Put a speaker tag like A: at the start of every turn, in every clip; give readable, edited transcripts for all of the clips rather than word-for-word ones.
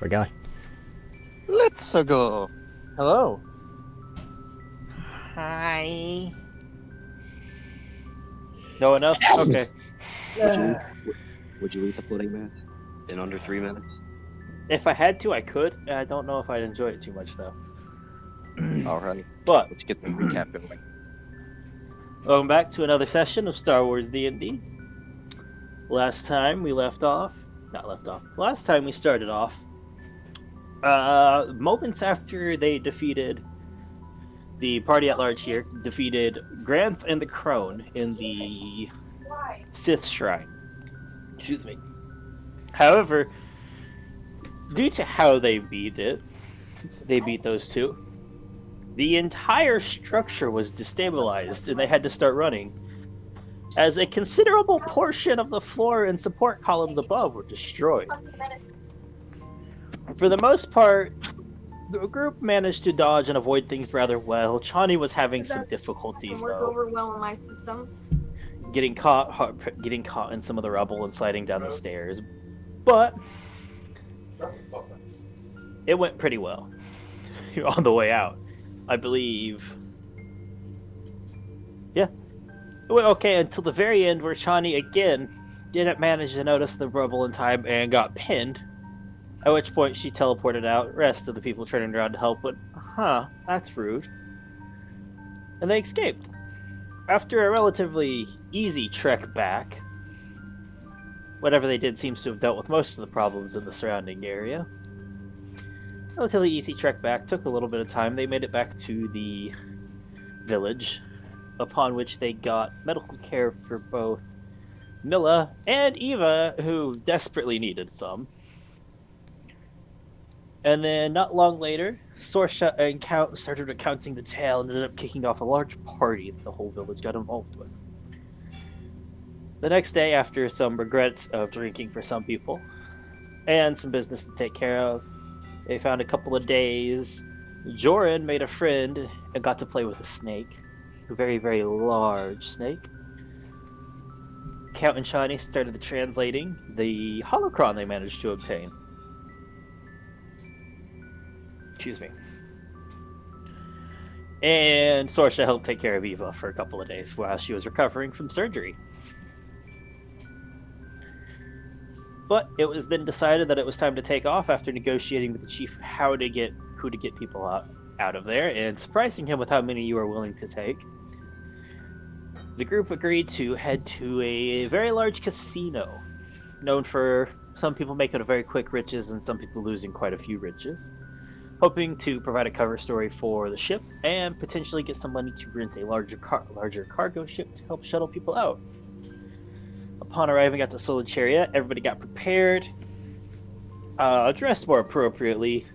A: we're going.
B: Let's go.
C: Hello.
D: Hi. No one else? Okay.
B: Would you eat the pudding, Matt? In under 3 minutes?
D: If I had to, I could. I don't know if I'd enjoy it too much, though.
B: Alrighty.
D: But
B: Let's get the recap going.
D: welcome back to another session of Star Wars D&D. Last time we left off... Not left off. Last time we started off... moments after they defeated... The party at large here defeated Granth and the Crone in the Sith Shrine. Excuse me. However, due to how they beat those two, the entire structure was destabilized and they had to start running, as a considerable portion of the floor and support columns above were destroyed. For the most part, the group managed to dodge and avoid things rather well. Chani was having some difficulties,
E: work
D: though,
E: over well in my system.
D: getting caught in some of the rubble and sliding down the stairs. But it went pretty well on the way out, I believe. Yeah, it went okay until the very end, where Chani again didn't manage to notice the rubble in time and got pinned. At which point she teleported out, rest of the people turning around to help, but that's rude. And they escaped. After a relatively easy trek back, whatever they did seems to have dealt with most of the problems in the surrounding area. Relatively easy trek back, took a little bit of time. They made it back to the village, upon which they got medical care for both Milla and Eva, who desperately needed some. And then, not long later, Sorsha started recounting the tale and ended up kicking off a large party that the whole village got involved with. The next day, after some regrets of drinking for some people, and some business to take care of, they found a couple of days. Joran made a friend and got to play with a snake. A very, very large snake. Count and Shiny started translating the holocron they managed to obtain. Excuse me. And Sorsha helped take care of Eva for a couple of days while she was recovering from surgery. But it was then decided that it was time to take off after negotiating with the chief who to get people out of there, and surprising him with how many you were willing to take. The group agreed to head to a very large casino, known for some people making a very quick riches and some people losing quite a few riches, hoping to provide a cover story for the ship and potentially get some money to rent a larger cargo ship to help shuttle people out. Upon arriving at the Solar Chariot, everybody got prepared, dressed more appropriately,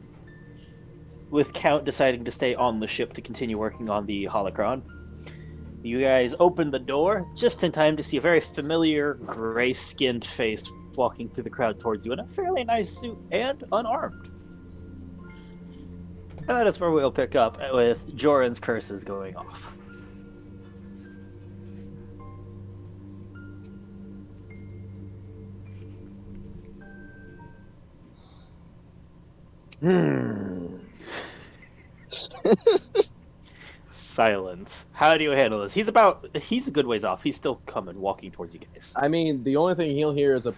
D: with Count deciding to stay on the ship to continue working on the holocron. You guys opened the door just in time to see a very familiar gray-skinned face walking through the crowd towards you in a fairly nice suit and unarmed. And that is where we'll pick up with Joran's curses going off. Silence. How do you handle this? He's a good ways off. He's still walking towards you guys.
C: I mean, the only thing he'll hear is a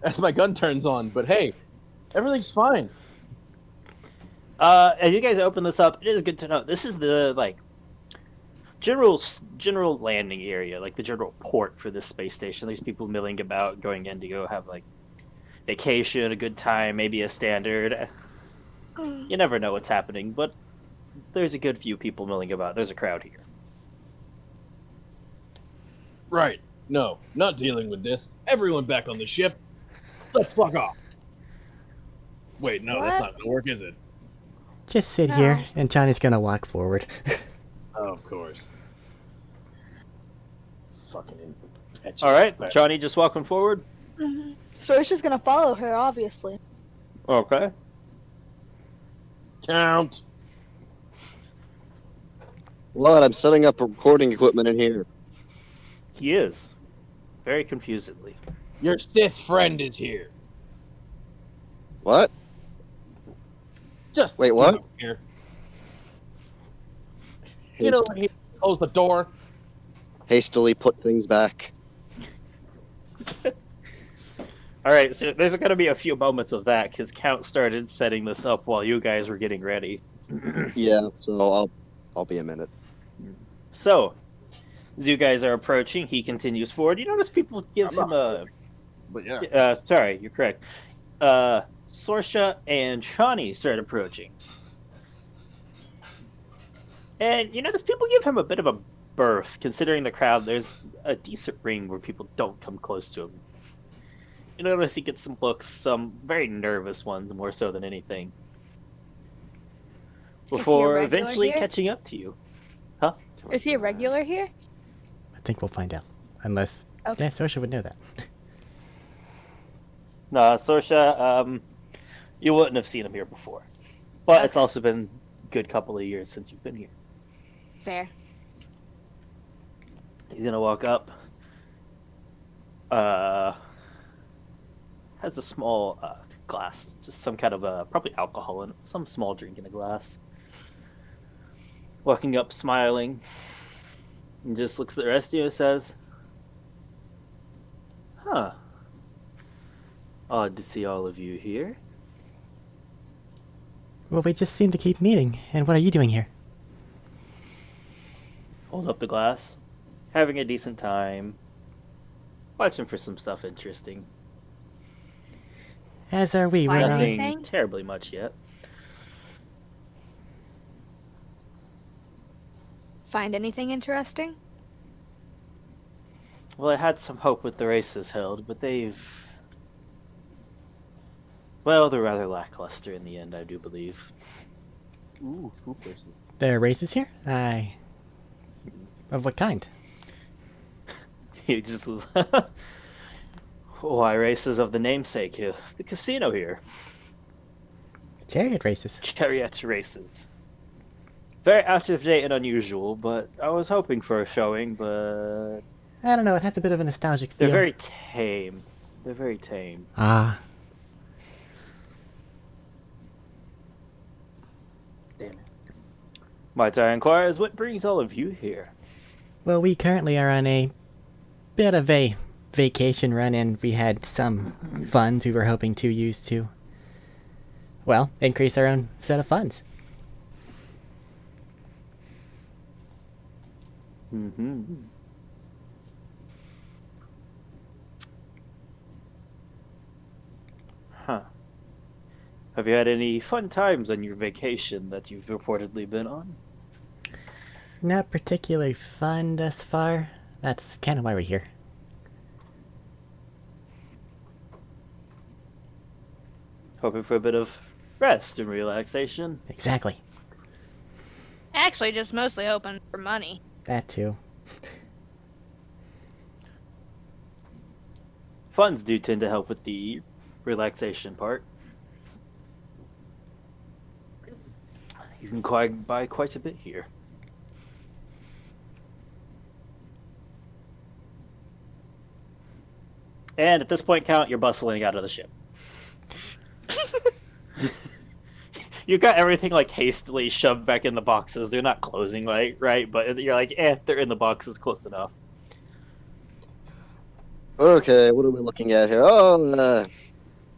C: as my gun turns on, but hey, everything's fine.
D: As you guys open this up, it is good to know this is the general landing area, like the general port for this space station. There's people milling about, going in to go have vacation, a good time, maybe a standard. You never know what's happening, but there's a good few people milling about. There's a crowd here.
C: Right. No, not dealing with this. Everyone back on the ship. Let's fuck off. Wait, no, that's not gonna work, is it?
A: Just sit here, and Johnny's gonna walk forward.
C: Oh, of course. Fucking impetuous.
D: Alright, Johnny just walking forward.
F: Mm-hmm. Sorsha's gonna follow her, obviously.
D: Okay.
C: Count.
B: Lord, I'm setting up recording equipment in here.
D: He is. very confusedly.
C: Your Sith friend is here.
B: What?
C: Just
B: Wait,
C: get
B: what?
C: over here. Get over here. Close the door.
B: Hastily put things back.
D: All right, so there's going to be a few moments of that because Count started setting this up while you guys were getting ready.
B: Yeah, so I'll be a minute.
D: So, as you guys are approaching, he continues forward. You notice people give
C: I'm
D: him
C: not-
D: a.
C: But yeah.
D: Sorry, you're correct. Sorsha and Shawnee start approaching. And you notice people give him a bit of a berth, considering the crowd. There's a decent ring where people don't come close to him. You notice he gets some looks, some very nervous ones, more so than anything. Before
F: regular
D: eventually
F: here?
D: catching up to you.
F: Is he a regular here?
A: I think we'll find out. Unless,
F: Okay.
A: yeah, Sorsha would know that.
D: No, Sorsha, you wouldn't have seen him here before. But it's
F: Okay.
D: also been a good couple of years since you've been here.
F: Fair.
D: He's gonna walk up. Has a small glass, just some kind of probably alcohol in it, some small drink in a glass. Walking up, smiling, and just looks at the rest of you and says, "Huh. Odd to see all of you here."
A: Well, we just seem to keep meeting. And what are you doing here?
D: Hold up the glass, having a decent time, watching for some stuff interesting.
A: As are we.
F: Fine.
A: We're,
D: Nothing
F: Anything?
D: terribly much yet.
F: Find anything interesting?
D: Well, I had some hope with the races held, but they've... Well, they're rather lackluster in the end, I do believe.
C: Ooh, food places.
A: there are races here? Of what kind?
D: He just was... Why races of the namesake here? The casino here.
A: Chariot races.
D: Chariot races. Very out of date and unusual, but I was hoping for a showing, but...
A: I don't know, it has a bit of a nostalgic feel.
D: They're very tame. They're very tame.
A: Ah,
C: Damn it.
D: Might I inquire, what brings all of you here?
A: well, we currently are on a bit of a vacation run, and we had some funds we were hoping to use to, well, increase our own set of funds.
D: Mm-hmm. Huh. Have you had any fun times on your vacation that you've reportedly been on?
A: Not particularly fun thus far. That's kind of why we're here.
D: Hoping for a bit of rest and relaxation.
A: Exactly.
F: Actually, just mostly hoping for money.
A: That too.
D: Funds do tend to help with the relaxation part. You can buy quite a bit here. And at this point, Count, you're bustling out of the ship. You got everything like hastily shoved back in the boxes. They're not closing right, but you're like, they're in the boxes close enough.
B: Okay, what are we looking at here? Oh,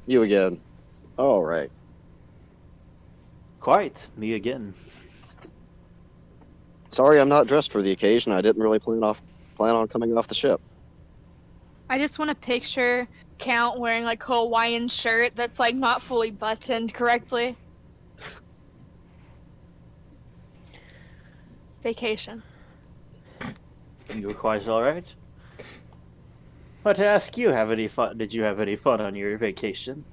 B: you again. All right.
D: Quite, me again.
B: Sorry, I'm not dressed for the occasion. I didn't really plan on coming off the ship.
F: I just want to picture Count wearing like a Hawaiian shirt that's like not fully buttoned correctly. Vacation.
D: You were quite all right. But to ask you, did you have any fun on your vacation?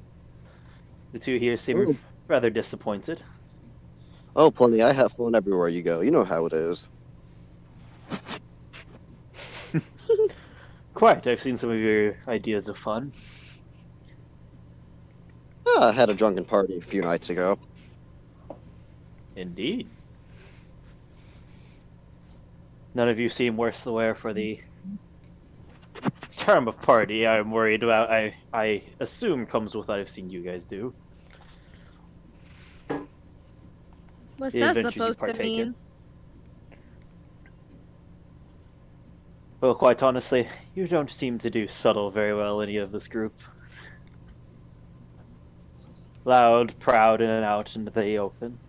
D: The two here seem rather disappointed.
B: Oh, plenty. I have fun everywhere you go. You know how it is.
D: Quite. I've seen some of your ideas of fun.
B: I had a drunken party a few nights ago.
D: Indeed. None of you seem worse the wear for the term of party I'm worried about, I assume comes with what I've seen you guys do.
F: What's
D: The
F: that
D: adventures you
F: supposed to
D: partake in.
F: mean?
D: Well, quite honestly, you don't seem to do subtle very well, any of this group. Loud, proud, in and out into the open.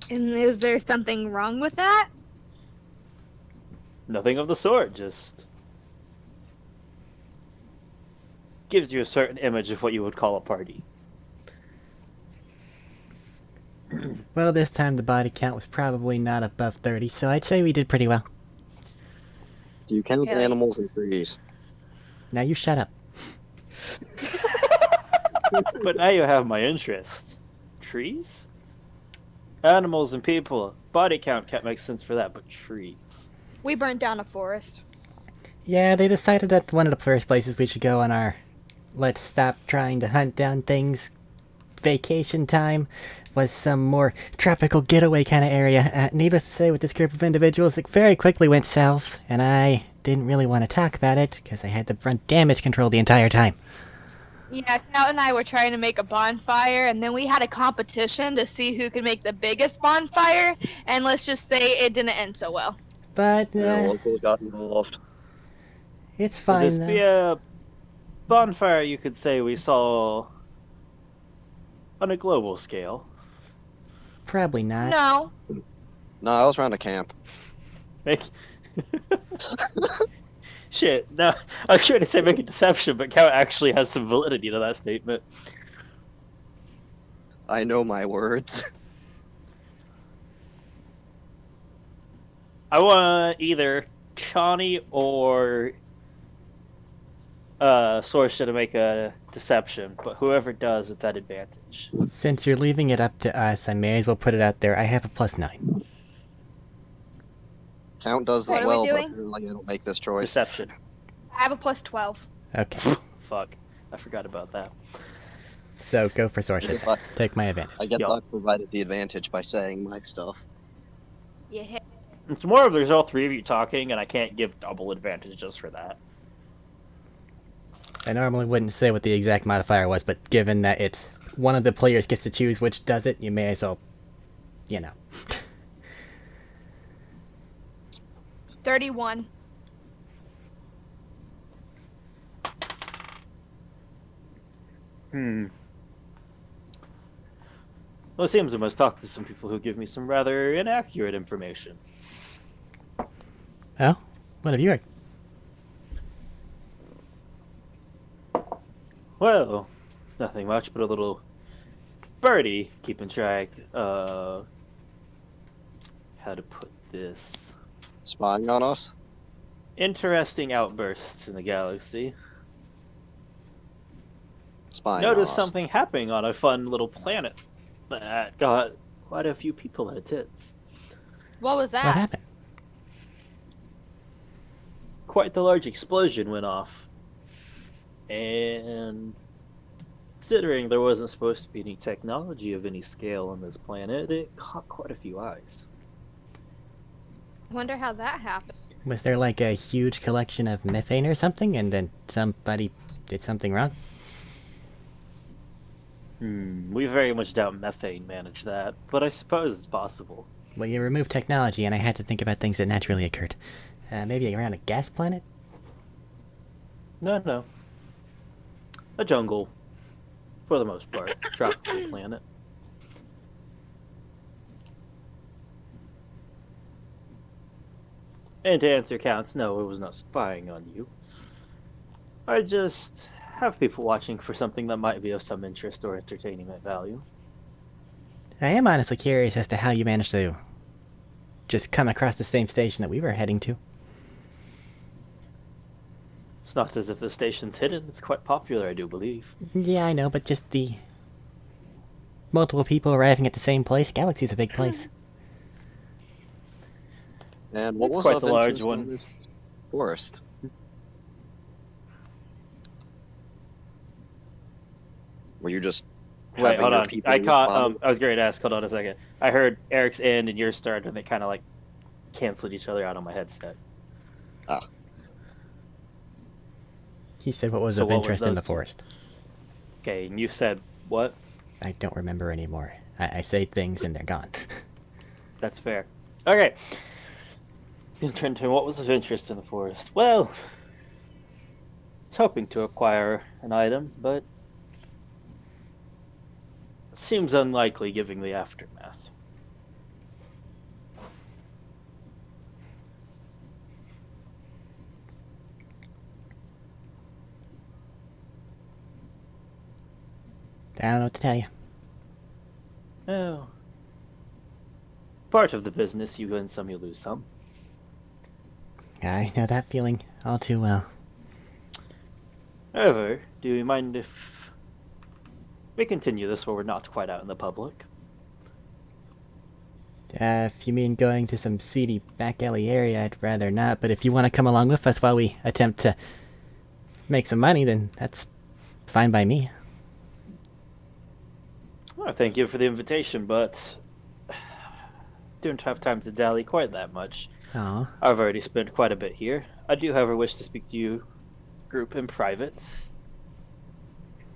F: And is there something wrong with that?
D: Nothing of the sort, just gives you a certain image of what you would call a party.
A: Well, this time the body count was probably not above 30, so I'd say we did pretty well.
B: Do you count
F: Really?
B: animals and trees?
A: Now you shut up.
D: But now you have my interest. Trees? Animals and people. Body count can't make sense for that, but trees.
F: We burned down a forest.
A: Yeah, they decided that one of the first places we should go on our let's stop trying to hunt down things vacation time was some more tropical getaway kind of area. Needless to say, with this group of individuals, it very quickly went south, and I didn't really want to talk about it because I had to run damage control the entire time.
F: Yeah, Cal and I were trying to make a bonfire, and then we had a competition to see who could make the biggest bonfire, and let's just say it didn't end so well.
A: But
B: Locals got involved.
A: it's
D: Would
A: fine
D: this be
A: though.
D: a bonfire you could say we saw on a global scale?
A: Probably not.
F: No.
B: No, I was around a camp.
D: Make... Shit, no, I was trying to say make a deception, but Count actually has some validity to that statement.
B: I know my words.
D: I want either Chani or Sorsha to make a deception, but whoever does, it's at advantage.
A: Since you're leaving it up to us, I may as well put it out there. I have a +9.
B: Count does
F: What
B: this
F: are we
B: well, but
F: doing?
B: apparently I don't make this choice.
D: Deception.
F: I have a +12.
A: Okay,
D: Fuck, I forgot about that.
A: so go for Sorsha.
B: But
A: Take my advantage.
B: I guess
D: Yo.
B: I provided the advantage by saying my stuff.
F: You hit.
D: It's more of there's all three of you talking, and I can't give double advantage just for that.
A: I normally wouldn't say what the exact modifier was, but given that it's one of the players gets to choose which does it, you may as well, you know.
F: 31.
D: Well, it seems I must talk to some people who give me some rather inaccurate information.
A: Oh? What have you heard?
D: Well, nothing much, but a little birdie keeping track. How to put this?
B: Spying on us?
D: Interesting outbursts in the galaxy.
B: Spying on
D: Noticed
B: us.
D: something happening on a fun little planet that got quite a few people at its.
F: What was that?
A: What happened?
D: Quite the large explosion went off. And considering there wasn't supposed to be any technology of any scale on this planet, it caught quite a few eyes.
F: Wonder how that happened.
A: Was there like a huge collection of methane or something, and then somebody did something wrong?
D: We very much doubt methane managed that, but I suppose it's possible.
A: Well, you removed technology, and I had to think about things that naturally occurred. Maybe around a gas planet?
D: No. A jungle, for the most part. Tropical planet. And to answer Counts, no, it was not spying on you. I just have people watching for something that might be of some interest or entertainment value.
A: I am honestly curious as to how you managed to just come across the same station that we were heading to.
D: It's not as if the station's hidden, it's quite popular, I do believe.
A: Yeah, I know, but just the multiple people arriving at the same place. Galaxy's a big place.
B: And what
D: It's
B: was
D: quite
B: up
D: the
B: in
D: large
B: this
D: one.
B: forest? Were you just
D: Wait,
B: having
D: hold
B: your
D: on.
B: people
D: I caught.
B: respond?
D: I was going to ask. Hold on a second. I heard Eric's end and yours started, and they kind of like canceled each other out on my headset.
B: Ah,
A: He said what was
D: So
A: of
D: what was
A: interest in the
D: those two?
A: forest.
D: Okay, and you said what?
A: I don't remember anymore. I say things and they're gone.
D: That's fair. Okay. In turn to what was of interest in the forest? Well, I was hoping to acquire an item, but it seems unlikely given the aftermath.
A: I don't know what to tell you.
D: Oh. Part of the business, you win some, you lose some.
A: I know that feeling all too well.
D: However, do you mind if we continue this where we're not quite out in the public?
A: If you mean going to some seedy back alley area, I'd rather not, but if you want to come along with us while we attempt to make some money, then that's fine by me.
D: Well, thank you for the invitation, but don't have time to dally quite that much.
A: Aw.
D: I've already spent quite a bit here. I do, however, wish to speak to you, group, in private.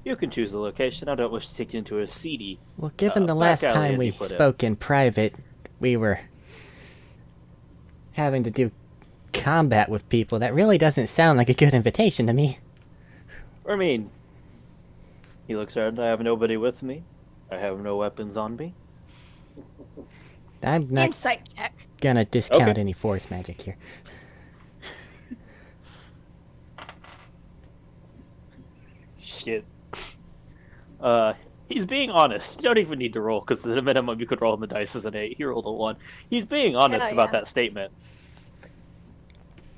D: You can choose the location. I don't wish to take you into a seedy.
A: Well, given the
D: back
A: last
D: alley,
A: time
D: as
A: we
D: you put it.
A: spoke in private, we were having to do combat with people. That really doesn't sound like a good invitation to me.
D: I mean, he looks around. I have nobody with me. I have no weapons on me.
A: I'm not
F: Insight check.
A: gonna discount
D: Okay.
A: any force magic here.
D: Shit. He's being honest. You don't even need to roll, because the minimum you could roll on the dice is an 8. He rolled a 1. He's being honest
F: Hell
D: about
F: yeah.
D: that statement.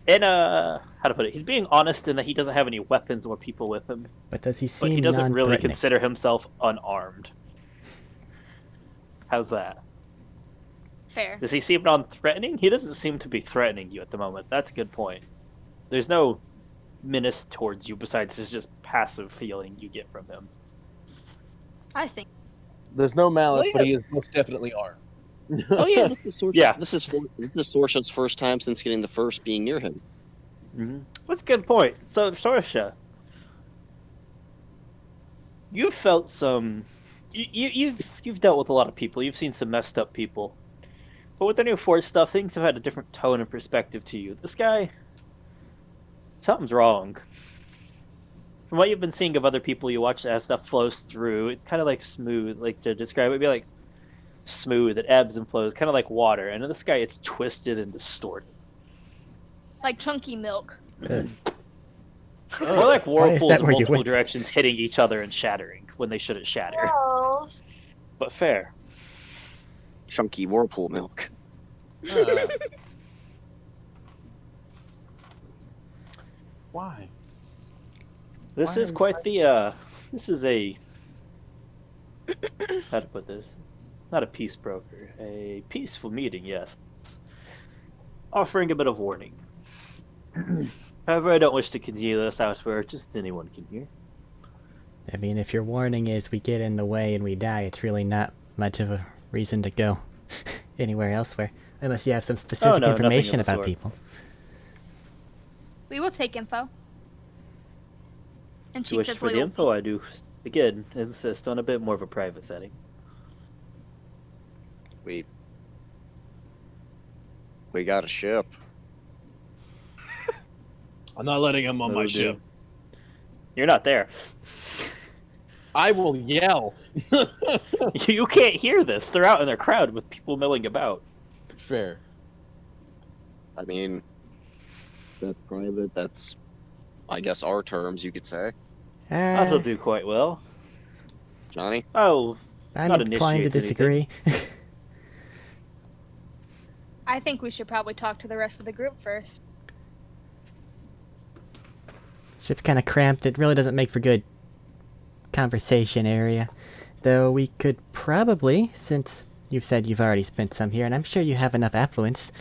D: And, how to put it? He's being honest in that he doesn't have any weapons or people with him,
A: But does he
D: but
A: seem
D: he doesn't really
A: non-threatening?
D: consider himself unarmed. How's that?
F: Fair.
D: Does he seem non-threatening? He doesn't seem to be threatening you at the moment. That's a good point. There's no menace towards you besides his just passive feeling you get from him.
F: I think.
C: There's no malice,
D: Oh,
C: but
D: yeah.
C: he is most definitely armed.
D: Oh yeah, yeah.
B: This is Sorsha's first time since getting the first being near him.
D: That's a good point. So, Sorsha, you've felt some. You've dealt with a lot of people. You've seen some messed up people, but with the new Force stuff, things have had a different tone and perspective to you. This guy, something's wrong. From what you've been seeing of other people you watch as stuff flows through, it's kind of like smooth. Like to describe it, would be like smooth. It ebbs and flows, kind of like water. And in this guy, it's twisted and distorted.
F: Like chunky milk.
D: More like
A: Why is
D: whirlpools
A: that
D: in
A: where you
D: multiple
A: went?
D: directions hitting each other and shattering when they shouldn't shatter.
E: Oh.
D: But fair.
B: Chunky whirlpool milk.
C: Why?
D: This
C: Why
D: is
C: are you
D: quite the, this is a, how to put this? Not a peace broker. A peaceful meeting, yes. Offering a bit of warning. However, I don't wish to continue this out where just anyone can hear.
A: I mean, if your warning is we get in the way and we die, it's really not much of a reason to go anywhere elsewhere. Unless you have some specific
D: no, nothing of
A: information
D: the
A: about
D: sort.
A: people.
F: We will take info. And
D: To
F: cheap
D: wish
F: is
D: for the
F: legal.
D: info, I do, again, insist on a bit more of a private setting.
B: We got a ship.
C: I'm not letting him on my
D: Oh,
C: ship.
D: dude. You're not there.
C: I will yell.
D: You can't hear this. They're out in their crowd with people milling about.
C: Fair.
B: I mean, that's private. That's, I guess, our terms, you could say.
D: That'll do quite well.
B: Johnny?
D: Oh,
A: I'm
D: not
A: inclined to
D: initiates
A: disagree.
F: I think we should probably talk to the rest of the group first.
A: Ship's kind of cramped. It really doesn't make for good conversation area. Though we could probably, since you've said you've already spent some here, and I'm sure you have enough affluence,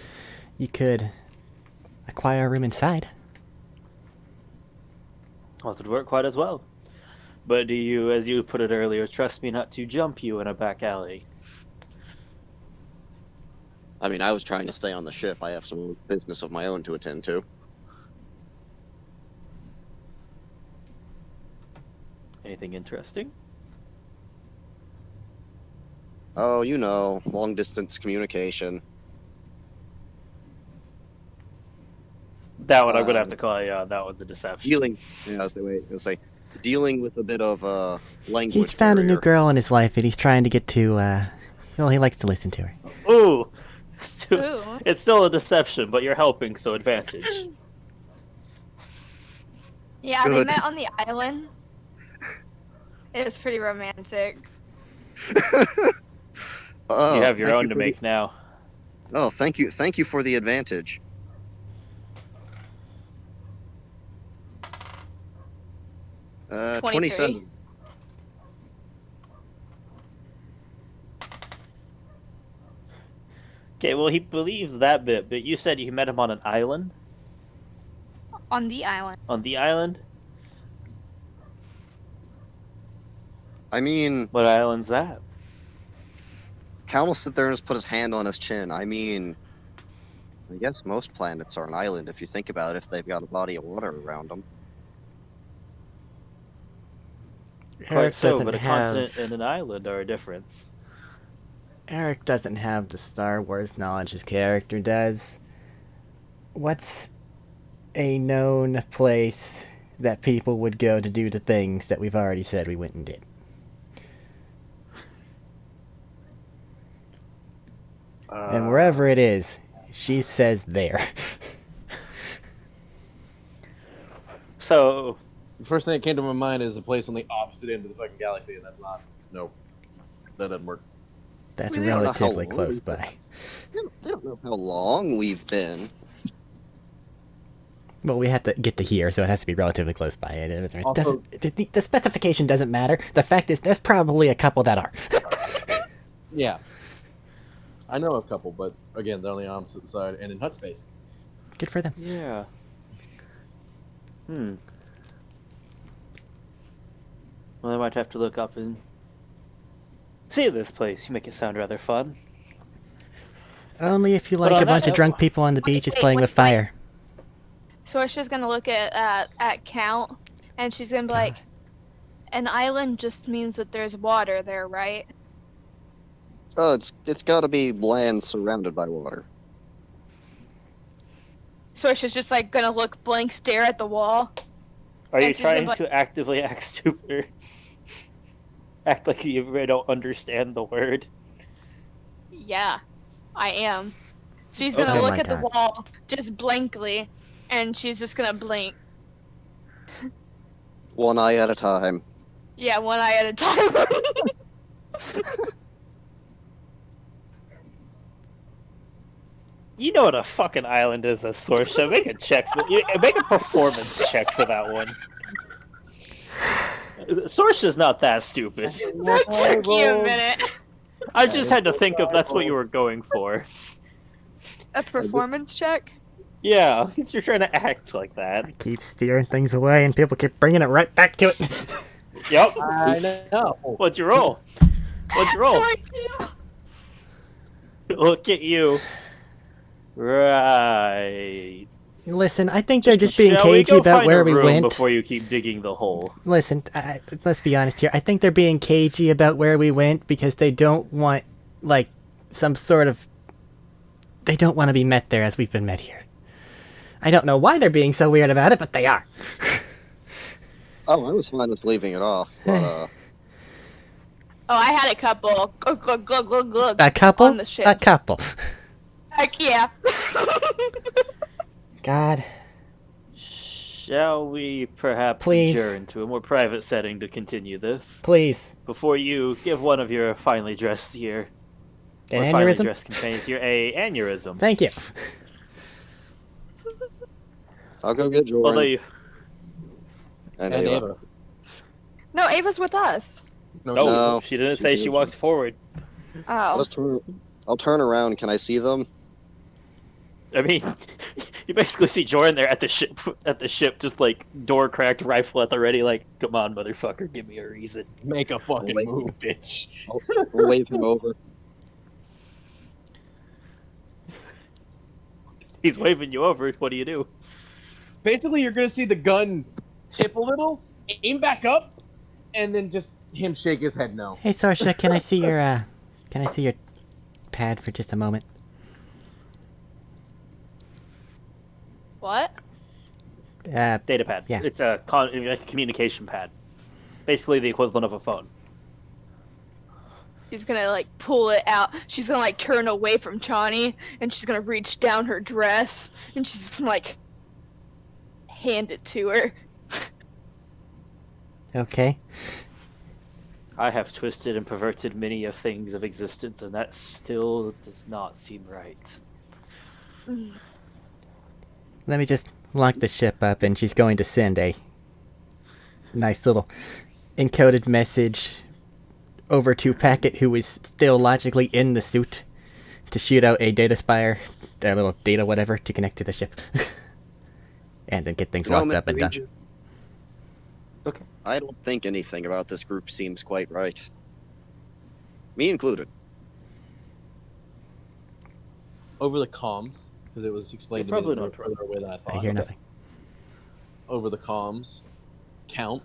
A: you could acquire a room inside.
D: Well, it would work quite as well. But do you, as you put it earlier, trust me not to jump you in a back alley?
B: I mean, I was trying to stay on the ship. I have some business of my own to attend to.
D: Anything interesting?
B: Oh, you know, long distance communication.
D: That one I'm gonna have to call you on. That one's a deception.
B: Dealing. Yeah, I was, wait, I was say dealing with a bit of language
A: He's found a new
B: barrier.
A: girl in his life, and he's trying to get to. Well, he likes to listen to her.
D: Ooh,
F: Ooh.
D: it's still a deception, but you're helping, so advantage.
F: Yeah, they
B: Good.
F: met on the island. It was pretty romantic.
B: Oh,
D: You have your
B: thank
D: own
B: you
D: to
B: for the-
D: make now.
B: Oh, thank you for the advantage. Uh,
F: 23.
B: 27.
D: Okay, well he believes that bit, but you said you met him on an island.
F: On the island.
D: On the island?
B: I mean,
D: What island's that?
B: Cal will sit there and just put his hand on his chin. I mean, I guess most planets are an island if you think about it, if they've got a body of water around them.
D: Quite
A: Eric
D: so,
A: doesn't
D: but a
A: have.
D: continent and an island are a difference.
A: Eric doesn't have the Star Wars knowledge his character does. What's a known place that people would go to do the things that we've already said we went and did? And wherever it is, she says there.
D: So,
C: The first thing that came to my mind is a place on the opposite end of the fucking galaxy, and that's not. Nope. That doesn't work.
A: That's
B: We don't know how
A: relatively
B: long
A: close
B: we've been-
A: by.
B: They don't know how long we've been.
A: Well, we have to get to here, so it has to be relatively close by. It
C: Also-
A: doesn't, the specification doesn't matter. The fact is, there's probably a couple that are.
C: Yeah. I know a couple, but again, they're on the opposite side and in hut space.
A: Good for them.
D: yeah. Well, I might have to look up and see this place. You make it sound rather fun.
A: Only if you
D: But
A: like
D: on
A: a bunch
D: that
A: of drunk
D: note-
A: people on the beaches
F: wait,
A: playing
F: wait,
A: with fire.
F: Sorcer's gonna look at Count, and she's gonna be like, "An island just means that there's water there, right?"
B: Oh, it's got to be land surrounded by water.
F: Sorcer's just like gonna look blank, stare at the wall.
D: Are you
F: And she's gonna
D: trying
F: be like-
D: to actively act stupid? Act like you really don't understand the word?
F: Yeah, I am. She's
D: Okay.
F: gonna
A: Oh
F: look
A: my
F: at the
A: God.
F: wall just blankly, and she's just gonna blink.
B: One eye at a time.
F: Yeah, one eye at a time.
D: You know what a fucking island is, a source. So make a check. Make a performance check for that one. Source is not that stupid.
F: That took you a minute.
D: I just had to think of that's what you were going for.
F: A performance check?
D: Yeah, because you're trying to act like that.
A: Keep steering things away, and people keep bringing it right back to it.
D: Yep.
C: I know.
D: What'd you roll? What'd you roll?
F: 22.
D: Look at you. Right.
A: Listen, I think they're just being
D: Shall we
A: cagey
D: go
A: about
D: find
A: where
D: a
A: we
D: room
A: went.
D: before you keep digging the hole?
A: Listen, let's be honest here. I think they're being cagey about where we went because they don't want, like, some sort of... They don't want to be met there as we've been met here. I don't know why they're being so weird about it, but they are.
B: Oh, I was fine with leaving it off, but
F: Oh, I had a couple. Glug, glug, glug, glug, glug.
A: A couple?
F: On the ship.
A: A couple.
F: Heck yeah.
A: God.
D: Shall we perhaps
A: Please.
D: adjourn to a more private setting to continue this?
A: Please.
D: Before you give one of your finely dressed here,
A: An
D: or finely
A: aneurysm?
D: dressed companions here a aneurysm.
A: Thank you.
B: I'll go get Jordan.
D: Although you,
B: and
C: And
B: Ava.
C: Ava.
F: No, Ava's with us.
C: No,
D: no,
B: No.
D: she didn't say she walked forward.
F: Oh.
B: I'll turn around. Can I see them?
D: I mean, you basically see Jordan there at the ship, just like door cracked, rifle at the ready, like, come on, motherfucker, give me a reason.
C: Make a fucking
B: Wait.
C: move, bitch.
B: I'll wave him over.
D: He's waving you over. What do you do?
C: Basically, you're gonna see the gun tip a little, aim back up, and then just him shake his head no.
A: Hey, Sorsha, can I see your pad for just a moment?
F: What?
D: Data pad.
A: Yeah.
D: It's a communication pad. Basically the equivalent of a phone.
F: She's gonna like pull it out. She's gonna like turn away from Chani, and she's gonna reach down her dress, and she's just gonna, like, hand it to her.
A: Okay.
D: I have twisted and perverted many of things of existence, and that still does not seem right.
A: Let me just lock the ship up, and she's going to send a nice little encoded message over to Packet, who is still logically in the suit, to shoot out a data spire, a little data whatever, to connect to the ship. And then get things locked up and done.
D: Okay.
B: I don't think anything about this group seems quite right. Me included.
C: Over the comms, because it was explained
D: You're
C: to me
D: probably
C: in a
D: not
C: further way than I
A: I
C: thought.
A: hear nothing.
C: Over the comms, count.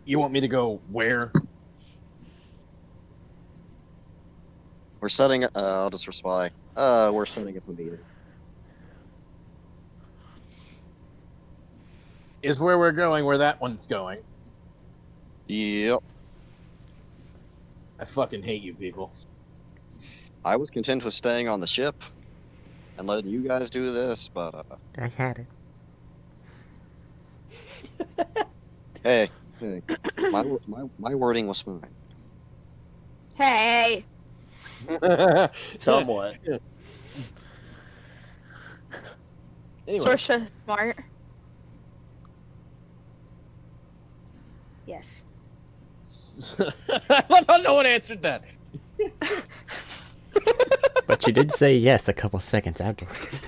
C: You want me to go where?
B: We're setting. I'll just reply. We're setting up a meeting.
C: Is where we're going where that one's going.
B: Yep.
C: I fucking hate you people.
B: I was content with staying on the ship and letting you guys do this, but
A: I had it.
B: hey, my wording was fine.
F: Hey,
D: Somewhat.
C: Anyway,
F: Sorsha, smart. Yes.
C: I love how no one answered that.
A: But you did say yes a couple seconds afterwards.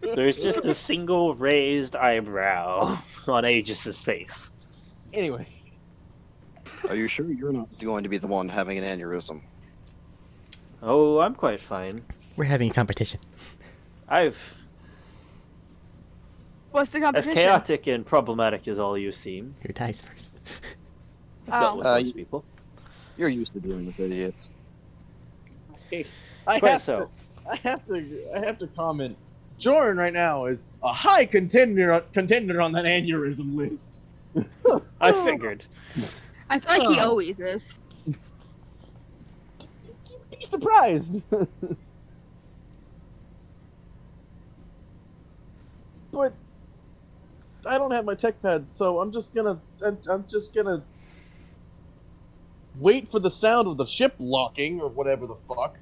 D: There's just a single raised eyebrow on Aegis's face.
C: Anyway,
B: Are you sure you're not going to be the one having an aneurysm?
D: Oh, I'm quite fine.
A: We're having a competition.
F: What's the
D: As
F: competition?
D: chaotic and problematic as all you seem,
A: Who dies first?
D: I've dealt with
B: Oh.
D: those people.
B: You're used to dealing with idiots.
C: I
D: Quite
C: have
D: so.
C: to comment. Jordan right now is a high contender on that aneurysm list.
D: I figured.
F: I feel like he
C: Oh.
F: always is.
C: Be surprised. But I don't have my tech pad, so I'm just gonna wait for the sound of the ship locking or whatever the fuck.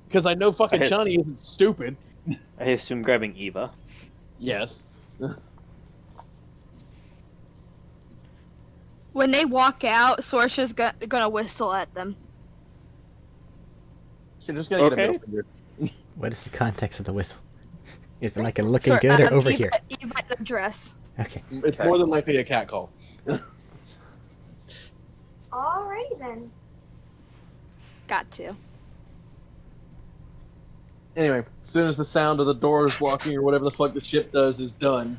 C: Because I know fucking
D: I-
C: Johnny isn't stupid.
D: I assume grabbing Eva.
C: Yes.
F: When they walk out, Sorsha's gonna whistle at them.
C: You're just gonna get a
D: Okay.
C: middle finger.
A: What is the context of the whistle? Is it like a looking good or over
F: Eva,
A: here?
F: Eva in the dress.
A: Okay.
C: It's more than likely a cat call.
E: Alrighty then.
F: Got to.
C: Anyway, as soon as the sound of the doors locking or whatever the fuck the ship does is done,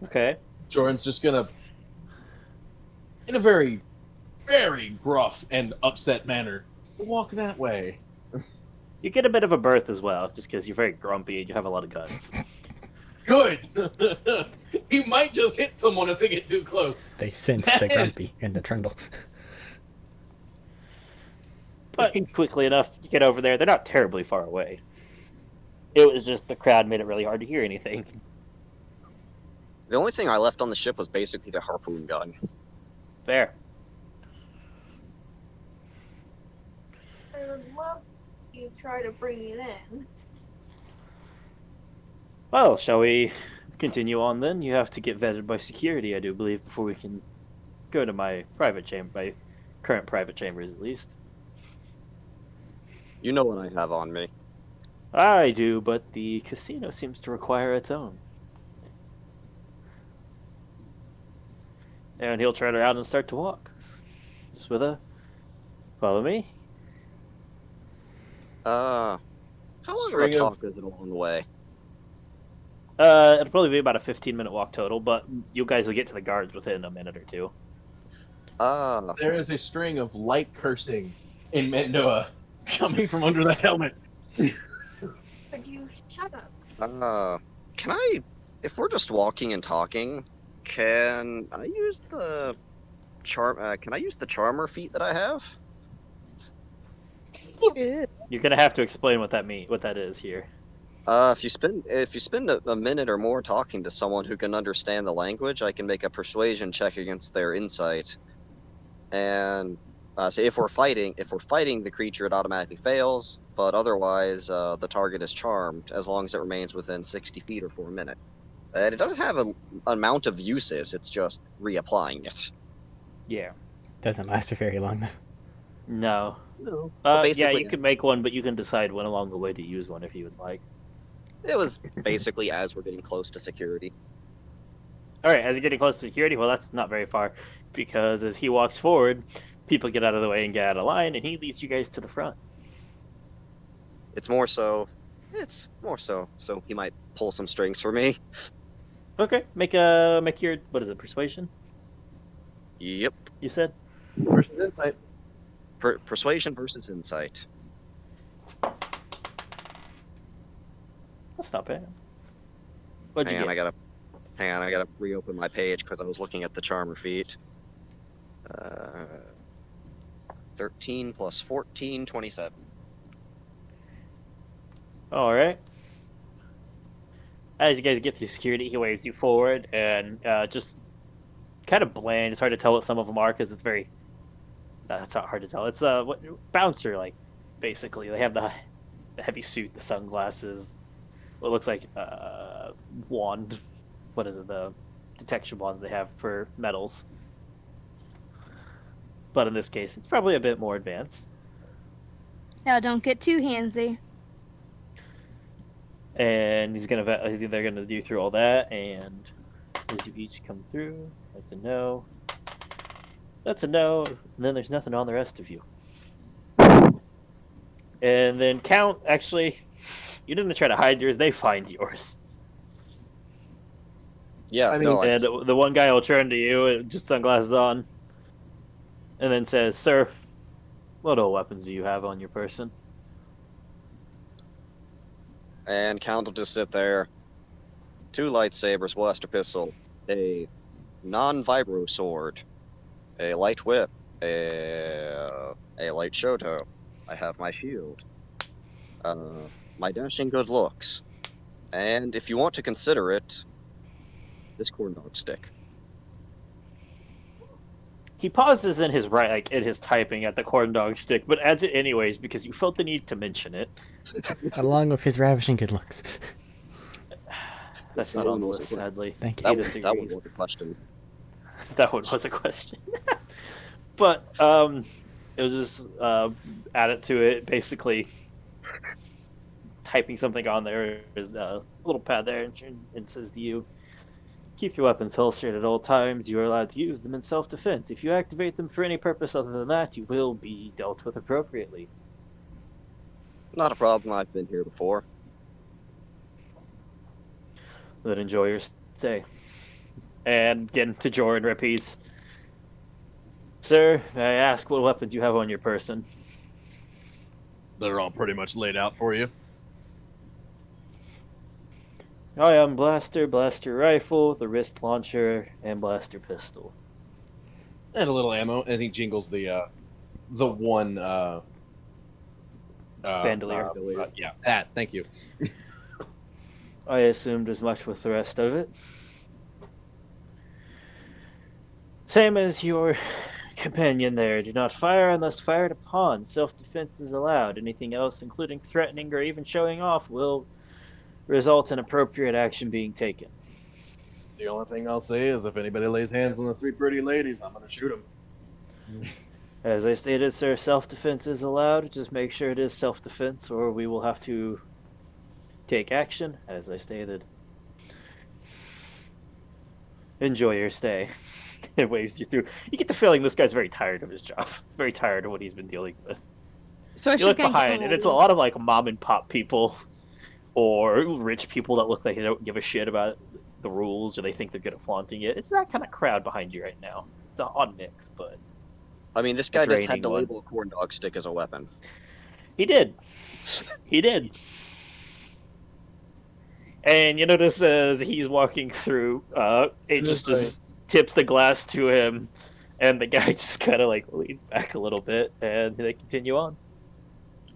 D: Okay.
C: Jordan's just gonna, in a very, very gruff and upset manner, walk that way.
D: You get a bit of a berth as well, just because you're very grumpy and you have a lot of guns.
C: Good! He might just hit someone if they get too close.
A: They sense the grumpy and the trundle.
D: But quickly enough, you get over there. They're not terribly far away. It was just the crowd made it really hard to hear anything.
B: The only thing I left on the ship was basically the harpoon gun.
D: Fair.
E: I would love you to try to bring it in.
D: Well, shall we continue on then? You have to get vetted by security, I do believe, before we can go to my private chamber, my current private chambers at least.
B: You know what I have on me.
D: I do, but the casino seems to require its own. And he'll turn around and start to walk. Just with a, follow me.
B: How long of a
C: String of-
B: talk is it along the way?
D: It'll probably be about a 15-minute walk total, but you guys will get to the guards within a minute or two.
C: There is a string of light cursing in Mandoa coming from under the helmet.
E: Could you shut up?
B: Can I, if we're just walking and talking, can I use the can I use the charmer feat that I have?
D: You're gonna have to explain what that is here.
B: If you spend a minute or more talking to someone who can understand the language, I can make a persuasion check against their insight. And so if we're fighting the creature, it automatically fails. But otherwise, the target is charmed as long as it remains within 60 feet or for a minute. And it doesn't have an amount of uses. It's just reapplying it.
D: Yeah.
A: Doesn't last for very long though.
D: No.
B: No.
D: Yeah,
B: Basically,
D: you can make one, but you can decide when along the way to use one if you would like.
B: it was basically as we're getting close to security.
D: All right, as you're getting close to security, well, that's not very far, because as he walks forward, people get out of the way and get out of line, and he leads you guys to the front.
B: It's more so, so he might pull some strings for me.
D: Okay, make your what is it, persuasion?
B: Yep.
D: You said.
C: Versus insight.
B: Persuasion versus insight.
D: That's not bad. What'd you get?
B: Hang on, I gotta reopen my page because I was looking at the charmer feat. 13 plus 14, 27.
D: All right. As you guys get through security, he waves you forward, and just kind of bland. It's hard to tell what some of them are because it's very. It's not hard to tell. It's what bouncer like, basically. They have the heavy suit, the sunglasses, what looks like wand. What is it? The detection wands they have for metals. But in this case, it's probably a bit more advanced.
F: Now, don't get too handsy.
D: And they're gonna do through all that, and as you each come through, that's a no. That's a no. And then there's nothing on the rest of you. And then Count, actually, you didn't try to hide yours. They find yours.
B: Yeah,
C: I mean,
B: no,
D: And the one guy will turn to you, just sunglasses on, and then says, "Sir, what all weapons do you have on your person?"
B: and Count will just sit there. 2 lightsabers, blaster pistol, a non-vibro sword, a light whip, a light shoto. I have my shield. My dashing good looks. And if you want to consider it, this corn dog stick.
D: He pauses in his typing at the corn dog stick, but adds it anyways because you felt the need to mention it.
A: Along with his ravishing good looks.
D: That's not on the list, sadly.
A: Thank you.
D: He
B: That was
D: disagrees.
B: a question.
D: That one was a question. But it'll just add it to it. Basically, typing something on there is a little pad there and says to you, "Keep your weapons holstered at all times. You are allowed to use them in self-defense. If you activate them for any purpose other than that, you will be dealt with appropriately."
B: Not a problem. I've been here before.
D: Then enjoy your stay. And again, to Joran repeats, "Sir, may I ask what weapons you have on your person?"
C: They're all pretty much laid out for you.
D: I am blaster rifle, the wrist launcher, and blaster pistol.
C: And a little ammo. And he jingles the one
D: Bandolier.
C: yeah, that. Thank you.
D: I assumed as much with the rest of it. Same as your companion there. Do not fire unless fired upon. Self-defense is allowed. Anything else, including threatening or even showing off, will result in appropriate action being taken.
C: The only thing I'll say is if anybody lays hands on the 3 pretty ladies, I'm going to shoot them.
D: As I stated, sir, self-defense is allowed. Just make sure it is self-defense, or we will have to take action, as I stated. Enjoy your stay. It waves you through. You get the feeling this guy's very tired of his job. Very tired of what he's been dealing with.
F: So
D: You look behind, and it's a lot of like mom and pop people or rich people that look like they don't give a shit about the rules, or they think they're good at flaunting it. It's that kind of crowd behind you right now. It's an odd mix, but
B: I mean, this
D: a
B: guy just had
D: draining
B: to
D: one.
B: label a corn dog stick as a weapon.
D: He did. He did. And you notice as he's walking through, it just tips the glass to him, and the guy just kind of like leans back a little bit, and they continue on.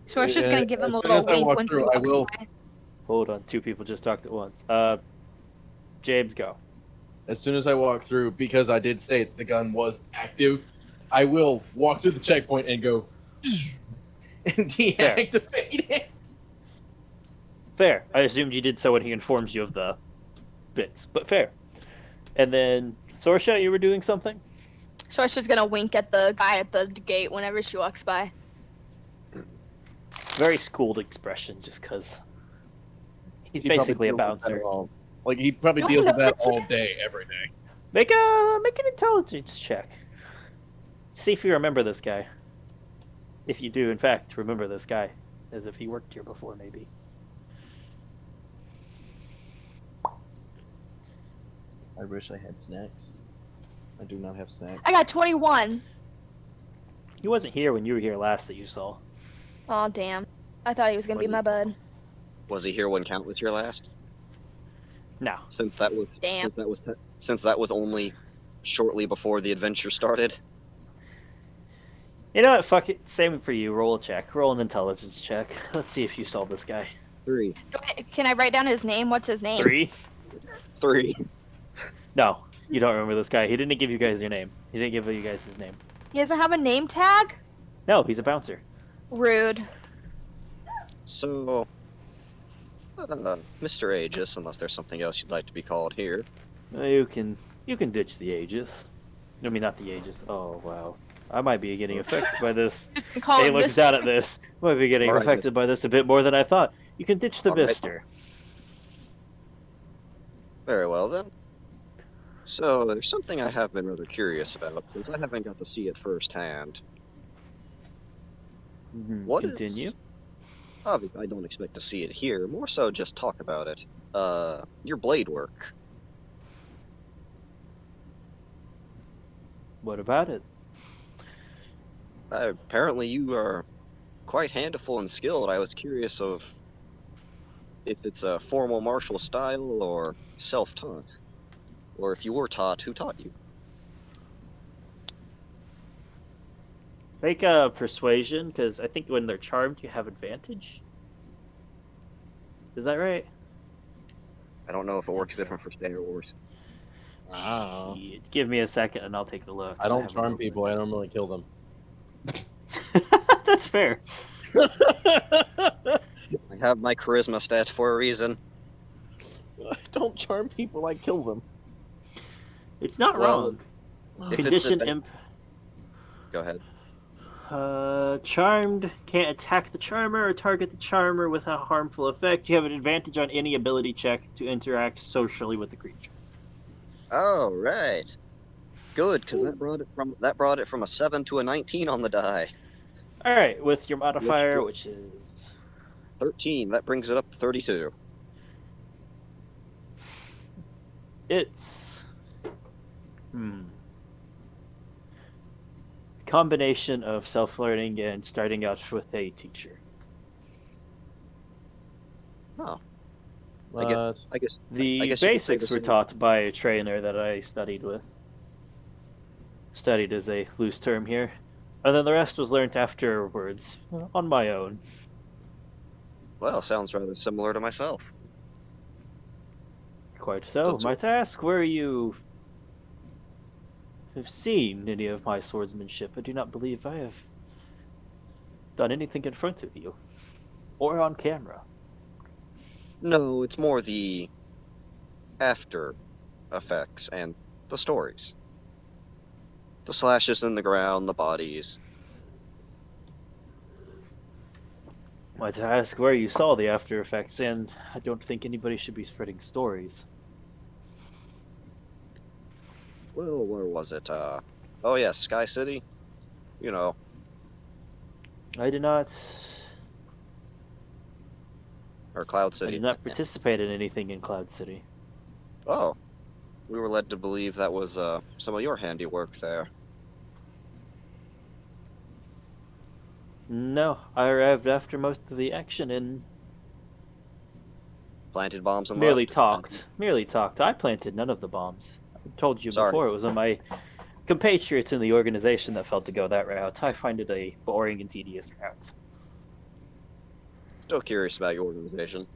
F: So we're just gonna give him a
C: As soon
F: little
C: as I
F: wink
C: walk
F: when he
C: through, I
F: walks
C: will.
F: by.
D: Hold on, two people just talked at once. James, go.
C: As soon as I walk through, because I did say the gun was active, I will walk through the checkpoint and go and deactivate it.
D: Fair. I assumed you did so when he informs you of the bits, but fair. And then, Sorsha, you were doing something?
F: So I'm just gonna wink at the guy at the gate whenever she walks by.
D: Very schooled expression, just because he's
C: He probably
D: basically a
C: deals with that
D: bouncer.
C: all- Like he probably
F: No,
C: deals
F: no,
C: with that
F: that's
C: all
F: it.
C: day, every day.
D: Make an intelligence check. See if you remember this guy. If you do, in fact, remember this guy, as if he worked here before, maybe.
C: I wish I had snacks. I do not have snacks.
F: I got 21.
D: He wasn't here when you were here last that you saw.
F: Oh damn! I thought he was gonna be my bud.
B: Was he here when Count was here last?
D: No.
B: Since that was
F: Damn.
B: since that was only shortly before the adventure started.
D: You know what? Fuck it. Same for you. Roll a check. Roll an intelligence check. Let's see if you solve this guy.
B: 3.
F: Can I write down his name? What's his name?
B: 3.
D: No, you don't remember this guy. He didn't give you guys your name. He didn't give you guys his name.
F: He doesn't have a name tag?
D: No, he's a bouncer.
F: Rude.
B: So, Mr. Aegis, unless there's something else you'd like to be called here.
D: You can ditch the Aegis. I mean, not the Aegis. Oh wow, I might be getting affected by this.
F: Just gonna call
D: He
F: him
D: looks
F: Mr.
D: down at this. Might be getting
B: All right,
D: affected by this a bit more than I thought. You can ditch the
B: All right.
D: Mister.
B: Very well then. So, there's something I have been rather curious about, since I haven't got to see it firsthand. What is-
D: Continue.
B: Obviously, I don't expect to see it here, more so just talk about it. Your blade work.
D: What about it?
B: Apparently you are quite handful and skilled. I was curious of if it's a formal martial style or self-taught. Or if you were taught, who taught you?
D: Make a persuasion, because I think when they're charmed, you have advantage. Is that right?
B: I don't know if it works different for Standard Wars.
C: Wow.
D: Shit. Give me a second, and I'll take a look.
C: I don't
D: have it
C: charm
D: open.
C: people. I normally kill them.
D: That's fair.
B: I have my charisma stat for a reason.
C: I don't charm people. I kill them.
D: It's not
B: Well,
D: wrong.
B: if it's
D: Condition
B: a-
D: imp.
B: Go ahead.
D: Charmed can't attack the charmer or target the charmer with a harmful effect. You have an advantage on any ability check to interact socially with the creature.
B: Oh, right. Good, because that brought it from a 7 to a 19 on the die.
D: All right, with your modifier, which is
B: 13. That brings it up to 32.
D: it's combination of self-learning and starting out with a teacher.
B: Oh,
C: But
B: I guess
D: The
B: I guess you could say
D: basics
B: the
D: were
B: same.
D: taught by a trainer that I studied with. Studied is a loose term here. And then the rest was learnt afterwards, on my own.
B: Well, sounds rather similar to myself.
D: Quite so.
B: Don't you-
D: Might I ask where you have seen any of my swordsmanship? I do not believe I have done anything in front of you. Or on camera.
B: No, it's more the after effects and the stories. The slashes in the ground, the bodies.
D: Might I ask where you saw the after effects, and I don't think anybody should be spreading stories.
B: Well, where was it? Oh yeah, Sky City. You know,
D: I do not
B: Or Cloud
D: I
B: City.
D: did not participate in anything in Cloud City.
B: Oh, we were led to believe that was some of your handiwork there.
D: No, I arrived after most of the action and
B: Planted bombs and
D: merely
B: left.
D: talked. Merely talked. I planted none of the bombs. I told you
B: Sorry.
D: before, it was on my compatriots in the organization that felt to go that route. I find it a boring and tedious route.
B: Still curious about your organization.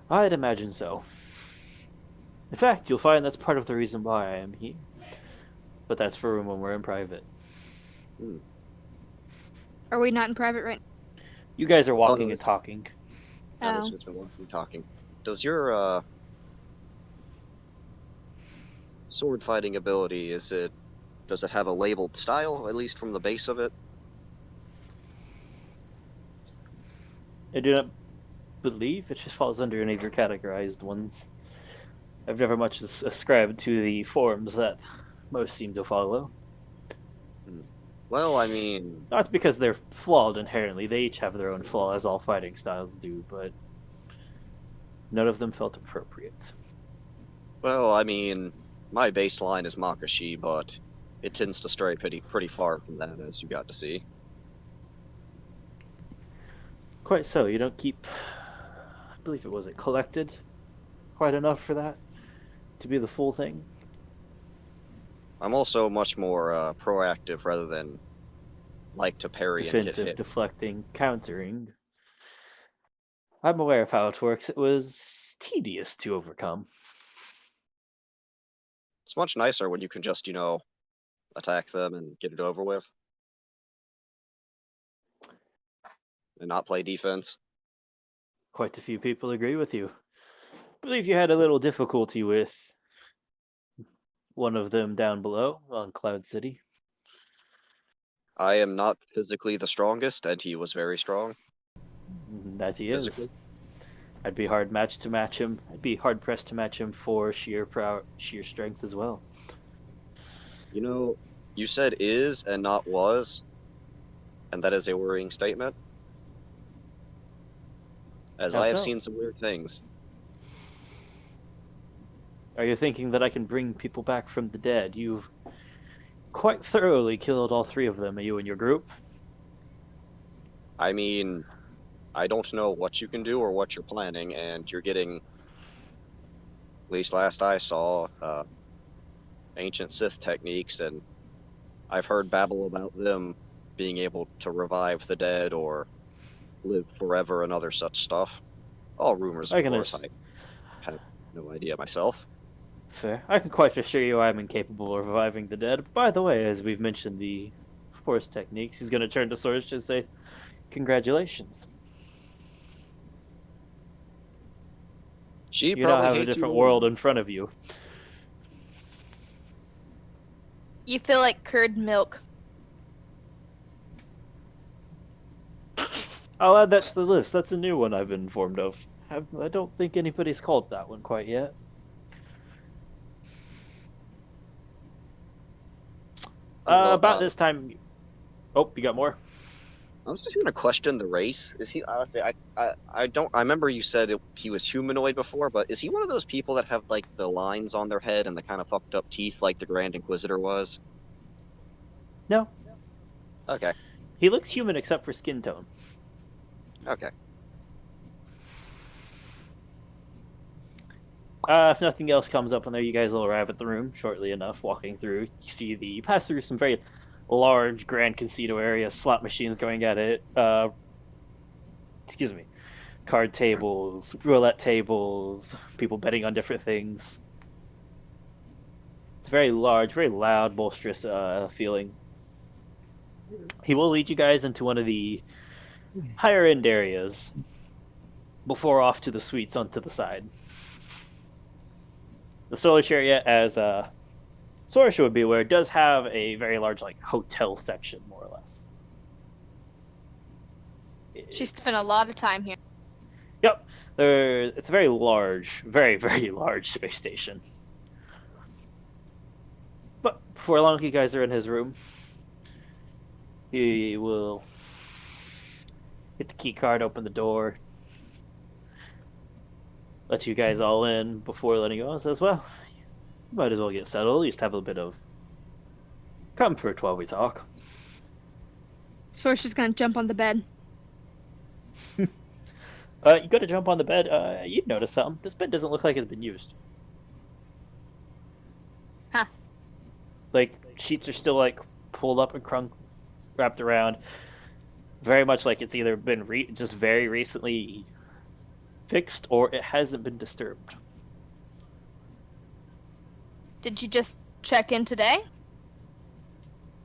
D: I'd imagine so. In fact, you'll find that's part of the reason why I am here. But that's for when we're in private.
F: Are we not in private right
D: You guys are walking
B: no,
D: and talking.
B: Yeah,
F: now?
B: there's just been walking talking. Does your sword fighting ability, does it have a labeled style, at least from the base of it?
D: I do not believe it just falls under any of your categorized ones. I've never much ascribed to the forms that most seem to follow.
B: Well, I mean,
D: Not because they're flawed inherently, they each have their own flaw, as all fighting styles do, but none of them felt appropriate.
B: my baseline is Makashi, but it tends to stray pretty far from that, as you got to see.
D: Quite so, you don't keep, I believe it was collected quite enough for that to be the full thing.
B: I'm also much more proactive rather than like to parry and get
D: Defensive,
B: hit.
D: deflecting, countering. I'm aware of how it works. It was tedious to overcome.
B: It's much nicer when you can just, attack them and get it over with. And not play defense.
D: Quite a few people agree with you. I believe you had a little difficulty with one of them down below on Cloud City.
B: I am not physically the strongest, and he was very strong.
D: That he is.
B: Physically.
D: I'd be hard matched to match him. I'd be hard pressed to match him for sheer strength as well.
B: You said is and not was, and that is a worrying statement. As
D: How
B: I have
D: so?
B: seen some weird things.
D: Are you thinking that I can bring people back from the dead? You've quite thoroughly killed all three of them, you and your group.
B: I mean, I don't know what you can do or what you're planning, and you're getting, at least last I saw, ancient Sith techniques, and I've heard babble about them being able to revive the dead or live forever and other such stuff. All rumors, of course. I have no idea myself.
D: Fair. I can quite assure you I'm incapable of reviving the dead. By the way, as we've mentioned the Force techniques, he's going to turn to Sorge and say, "Congratulations.
B: She
D: You now
B: probably
D: have a
B: hates
D: different
B: you
D: world
B: more.
D: in front of you."
F: You feel like curd milk.
D: I'll add that to the list. That's a new one I've been informed of. I don't think anybody's called that one quite yet. About this time. Oh, you got more?
B: I was just gonna question the race. Is he? Honestly, I don't. I remember you said he was humanoid before, but is he one of those people that have like the lines on their head and the kind of fucked up teeth, like the Grand Inquisitor was?
D: No.
B: Okay.
D: He looks human except for skin tone.
B: Okay.
D: If nothing else comes up in there, you guys will arrive at the room shortly enough. Walking through, you pass through some very large grand casino areas, slot machines going at it. Excuse me, card tables, roulette tables, people betting on different things. It's very large, very loud, boisterous feeling. He will lead you guys into one of the higher end areas before off to the suites onto the side. The Solish area, as Sorsha would be aware, does have a very large hotel section, more or less.
F: She spent a lot of time here.
D: Yep, it's a very large, very, very large space station. But before long, you guys are in his room. He will Get the key card, open the door, let you guys all in before letting you go. And says, well, you might as well get settled. At least have a bit of comfort while we talk.
F: So she's gonna jump on the bed.
D: You go to jump on the bed. You'd notice something. This bed doesn't look like it's been used.
F: Huh.
D: Like, sheets are still, like, pulled up and wrapped around. Very much like it's either been just very recently fixed or it hasn't been disturbed.
F: Did you just check in today?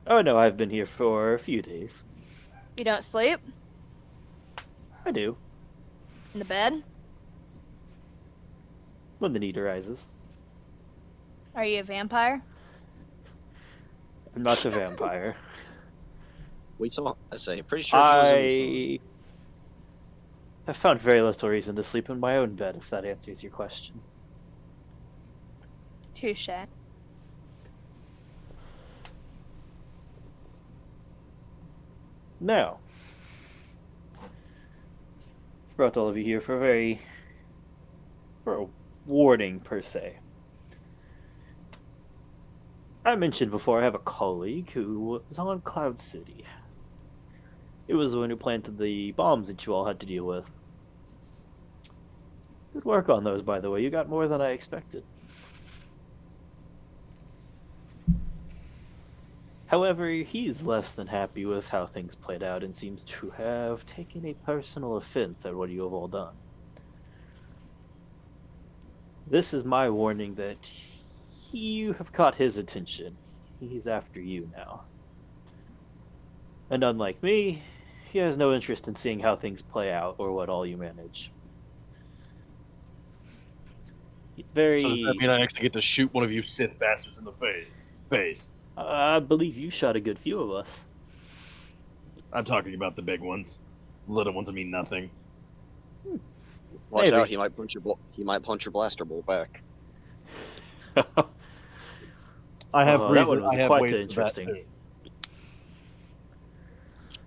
D: Oh no, I've been here for a few days.
F: You don't sleep?
D: I do,
F: In the bed?
D: when the need arises.
F: Are you a vampire?
D: I'm not a vampire.
B: We saw. I say, pretty sure. He was
D: I have found very little reason to sleep in my own bed, if that answers your question.
F: Touche.
D: Now, brought all of you here for a warning per se. I mentioned before I have a colleague who was on Cloud City. It was the one who planted the bombs that you all had to deal with. Good work on those, by the way. You got more than I expected. However, he's less than happy with how things played out and seems to have taken a personal offense at what you have all done. This is my warning that you have caught his attention. He's after you now. And unlike me, he has no interest in seeing how things play out or what all you manage. He's very...
C: So does that mean I actually get to shoot one of you Sith bastards in the face?
D: I believe you shot a good few of us.
C: I'm talking about the big ones. Little ones mean nothing.
B: Watch
D: Maybe.
B: out! He might punch your blaster bolt back.
C: I have
D: that
C: reason.
D: one was
C: I have
D: quite
C: ways for that
D: interesting.
C: too.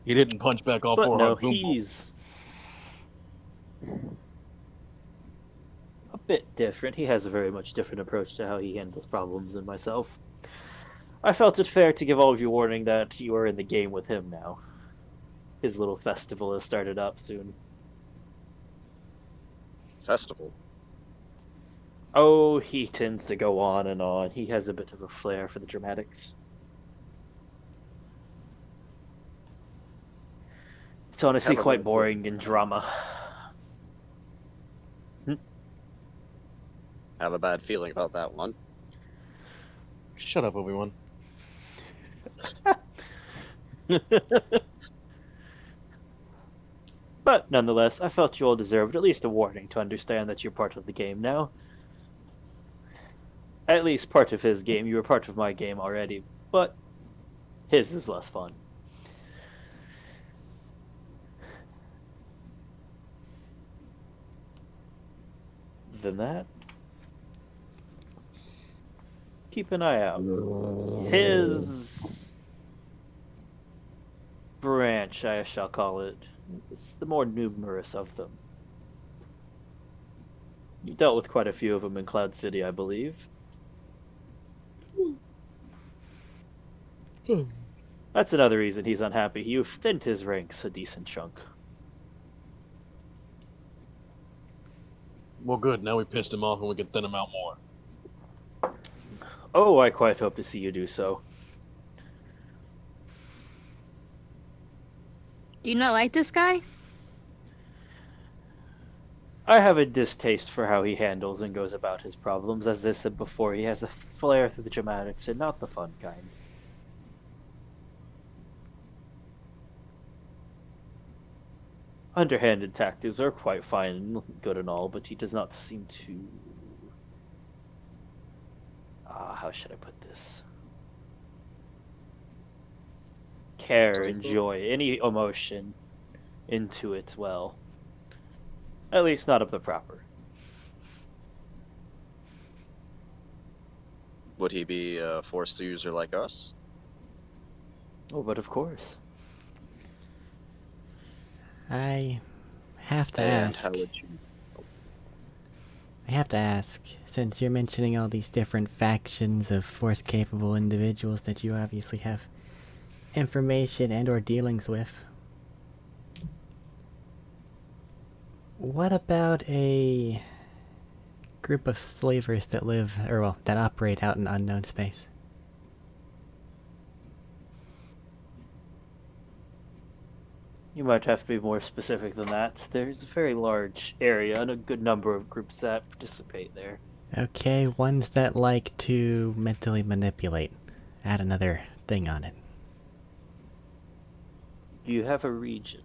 C: He didn't punch back all
D: But
C: 400
D: no,
C: boom bolts.
D: he's a bit different. He has a very much different approach to how he handles problems than myself. I felt it fair to give all of you warning that you are in the game with him now. His little festival has started up soon.
B: Festival.
D: Oh, he tends to go on and on. He has a bit of a flair for the dramatics. It's honestly
B: Have a
D: quite
B: bad
D: boring in drama.
B: Have a bad feeling about that one.
C: Shut up, Obi-Wan.
D: But nonetheless, I felt you all deserved at least a warning to understand that you're part of the game now. At least part of his game. You were part of my game already, but his is less fun. Than that, keep an eye out. His branch, I shall call it, is the more numerous of them. You dealt with quite a few of them in Cloud City, I believe. That's another reason he's unhappy. You've thinned his ranks a decent chunk.
C: Well, good. Now we pissed him off and we can thin him out more.
D: Oh, I quite hope to see you do so.
F: Do you not like this guy?
D: I have a distaste for how he handles and goes about his problems. As I said before, he has a flair for the dramatics and not the fun kind. Underhanded tactics are quite fine and good and all, but he does not seem to... how should I put this? Care, enjoy any emotion into it well. At least not of the proper.
B: Would he be a forced user like us?
D: Oh, but of course.
A: I have to
B: And
A: ask.
B: how would you?
A: I have to ask, since you're mentioning all these different factions of force-capable individuals that you obviously have information and or dealings with, what about a group of slavers that live, or well, that operate out in unknown space?
D: You might have to be more specific than that. There's a very large area and a good number of groups that participate there.
A: Okay, ones that like to mentally manipulate. Add another thing on it.
D: Do you have a region?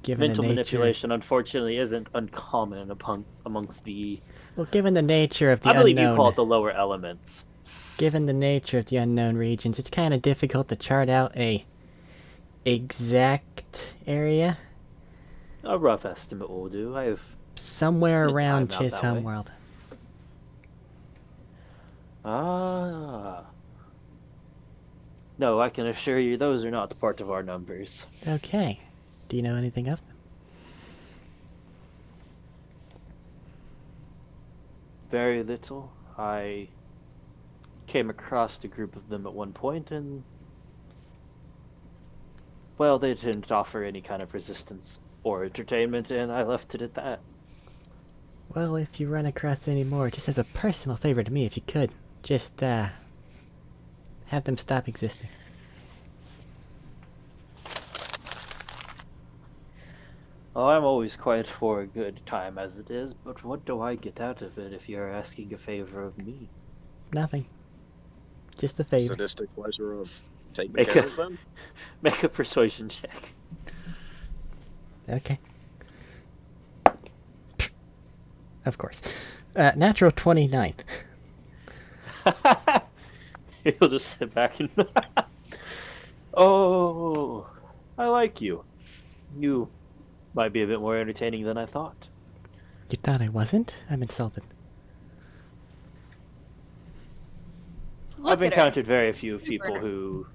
A: Given
D: Mental
A: the nature,
D: manipulation, unfortunately, isn't uncommon amongst the.
A: well, given the nature of the
D: I believe you call
A: unknown,
D: it the lower elements.
A: given the nature of the unknown regions, it's kind of difficult to chart out a exact area.
D: A rough estimate will do. I have
A: Somewhere
D: spent
A: around
D: time out that
A: Chisholm
D: way.
A: World.
D: Ah. No, I can assure you those are not part of our numbers.
A: Okay. Do you know anything of them?
D: Very little. I came across a group of them at one point and, well, they didn't offer any kind of resistance or entertainment, and I left it at that.
A: Well, if you run across any more, just as a personal favor to me, if you could, just, have them stop existing.
D: Oh, I'm always quite for a good time as it is, but what do I get out of it if you're asking a favor of me?
A: Nothing. Just a favor.
B: Sadistic pleasure of taking
D: Make
B: care
D: a-
B: of them?
D: Make a persuasion check.
A: Okay. Of course. Natural 29.
D: He'll just sit back and. Oh, I like you. You might be a bit more entertaining than I thought.
A: You thought I wasn't? I'm insulted.
F: Look
D: I've
F: at her.
D: encountered very few
F: Super.
D: people who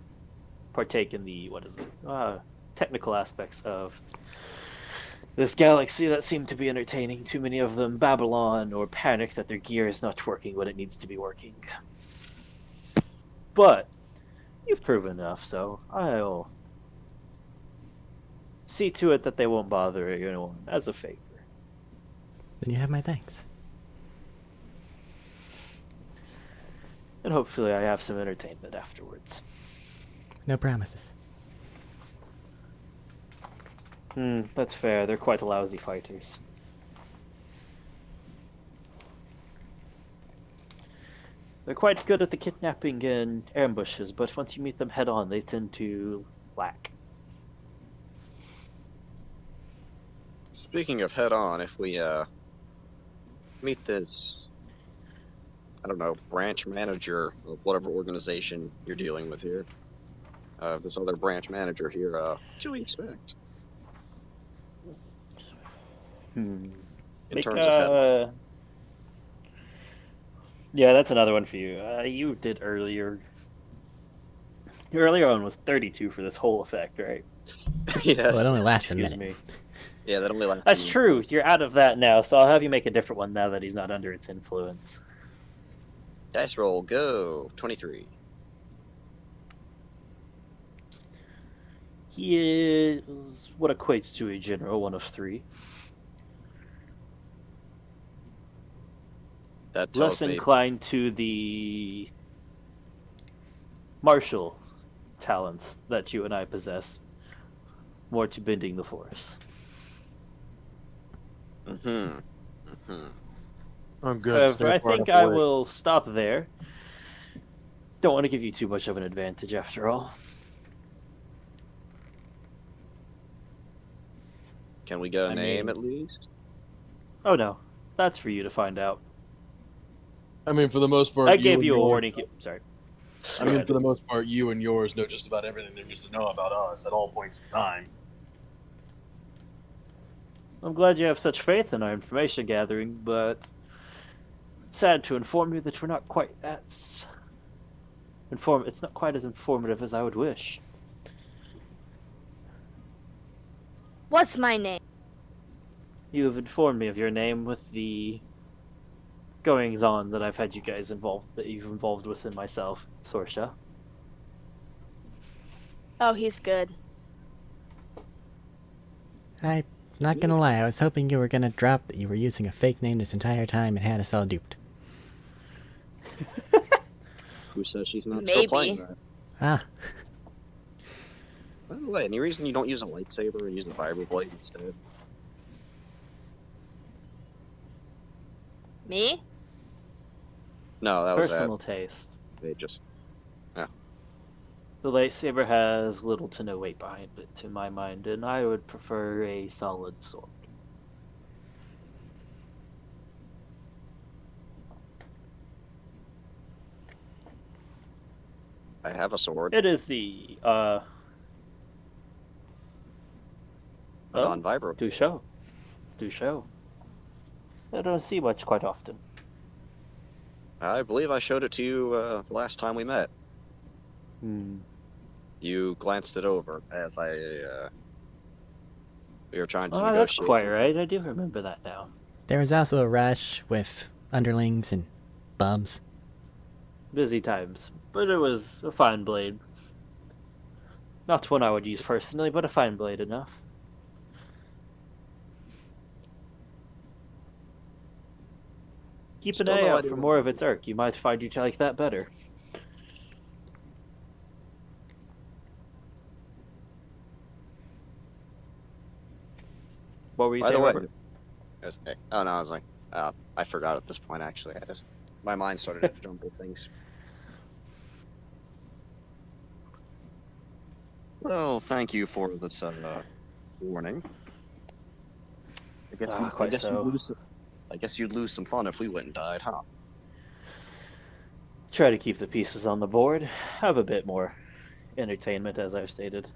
D: partake in the technical aspects of this galaxy that seem to be entertaining. Too many of them Babylon or panic that their gear is not working when it needs to be working. But you've proven enough, so I'll see to it that they won't bother anyone as a favor.
A: Then you have my thanks.
D: And hopefully I have some entertainment afterwards.
A: No promises.
D: That's fair. They're quite lousy fighters. They're quite good at the kidnapping and ambushes, but once you meet them head on, they tend to lack.
B: Speaking of head on, if we meet this, I don't know, branch manager of whatever organization you're dealing with here, this other branch manager here, what do we expect in
D: Make,
B: terms of head on?
D: Yeah, that's another one for you. You did earlier. Earlier on was 32 for this whole effect, right?
B: Yes.
A: Well, it only lasts a
D: Excuse
A: minute.
D: me.
B: Yeah, that only lasts.
D: That's true. You're out of that now, so I'll have you make a different one now that he's not under its influence.
B: Dice roll, go. 23.
D: He is what equates to a general 1 of 3.
B: That tells
D: Less
B: me.
D: inclined to the martial talents that you and I possess. More to bending the force.
B: Mm-hmm.
C: I'm good.
D: However,
C: Stay
D: I
C: far
D: think
C: enough
D: I
C: away.
D: will stop there. Don't want to give you too much of an advantage after all.
B: Can we get a
C: I
B: name
C: mean-
B: at least?
D: Oh no, that's for you to find out.
C: I mean, for the most part,
D: I
C: you
D: gave
C: and
D: you a
C: yours-
D: warning. Sorry.
C: I mean, for the most part, you and yours know just about everything there is to know about us at all points in time.
D: I'm glad you have such faith in our information gathering, but sad to inform you that we're not quite as it's not quite as informative as I would wish.
F: What's my name?
D: You have informed me of your name with the goings on that I've had you guys involved, that you've involved with in myself, Sorsha.
F: Oh, he's good.
A: I'm not gonna lie, I was hoping you were gonna drop that you were using a fake name this entire time and had us all duped.
B: Who says she's not still playing
F: Maybe.
B: that?
A: Ah,
B: By the way, any reason you don't use a lightsaber and use the vibroblade instead?
F: Me?
B: No, that was
D: Personal taste.
B: that. They just
D: The lightsaber has little to no weight behind it, to my mind, and I would prefer a solid sword.
B: I have a sword,
D: It is the
B: a non-vibro.
D: do show. Do show. I don't see much quite often.
B: I believe I showed it to you last time we met.
D: Hmm.
B: You glanced it over as we were trying to
D: Oh, that's
B: negotiate.
D: quite right. I do remember that now.
A: there was also a rush with underlings and bums.
D: Busy times, but it was a fine blade. Not one I would use personally, but a fine blade enough. Keep
B: Still
D: an eye
B: no
D: out
B: idea
D: for
B: what
D: more
B: it
D: of its arc. You might find you like that better. What were you
B: By the
D: saying,
B: way,
D: Robert?
B: oh no, I was like, I forgot at this point. Actually, my mind started to jumble things. Well, thank you for this warning.
D: Quite so.
B: I guess you'd lose some fun if we went and died, huh?
D: Try to keep the pieces on the board. Have a bit more entertainment, as I've stated.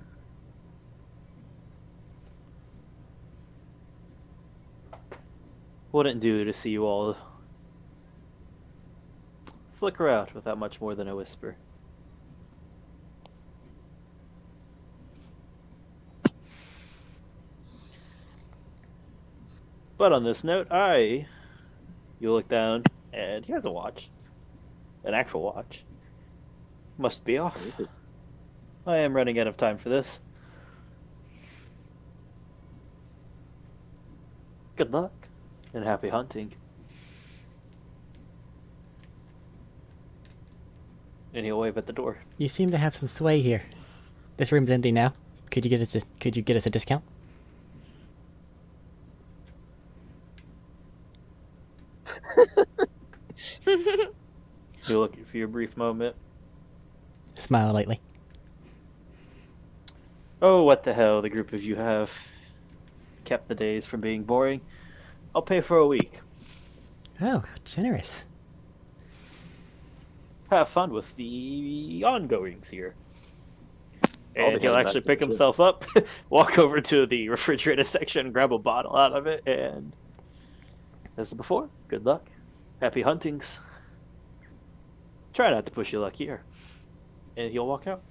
D: Wouldn't do to see you all flicker out without much more than a whisper. But on this note, you look down, and he has a watch. An actual watch. Must be off. I am running out of time for this. Good luck, and happy hunting. And he'll wave at the door.
A: You seem to have some sway here. This room's empty now. Could you get us a discount?
D: He'll look at you for a brief moment.
A: Smile lightly.
D: Oh, what the hell, the group of you have kept the days from being boring. I'll pay for a week.
A: Oh, how generous.
D: Have fun with the ongoings here.
B: I'll be
D: And he'll
B: heading back
D: actually
B: to
D: pick
B: the ship.
D: himself up, walk over to the refrigerator section, grab a bottle out of it, and as before, good luck. Happy huntings. Try not to push your luck here. And he'll walk out.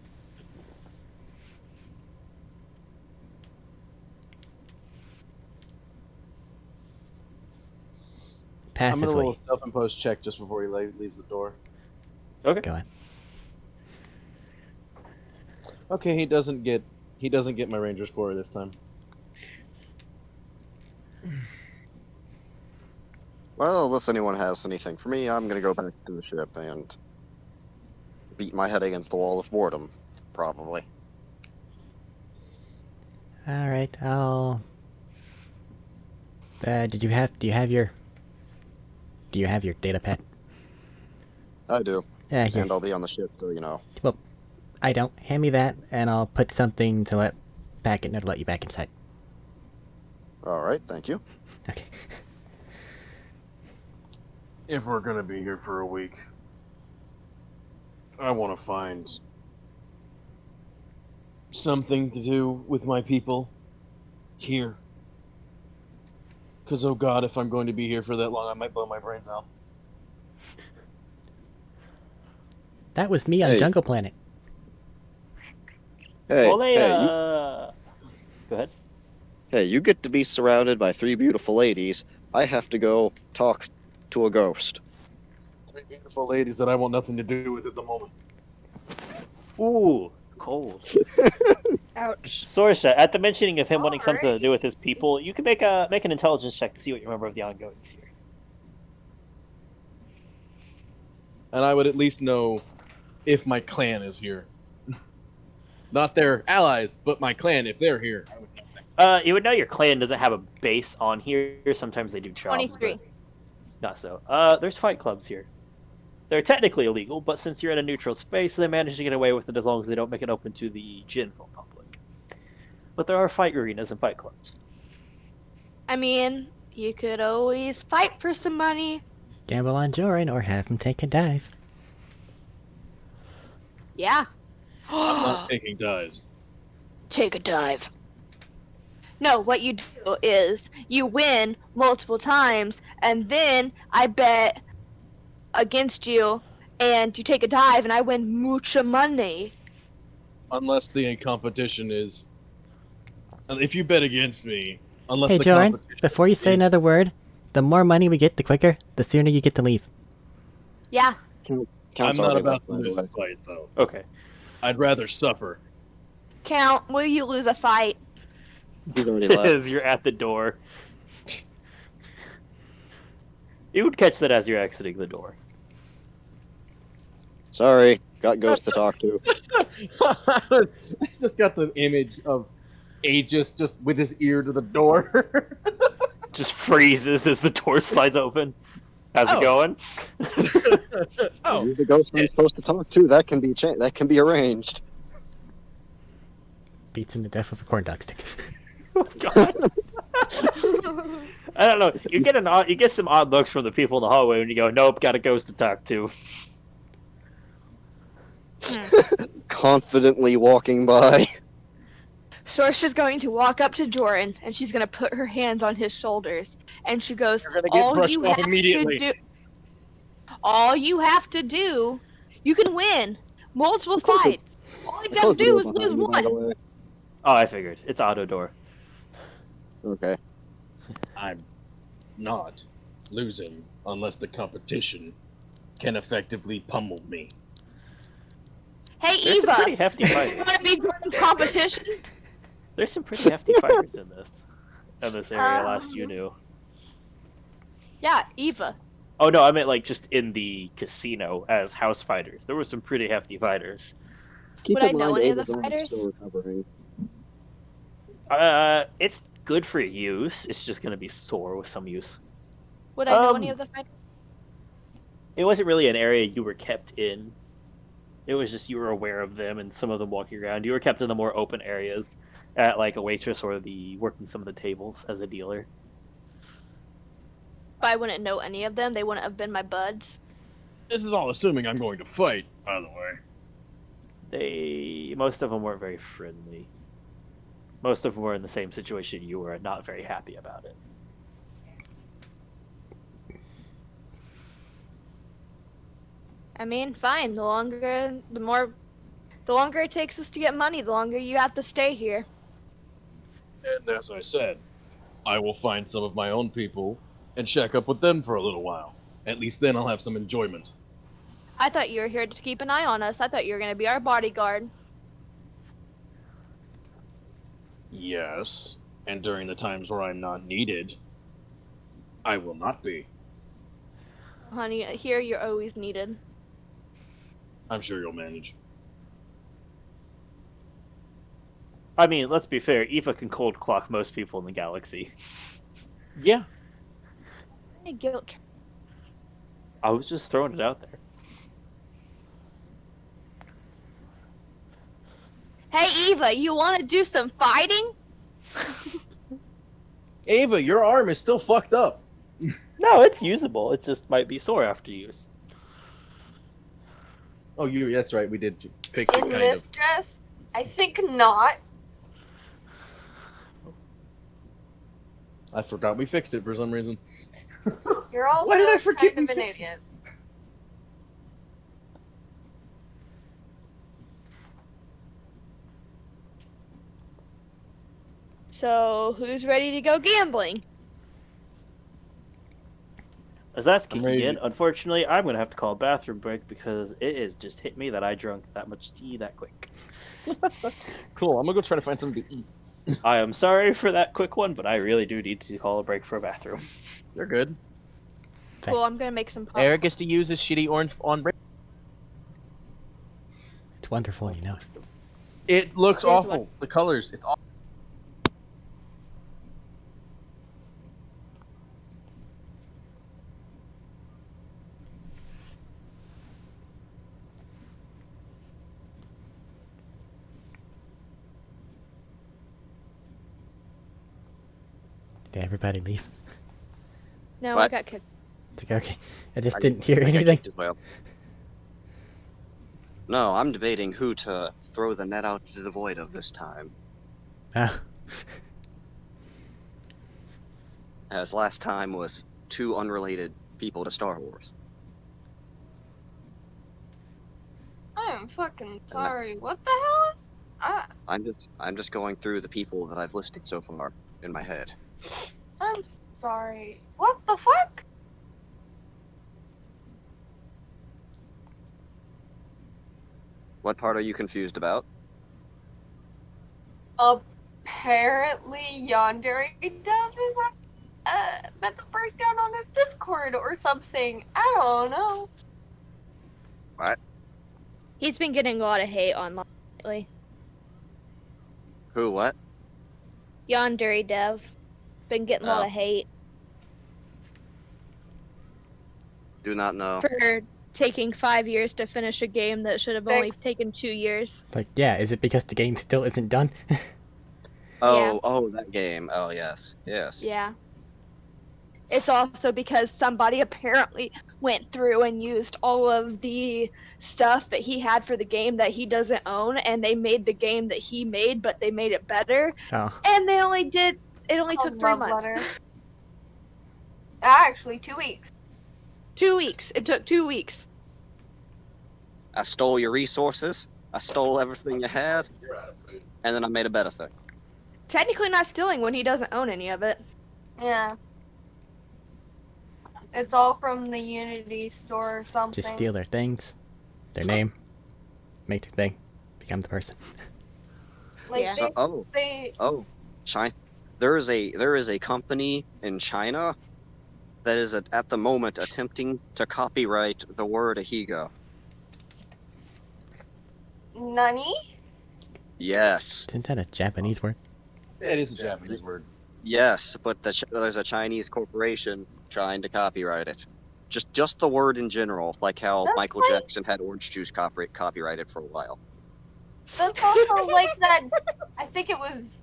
C: I'm gonna roll
A: Passively.
C: a self-imposed check just before he leaves the door.
D: Okay.
A: Go on.
C: Okay, he doesn't get my ranger score this time.
B: Well, unless anyone has anything for me, I'm gonna go back to the ship and beat my head against the wall of boredom, probably.
A: All right, I'll. Do you have your data pad?
B: I do,
A: Yeah, here.
B: and I'll be on the ship, so you know.
A: Well, I don't. Hand me that, and I'll put something to let you back inside.
B: All right, thank you.
A: Okay.
C: If we're gonna be here for a week, I want to find something to do with my people here. Because, oh god, if I'm going to be here for that long, I might blow my brains out.
A: That was me on
B: Hey.
A: Jungle Planet.
B: Hey,
D: Well, they,
B: hey,
D: Go ahead.
B: Hey, you get to be surrounded by 3 beautiful ladies. I have to go talk to a ghost.
C: 3 beautiful ladies that I want nothing to do with at the moment.
D: Ooh, cold.
F: Ouch.
D: Sorsha, at the mentioning of him wanting something to
E: Alright.
D: do with his people, you can make an intelligence check to see what you remember of the ongoings here.
C: And I would at least know if my clan is here. Not their allies, but my clan, if they're here. I would know that.
D: You would know your clan doesn't have a base on here. Sometimes they do jobs,
F: 23.
D: but not so. There's fight clubs here. They're technically illegal, but since you're in a neutral space, they manage to get away with it as long as they don't make it open to the general public. But there are fight arenas and fight clubs.
F: I mean, you could always fight for some money.
A: Gamble on Joran or have him take a dive.
F: Yeah.
C: I'm not taking dives.
F: Take a dive. No, what you do is you win multiple times, and then I bet against you, and you take a dive, and I win mucha money.
C: Unless the competition is. If you bet against me, unless
A: Hey,
C: the
A: Joran,
C: competition.
A: before you say
C: is-
A: another word, the more money we get, the quicker, the sooner you get to leave.
F: Yeah.
C: I'm
B: Count's
C: not
B: already
C: about
B: left,
C: to
B: by the
C: lose a
B: way.
C: fight, though.
D: Okay.
C: I'd rather suffer.
F: Count, will you lose a fight?
B: He's already left.
D: As you're at the door. You would catch that as you're exiting the door.
B: Sorry, got ghost to talk to.
C: I just got the image of Aegis just with his ear to the door.
D: Just freezes as the door slides open. How's it
C: Oh.
D: going?
C: Oh,
B: You're the ghost I'm
C: yeah.
B: supposed to talk to. That can be that can be arranged.
A: Beats him to death with a corn dog stick.
D: Oh, God. I don't know. You get some odd looks from the people in the hallway when you go, nope, got a ghost to talk to.
B: Confidently walking by.
F: Sorsha's going to walk up to Joran, and she's going to put her hands on his shoulders, and she goes,
C: You're gonna get
F: all
C: brushed
F: you
C: off
F: have
C: immediately.
F: to do, all you have to do, you can win multiple fights. All you got to do is lose one.
D: Oh, I figured. It's auto door.
B: Okay.
C: I'm not losing unless the competition can effectively pummel me.
F: Hey,
D: There's some
F: Eva,
D: pretty hefty
F: you
D: fighters.
F: want to be Jordan's competition?
D: There's some pretty hefty fighters in this area. Last you knew.
F: Yeah, Eva.
D: Oh no, I meant like just in the casino as house fighters. There were some pretty hefty fighters.
B: Keep
F: Would
B: in
F: I know
B: mind
F: any of the
B: Ava's arm's
F: fighters?
B: still recovering.
D: It's good for use. It's just gonna be sore with some use.
F: Would I know any of the fighters?
D: It wasn't really an area you were kept in. It was just you were aware of them and some of them walking around. You were kept in the more open areas at like a waitress or the working some of the tables as a dealer.
F: If I wouldn't know any of them, they wouldn't have been my buds.
C: This is all assuming I'm going to fight, by the way.
D: Most of them weren't very friendly. Most of them were in the same situation you were, not very happy about it.
F: I mean, fine. The longer it takes us to get money, the longer you have to stay here.
C: And as I said, I will find some of my own people and shack up with them for a little while. At least then I'll have some enjoyment.
F: I thought you were here to keep an eye on us. I thought you were going to be our bodyguard.
C: Yes, and during the times where I'm not needed, I will not be.
F: Honey, here you're always needed.
C: I'm sure you'll manage.
D: I mean, let's be fair, Eva can cold clock most people in the galaxy.
C: Yeah.
F: Hey, guilt.
D: I was just throwing it out there.
F: Hey, Eva, you want to do some fighting?
C: Ava, your arm is still fucked up.
D: No, it's usable. It just might be sore after use.
C: Oh, that's right. We did fix it,
E: In
C: kind
E: this
C: of.
E: dress, I think not.
C: I forgot we fixed it for some reason.
E: You're also
C: Why did I forget
E: kind of
C: we
E: an
C: fixed it?
E: idiot.
F: So who's ready to go gambling?
D: As that's
C: I'm
D: kicking
C: ready
D: in,
C: to-
D: unfortunately, I'm going to have to call a bathroom break because it has just hit me that I drank that much tea that quick.
C: Cool. I'm gonna go try to find something to eat.
D: I am sorry for that quick one, but I really do need to call a break for a bathroom.
C: You're good.
F: Cool, I'm gonna make some pop.
C: Eric gets to use his shitty orange on break.
A: It's wonderful, you know.
C: It looks
F: Here's
C: awful.
F: one.
C: The colors, it's awful.
A: Did everybody leave?
F: No, I
B: What?
F: got kicked.
A: It's like, okay. I just
B: I-
A: didn't hear
B: I got
A: anything.
B: kicked as well. No, I'm debating who to throw the net out to the void of this time.
A: Oh.
B: As last time was two unrelated people to Star Wars.
E: I'm fucking sorry. What the hell is?
B: I'm just going through the people that I've listed so far in my head.
E: I'm sorry. What the fuck?
B: What part are you confused about?
E: Apparently, Yandere Dove is mental breakdown on his Discord or something. I don't know.
B: What?
F: He's been getting a lot of hate online lately.
B: Who? What?
F: Yandere Dev. Been getting a lot
B: Oh.
F: of hate
B: Do not know.
F: for taking 5 years to finish a game that should have only
E: Six.
F: taken 2 years.
A: Like, yeah, is it because the game still isn't done?
B: Oh, that game. Oh, yes. Yes.
F: Yeah. It's also because somebody apparently went through and used all of the stuff that he had for the game that he doesn't own, and they made the game that he made, but they made it better.
A: Oh.
F: And it only
E: A
F: took 3
E: love
F: months.
E: letter. Actually, 2 weeks.
F: 2 weeks. It took 2 weeks.
B: I stole your resources. I stole everything you had,
C: You're out of food.
B: and then I made a better thing.
F: Technically not stealing when he doesn't own any of it.
E: Yeah. It's all from the Unity store or something.
A: Just steal their things, their name, make their thing, become the person.
E: Like,
F: Yeah.
B: So,
E: they
B: China. There is a company in China that is at the moment attempting to copyright the word ahigo.
E: Nani?
B: Yes.
A: Isn't that a Japanese word?
C: It is a Japanese word.
B: Yes, but there's a Chinese corporation trying to copyright it. Just the word in general, like how
E: That's
B: Michael
E: like-
B: Jackson had orange juice copyrighted for a while.
E: That's also like that. I think it was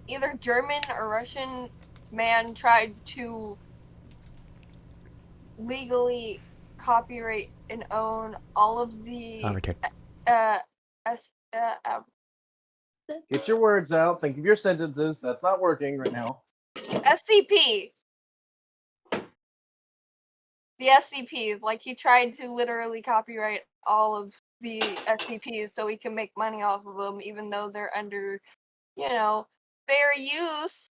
E: either German or Russian man tried to legally copyright and own all of the
A: I'll return.
E: S,
C: Get your words out. Think of your sentences. That's not working right now.
E: SCP. The SCPs, like he tried to literally copyright all of the SCPs so he can make money off of them, even though they're under, fair use.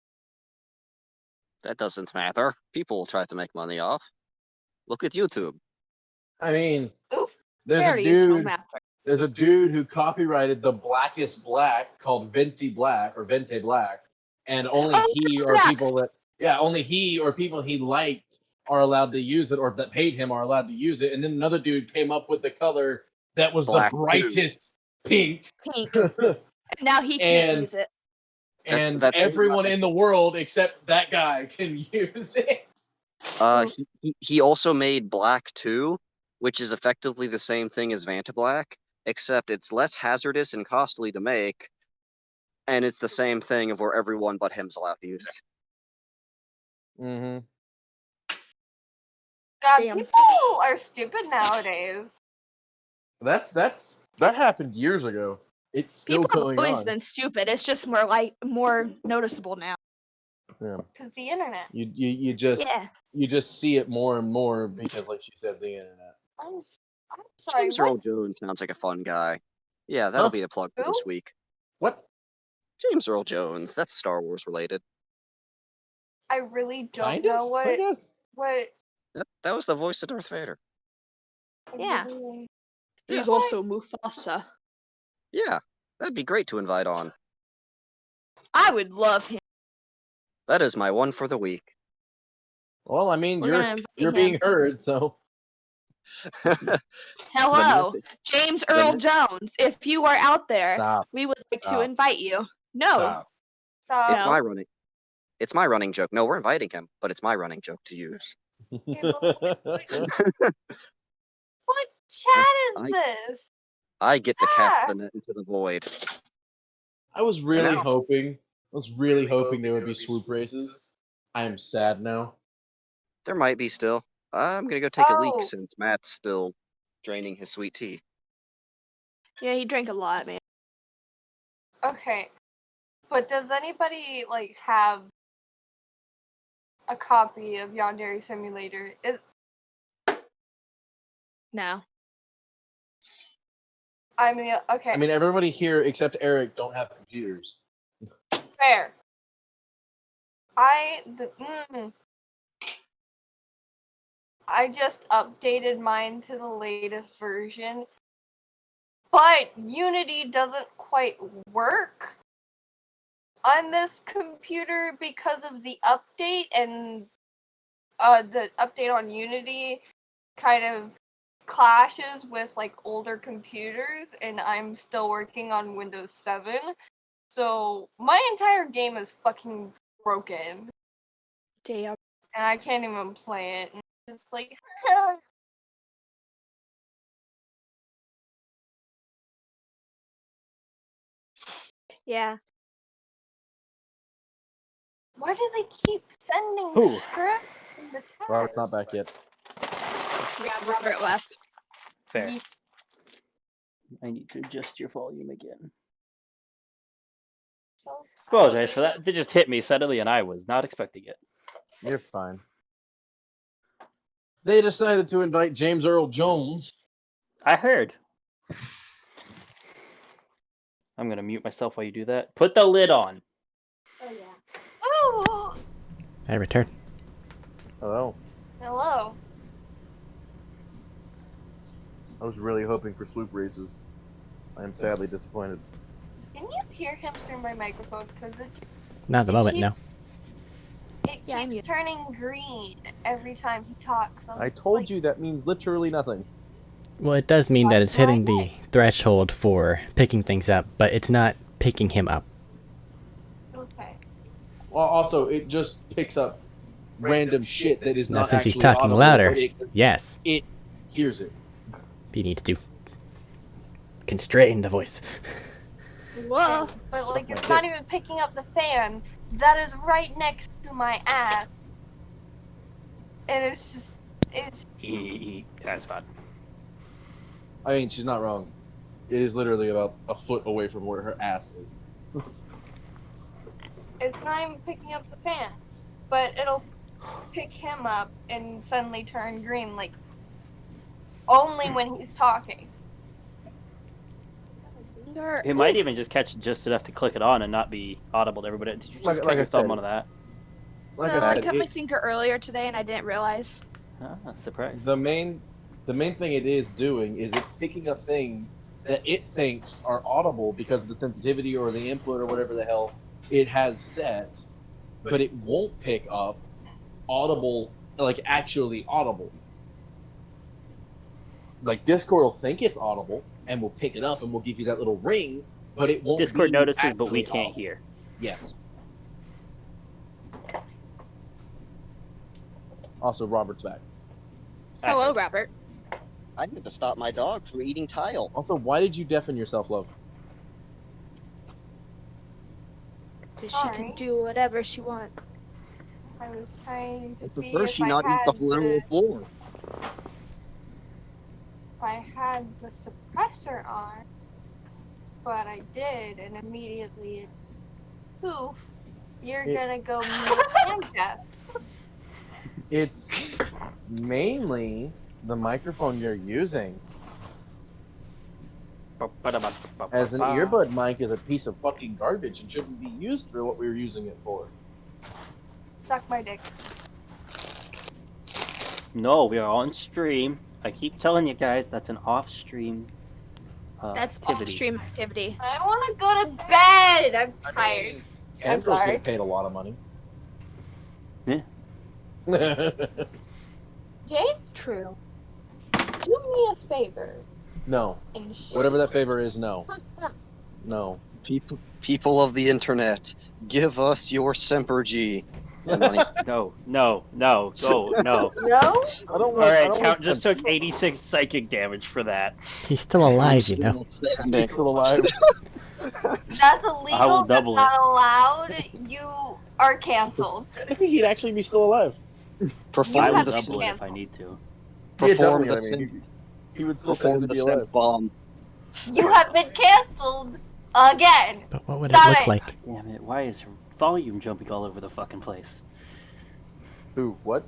B: That doesn't matter. People try to make money off. Look at YouTube.
C: I mean,
E: Oof.
C: there's
F: Fair
C: a
F: use, no
C: dude.
F: matter.
C: There's a dude who copyrighted the Blackest Black called Venti Black or Vente Black, and only
F: Oh,
C: he or
F: yeah.
C: people that only he or people he liked are allowed to use it, or that paid him are allowed to use it. And then another dude came up with the color that was
B: Black
C: the brightest pink,
F: Pink. Now he can't
C: And-
F: use it.
C: and
B: That's
C: everyone in the world except that guy can use it.
B: He also made Black 2, which is effectively the same thing as Vantablack, except it's less hazardous and costly to make, and it's the same thing of where everyone but him's allowed to use it.
C: Mm-hmm.
E: God,
F: Damn.
E: people are stupid nowadays.
C: That happened years ago. It's still
F: People have
C: going
F: always
C: on.
F: been stupid. It's just more noticeable now.
C: Yeah.
E: Because the internet.
C: You just
F: Yeah.
C: you just see it more and more because, like she said, the internet.
E: I'm sorry.
B: James
E: What?
B: Earl Jones sounds like a fun guy. Yeah, that'll
C: Huh?
B: be the plug for
E: Who?
B: this week.
C: What?
B: James Earl Jones. That's Star Wars related.
E: I really don't
C: Kind
E: know
C: of, I guess.
E: what.
B: That was the voice of Darth Vader.
F: Yeah.
E: really-
F: He's
E: What?
F: also Mufasa.
B: Yeah, that'd be great to invite on.
F: I would love him.
B: That is my one for the week.
C: Well, I mean,
F: We're gonna invite
C: you're
F: him.
C: being heard, so
F: Hello,
B: The
F: James
B: the
F: Earl
B: ne-
F: Jones. If you are out there,
C: stop.
F: we would like to
C: Stop.
F: invite you. No.
C: Stop.
E: Stop.
B: It's
F: No.
B: my running. It's my running joke. No, we're inviting him, but it's my running joke to use.
E: What chat is
B: I-
E: this?
B: I get to cast
E: Ah.
B: the net into the void.
C: I was really
B: now-
C: hoping there would be swoop races. I am sad now.
B: There might be still. I'm gonna go take a leak
E: Oh.
B: since Matt's still draining his sweet tea.
F: Yeah, he drank a lot, man.
E: Okay, but does anybody like have a copy of Yandere Simulator?
F: No.
E: I mean, okay,
C: I mean, everybody here except Eric don't have computers.
E: fair. I just updated mine to the latest version, but Unity doesn't quite work on this computer because of the update, and the update on Unity kind of clashes with like older computers, and I'm still working on Windows 7, so my entire game is fucking broken,
F: Damn.
E: and I can't even play it. And it's just like
F: Yeah.
E: why do they keep sending
D: Who?
E: scripts in the chat?
C: Robert's not back yet.
F: Yeah, Robert left.
D: Fair.
E: Ye-
D: I need to adjust your volume again.
E: so-
D: Apologize for that. It just hit me suddenly, and I was not expecting it.
C: You're fine. They decided to invite James Earl Jones.
D: I heard. I'm gonna mute myself while you do that. Put the lid on.
E: Oh,
A: I return.
C: Hello.
E: hello.
C: I was really hoping for swoop races. I am sadly disappointed.
E: Can you hear him through my microphone? Because
A: Not at the moment,
E: keep-
A: no.
E: it
F: Yeah, I'm
E: keeps
F: muted.
E: turning green every time he talks.
C: I told you that means literally nothing.
A: Well, it does mean that it's
E: Why
A: hitting the threshold for picking things up, but it's not picking him up.
E: Okay.
C: Well, also, it just picks up random shit that is
A: Now,
C: not
A: since he's
C: actually
A: talking
C: audible,
A: louder,
C: but
A: yes,
C: it hears it.
A: he needs to constrain the voice.
F: Whoa.
E: But
C: Suck
E: like,
C: my
E: it's
C: dick.
E: not even picking up the fan that is right next to my ass, and it's
D: That's fine.
C: I mean, she's not wrong. It is literally about a foot away from where her ass is.
E: it's not even picking up the fan, but it'll pick him up and suddenly turn green, like only when he's talking.
D: It might even just catch just enough to click it on and not be audible to everybody. Did you just
C: Like
D: cut
C: I
D: your thumb
C: said.
D: onto that?
C: Like
F: No,
C: I
F: I
C: said,
F: cut my finger earlier today and I didn't realize.
D: Ah, surprise.
C: the main thing it is doing is it's picking up things that it thinks are audible because of the sensitivity or the input or whatever the hell it has set, but it won't pick up audible, like actually audible. Like Discord will think it's audible and will pick it up and will give you that little ring, but it won't.
D: Discord
C: be
D: notices, but we
C: actually
D: can't
C: audible.
D: hear.
C: Yes. Also, Robert's back.
D: I
F: Hello,
D: heard.
F: Robert.
B: I need to stop my dog from eating tile.
C: Also, why did you deafen yourself, love?
F: Because she can
E: Sorry.
F: do whatever she wants.
E: I was trying to
B: I
E: see
B: prefer
E: if
B: she
E: I
B: not eat
E: had
B: the literal floor.
E: if I had the suppressor on, but I did, and immediately, poof, you're
C: It-
E: gonna go mute and deaf.
C: It's mainly the microphone you're using. As an earbud mic is a piece of fucking garbage and shouldn't be used for what we were using it for.
E: Suck my dick.
D: No, we are on stream. I keep telling you guys that's an off-stream
F: That's
D: activity.
F: off-stream activity.
E: I want to go to bed. I'm
C: I
E: tired.
C: mean, Kendall's
E: sorry.
C: getting paid a lot of money.
D: Yeah.
E: James,
F: True.
E: do me a favor
C: No.
E: and
C: Whatever that favor is, no. No.
B: People of the internet, give us your Semper G. And money.
D: No, no, no, go, no.
E: No?
C: I don't want,
D: All
C: I
D: right,
C: don't
D: Count
C: want
D: just took 86 psychic damage for that.
A: He's still alive, you know.
C: He's still alive.
E: That's illegal.
D: I will
E: That's
D: double
E: not allowed. You are canceled.
C: I think he'd actually be still alive.
E: You
B: Perform
E: have
B: the
E: been
D: double it if I
E: canceled.
D: need to.
B: perform
C: Yeah,
B: the
C: definitely, I mean, he would still
B: perform
C: technically
B: the
C: be alive.
B: scent bomb.
E: You have been canceled again.
A: But what would
E: Stop
A: it look
E: it.
A: like?
D: Damn it, why is her volume jumping all over the fucking place?
C: Who? What?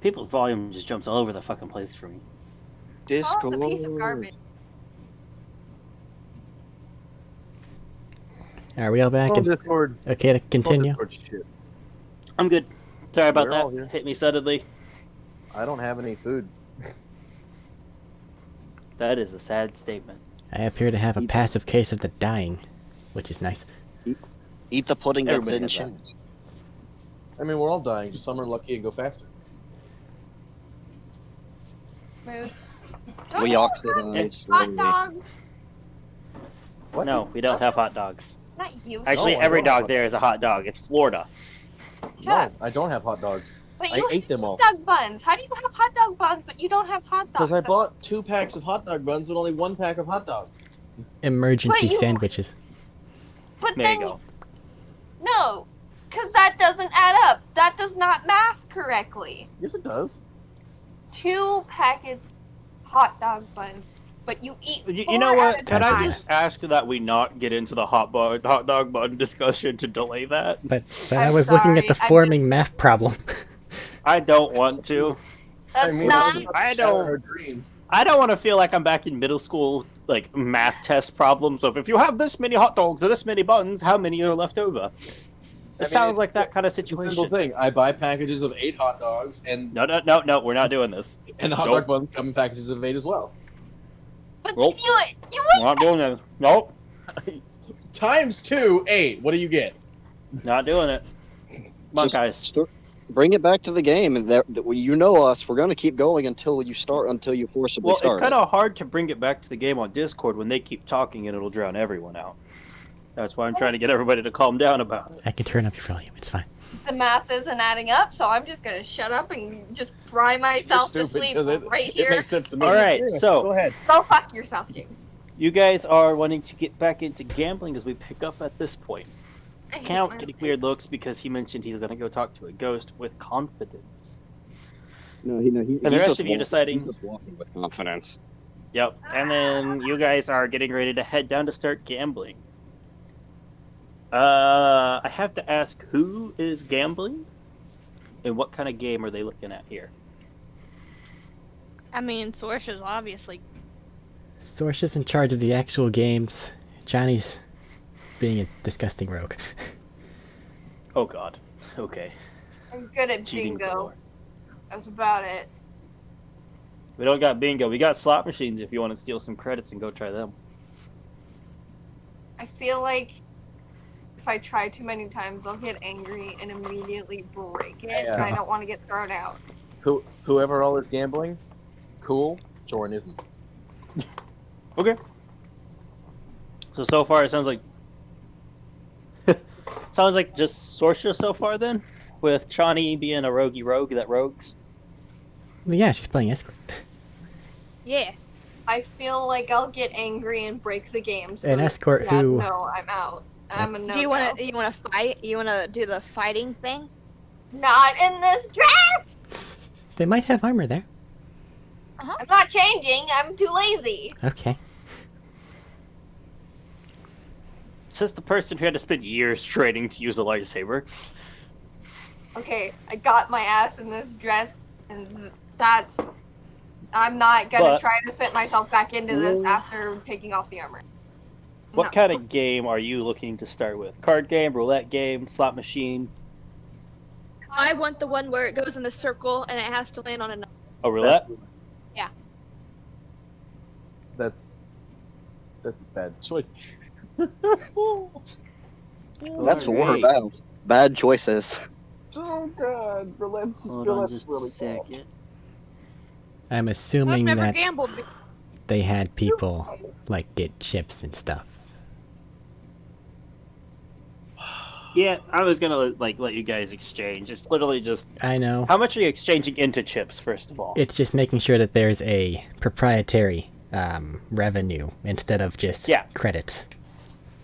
D: People's volume just jumps all over the fucking place for me.
E: Oh,
B: Discord.
E: it's a piece of garbage.
A: Are we all back?
C: Oh,
A: And
C: Discord.
A: okay to continue?
C: Discord shit.
D: I'm good. Sorry about
C: We're all
D: that.
C: here.
D: Hit me suddenly.
C: I don't have any food.
D: That is a sad statement.
A: I appear to have a passive case of the dying, which is nice.
B: Eat the pudding that
D: Everybody
B: didn't
D: has that.
B: change.
C: I mean, we're all dying. Just some are lucky and go faster.
E: Mood.
B: We
E: Don't
B: oxidized.
E: hot dogs.
C: What?
D: No, we don't have hot dogs.
E: Not you.
D: Actually,
C: No, I
D: every
C: don't have
D: dog
C: hot
D: there is a hot dog. It's Florida.
C: No, I don't have hot dogs.
E: But
C: I
E: you
C: ate them all.
E: have hot dog buns. How do you have hot dog buns, but you don't have hot dogs?
C: Because I bought 2 packs of hot dog buns and only 1 pack of hot dogs.
A: Emergency
E: But you-
A: sandwiches.
E: But
D: There
E: then
D: you go.
E: no, because that doesn't add up. That does not math correctly.
C: Yes, it does.
E: 2 packets hot dog buns, but you eat.
D: You
E: 4
D: know
E: at
D: what?
E: a
D: Can I
E: time.
D: just ask that we not get into the hot dog bun discussion to delay that?
A: But I
E: I'm
A: was looking at the
E: sorry, I'm
A: forming math problem.
D: I don't want to.
E: That's
C: I mean,
E: not.
C: that was about
D: I
C: to shatter
D: don't-
C: our dreams.
D: I don't want to feel like I'm back in middle school, like math test problems of if you have this many hot dogs or this many buns, how many are left over? It
C: mean,
D: sounds like
C: it's-
D: that kind of
C: It's a
D: situation.
C: simple thing. I buy packages of 8 hot dogs, and
D: No, we're not doing this.
C: the hot
D: Nope.
C: dog buns come in packages of 8 as well.
E: But
D: Nope.
E: you
D: We're not doing this. Nope,
C: Times 2, 8. What do you get?
D: not doing it. Come on, guys.
B: Bring it back to the game, and you know us. We're going to keep going until you forcibly
D: Well,
B: start.
D: it's kind of hard to bring it back to the game on Discord when they keep talking and it'll drown everyone out. That's why I'm trying to get everybody to calm down about it.
A: I can turn up your volume. It's fine.
E: the math isn't adding up, so I'm just gonna shut up and just cry myself to
C: You're
E: sleep
C: stupid, 'cause
E: right
C: It
E: here.
C: makes sense to me.
D: All right,
C: Yeah,
D: so-
C: go ahead.
E: Go fuck yourself, James.
D: You guys are wanting to get back into gambling as we pick up at this point.
E: I hate
D: Count
E: my
D: getting
E: life.
D: weird looks because he mentioned he's going to go talk to a ghost with confidence.
B: No,
D: And the rest of you deciding-
B: He's just walking with confidence.
D: Yep. And then you guys are getting ready to head down to start gambling. I have to ask, who is gambling? And what kind of game are they looking at here?
F: I mean, Sorsha's obviously.
A: Sorsha's in charge of the actual games. Johnny's being a disgusting rogue.
D: Oh god. Okay.
E: I'm good at
D: Cheating
E: bingo.
D: galore.
E: That's about it.
D: We don't got bingo. We got slot machines if you want to steal some credits and go try them.
E: I feel like if I try too many times, I'll get angry and immediately break it, and I don't want to get thrown out.
C: Whoever all is gambling, cool. Jordan isn't.
D: Okay. So far it sounds like sounds like just Sorsha so far then, with Chani being a rogue that rogues.
A: Well, yeah, she's playing escort.
F: Yeah.
E: I feel like I'll get angry and break the game. So
A: An escort
E: yeah,
A: who-
E: No, I'm out. I'm a no.
F: Do you want to? You want to fight? You want to do the fighting thing?
E: Not in this dress.
A: They might have armor there.
E: I'm not changing. I'm too lazy.
A: Okay.
D: Says the person who had to spend years training to use a lightsaber.
E: Okay, I got my ass in this dress, and that's I'm not gonna
D: But-
E: try to fit myself back into this after taking off the armor.
D: What
E: No.
D: kind of game are you looking to start with? Card game, roulette game, slot machine?
F: I want the one where it goes in a circle and it has to land on a number.
D: A roulette?
F: Yeah.
C: That's a bad choice.
B: That's what we're
D: Alright.
B: about. Bad choices.
C: Oh god, roulette's
D: Hold on
C: roulette's
D: just a
C: really bad.
D: second.
A: I'm
F: I've
A: assuming
F: never
A: that
F: gambled before.
A: they had people like get chips and stuff.
D: Yeah, I was gonna let you guys exchange. It's literally just
A: I know.
D: how much are you exchanging into chips, first of all?
A: It's just making sure that there's a proprietary revenue instead of just
D: Yeah.
A: credits.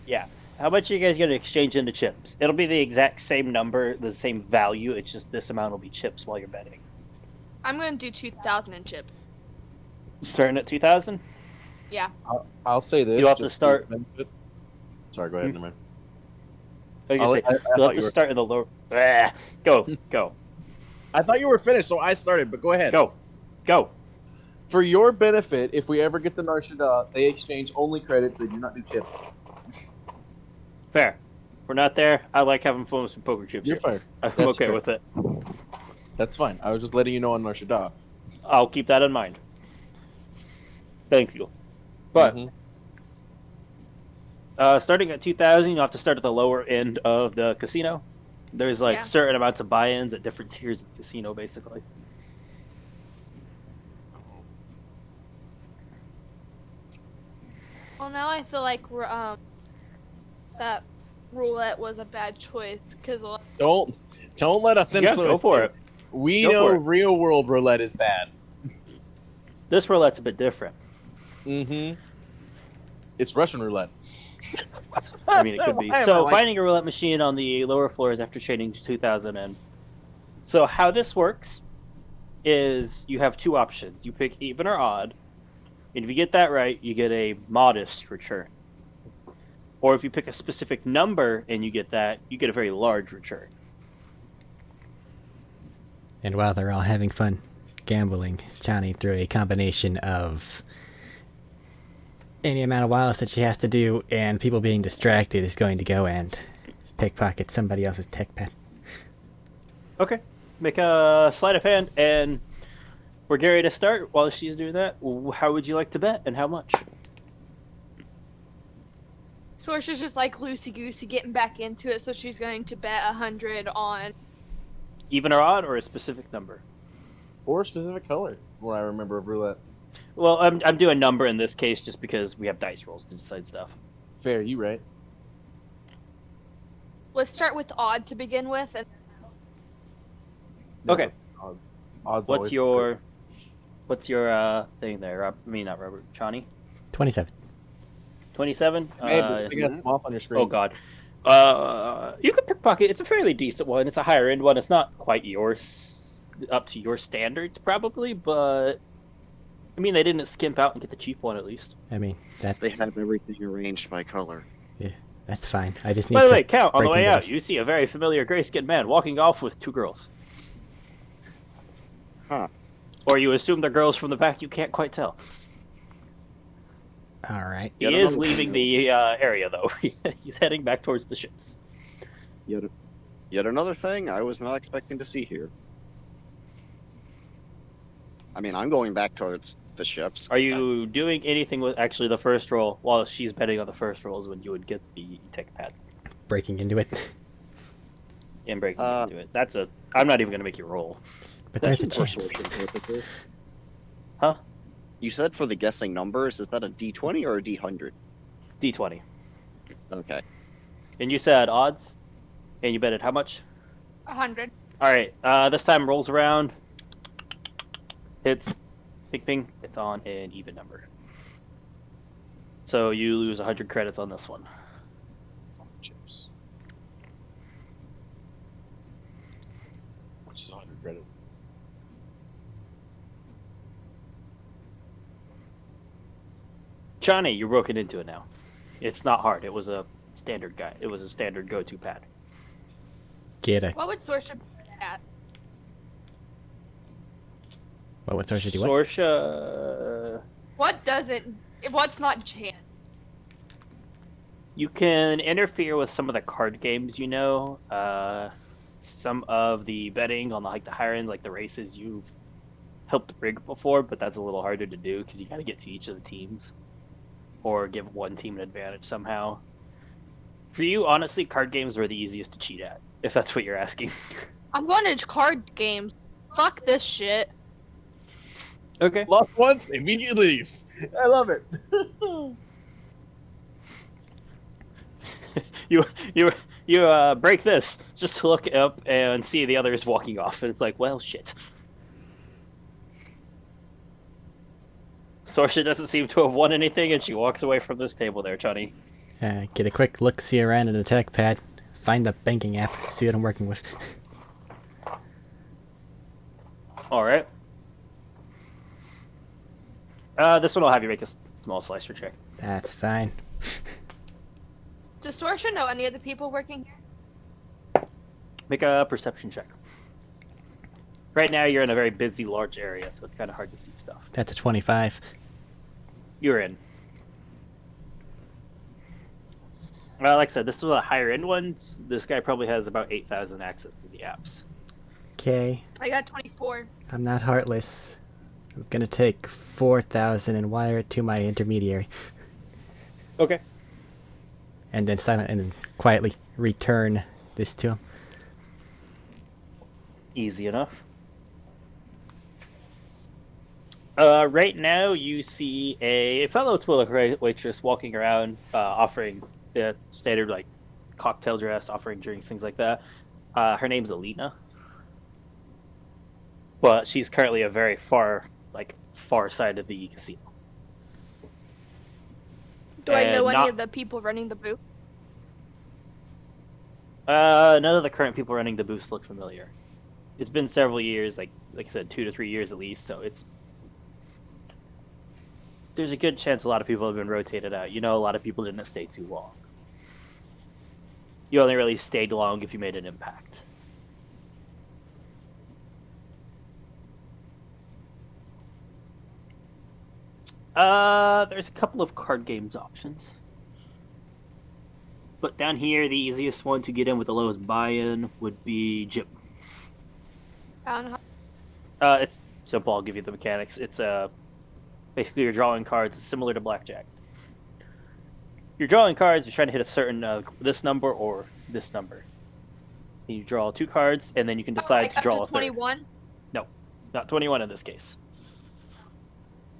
D: Yeah. How much are you guys gonna exchange into chips? It'll be the exact same number, the same value. It's just this amount will be chips while you're betting.
F: I'm gonna do 2,000 in chip.
D: Starting at 2,000.
F: Yeah.
C: I'll say this.
D: You'll have to
C: just
D: start-
C: for benefit. Sorry, go ahead, never mind.
D: I was
C: I'll-
D: gonna say,
C: I
D: you'll
C: thought
D: have
C: you
D: to
C: were-
D: start in the lower. Ah, go,
C: I thought you were finished, so I started, but go ahead.
D: go.
C: For your benefit, if we ever get to Nar Shaddaa, they exchange only credits, they do not do chips.
D: Fair. We're not there. I like having fun with some poker chips.
C: You're
D: here.
C: fine.
D: I'm
C: That's
D: okay
C: fair.
D: with it.
C: That's fine. I was just letting you know on Nar Shaddaa.
D: I'll keep that in mind. Thank you. But
C: Mhm.
D: Starting at 2,000, you'll have to start at the lower end of the casino. There's like
F: Yeah.
D: certain amounts of buy-ins at different tiers of the casino, basically.
F: Well, now I feel like that roulette was a bad choice because
C: Don't let us
D: Yeah,
C: influence
D: go for
C: you.
D: it.
C: We
D: Go
C: know
D: for it.
C: real world roulette is bad.
D: This roulette's a bit different.
C: Mm-hmm. It's Russian roulette.
D: I mean, it could be.
C: Why am I
D: So
C: like-
D: finding a roulette machine on the lower floors after trading to 2,000 in. So how this works is you have two options. You pick even or odd, and if you get that right, you get a modest return. Or if you pick a specific number and you get that, you get a very large return.
A: And while they're all having fun gambling, Johnny, through a combination of any amount of wireless that she has to do and people being distracted, is going to go and pickpocket somebody else's tech pad.
D: Okay. Make a sleight of hand, and we're Gary to start. While she's doing that, how would you like to bet and how much?
F: Sorsha's just like loosey goosey getting back into it, so she's going to bet 100 on.
D: Even or odd, or a specific number?
C: Or a specific color, what I remember of roulette.
D: Well, I'm doing number in this case just because we have dice rolls to decide stuff.
C: Fair, you right.
F: Let's start with odd to begin with, and
C: No,
D: Okay.
C: Odds
D: What's
C: always-
D: your thing there? Not Robert. Chani?
A: 27.
D: 27?
C: Hey, but I got them off on your screen.
D: Oh god. You can pickpocket. It's a fairly decent one. It's a higher end one. It's not quite yours, up to your standards probably, but I mean they didn't skimp out and get the cheap one at least.
A: I mean, that's
B: They have everything arranged by color.
A: that's fine. I just need
D: By the
A: to
D: way, Count, on the
A: break
D: way
A: into
D: out,
A: this.
D: you see a very familiar gray-skinned man walking off with two girls.
B: Huh.
D: Or you assume they're girls from the back. You can't quite tell.
A: All right.
D: He
B: Yet
D: is
B: another
D: leaving
B: thing.
D: the area though. He's heading back towards the ships.
B: Yet another thing I was not expecting to see here. I mean, I'm going back towards the ships.
D: Are you doing anything with actually the first roll? While she's betting on the first roll is when you would get the tech pad
A: Breaking into it.
D: and breaking
B: Uh,
D: into it. That's a. I'm not even gonna make you roll.
A: But there's a
B: For
A: chance.
B: sorting purposes.
D: Huh?
B: You said for the guessing numbers, is that a D20 or a D100?
D: D20.
B: Okay.
D: And you said odds, and you betted how much?
F: 100.
D: All right. This time rolls around. Hits. Ping ping. It's on an even number. So you lose 100 credits on this one.
C: Chips. Which is 100 credits.
D: Johnny, you're broken into it now. It's not hard. It was a standard guy. It was a standard go-to pad.
A: Get a
F: What would Sorsha bet at?
A: What would Sorsha do? What?
D: Sorsha,
F: What's not Jan?
D: you can interfere with some of the card games, you know. Some of the betting on the higher end, like the races you've helped rig before, but that's a little harder to do because you got to get to each of the teams or give one team an advantage somehow. For you, honestly, card games were the easiest to cheat at, if that's what you're asking.
F: I'm going to card games. Fuck this shit.
D: Okay.
C: Lost once, immediately leaves. I love it.
D: you break this just to look up and see the others walking off, and it's like, well, shit. Sorsha doesn't seem to have won anything, and she walks away from this table there, Johnny.
A: Get a quick look-see around in the tech pad. Find the banking app. See what I'm working with.
D: All right. This one will have you make a small slicer check.
A: That's fine.
F: Does Sorsha know any of the people working here?
D: Make a perception check. Right now, you're in a very busy, large area, so it's kind of hard to see stuff.
A: That's a 25.
D: You're in. Well, like I said, this is one of the higher end ones. This guy probably has about 8,000 access to the apps.
A: Okay.
F: I got 24.
A: I'm not heartless. I'm gonna take 4,000 and wire it to my intermediary.
D: Okay.
A: And then then quietly return this to him.
D: Easy enough. Right now, you see a fellow Twilight waitress walking around, offering standard like cocktail dress, offering drinks, things like that. Her name's Alina, but she's currently a very far side of the casino.
F: Do I know
D: And
F: any of the people running the booth?
D: None of the current people running the booths look familiar. It's been several years, like I said, 2 to 3 years at least. So there's a good chance a lot of people have been rotated out. You know, a lot of people didn't stay too long. You only really stayed long if you made an impact. There's a couple of card games options. But down here, the easiest one to get in with the lowest buy-in would be Jip.
F: I don't know.
D: It's simple. I'll give you the mechanics. It's basically you're drawing cards. It's similar to blackjack. You're drawing cards. You're trying to hit a certain this number or this number. And you draw 2 cards, and then you can decide to draw a third.
F: 21?
D: No, not 21 in this case.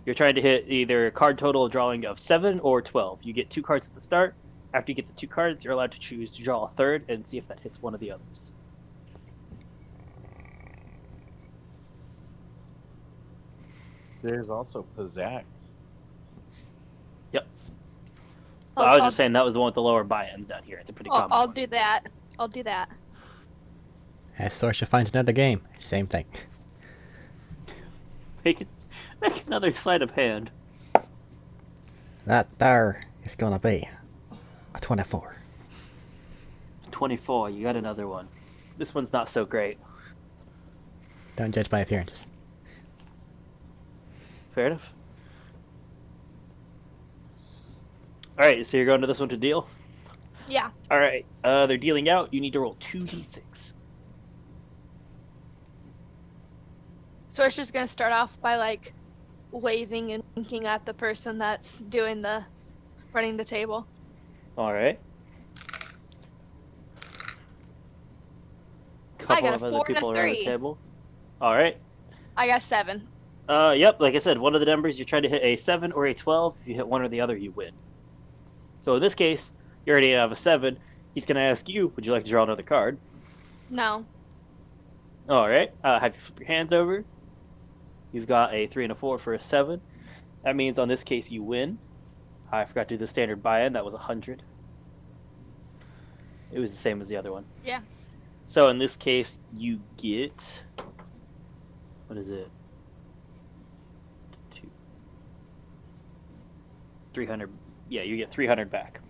D: You're trying to hit either a card total drawing of 7 or 12. You get 2 cards at the start. After you get the 2 cards, you're allowed to choose to draw a third and see if that hits one of the others.
C: There's also Pizzak.
D: Yep. Well, I was just saying that was the one with the lower buy-ins down here. It's a pretty common
F: I'll
D: one.
F: do that. I'll do that.
A: As Sorsha finds another game, same thing.
D: Make another sleight of hand.
A: That there is gonna be a 24.
D: 24. You got another one. This one's not so great.
A: Don't judge by appearances.
D: Fair enough. Alright, so you're going to this one to deal?
F: Yeah.
D: Alright, they're dealing out. You need to roll 2d6.
F: Sorsha's gonna start off by like waving and winking at the person that's running the table.
D: Alright.
F: I got a
D: Couple of
F: 4
D: other
F: and a
D: people around the
F: 3.
D: table. Alright.
F: I got 7.
D: Yep, like I said, one of the numbers you're trying to hit a 7 or a 12. If you hit one or the other, you win. So in this case, you already have a 7. He's going to ask you, would you like to draw another card?
F: No.
D: Alright, have you flip your hands over. You've got a 3 and a 4 for a 7. That means on this case you win. I forgot to do the standard buy-in. That was 100. It was the same as the other one.
F: Yeah.
D: So in this case, you get... What is it? 300. Yeah, you get 300 back.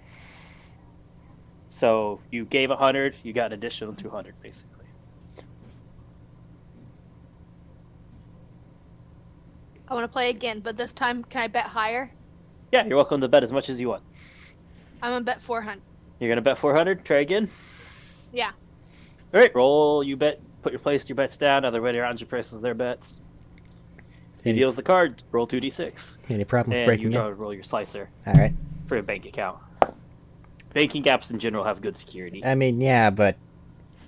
D: So you gave 100, you got an additional 200, basically.
F: I want to play again, but this time, can I bet higher?
D: Yeah, you're welcome to bet as much as you want.
F: I'm gonna bet 400.
D: You're gonna bet 400. Try again.
F: Yeah.
D: All right, roll. You bet. Put your bets down. Everybody around you places their bets. He
A: Any,
D: deals the card. Roll 2d6,
A: any problems
D: and
A: breaking
D: you
A: in?
D: go roll your slicer
A: All right.
D: for your bank account. Banking apps in general have good security.
A: I mean, yeah, but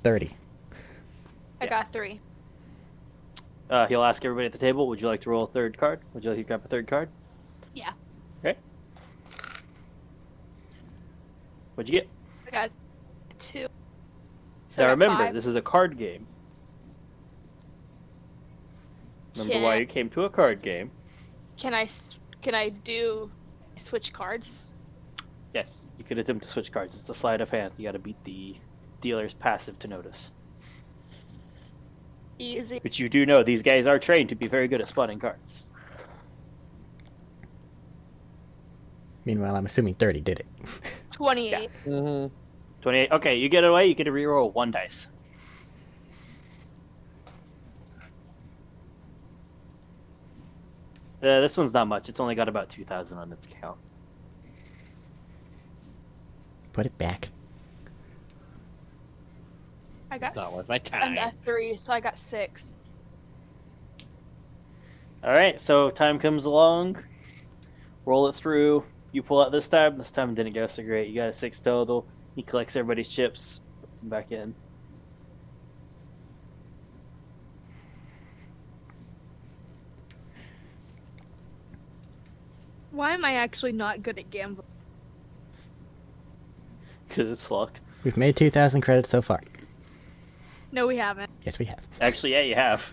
A: 30.
F: I got 3.
D: He'll ask everybody at the table, would you like to roll a third card? Would you like to grab a third card?
F: Yeah.
D: Okay. What'd you get?
F: I got 2. So
D: Now
F: I got
D: remember,
F: 5.
D: this is a card game. Remember why you came to a card game.
F: Can I do switch cards?
D: Yes, you could attempt to switch cards. It's a sleight of hand. You gotta beat the dealer's passive to notice.
F: Easy.
D: But you do know these guys are trained to be very good at spotting cards.
A: Meanwhile, I'm assuming 30 did it.
F: 28.
C: Mm-hmm.
D: 28. Okay, you get it away. You get to reroll 1 dice. This one's not much. It's only got about 2,000 on its count.
A: Put it back.
F: I got
C: Not worth my
F: I
C: time.
F: got 3, so I got 6.
D: All right, so time comes along. Roll it through. You pull out this time. This time didn't go so great. You got a 6 total. He collects everybody's chips, puts them back in.
F: Why am I actually not good at gambling?
D: Because it's luck.
A: We've made 2,000 credits so far.
F: No, we haven't.
A: Yes, we have.
D: Actually, yeah, you have.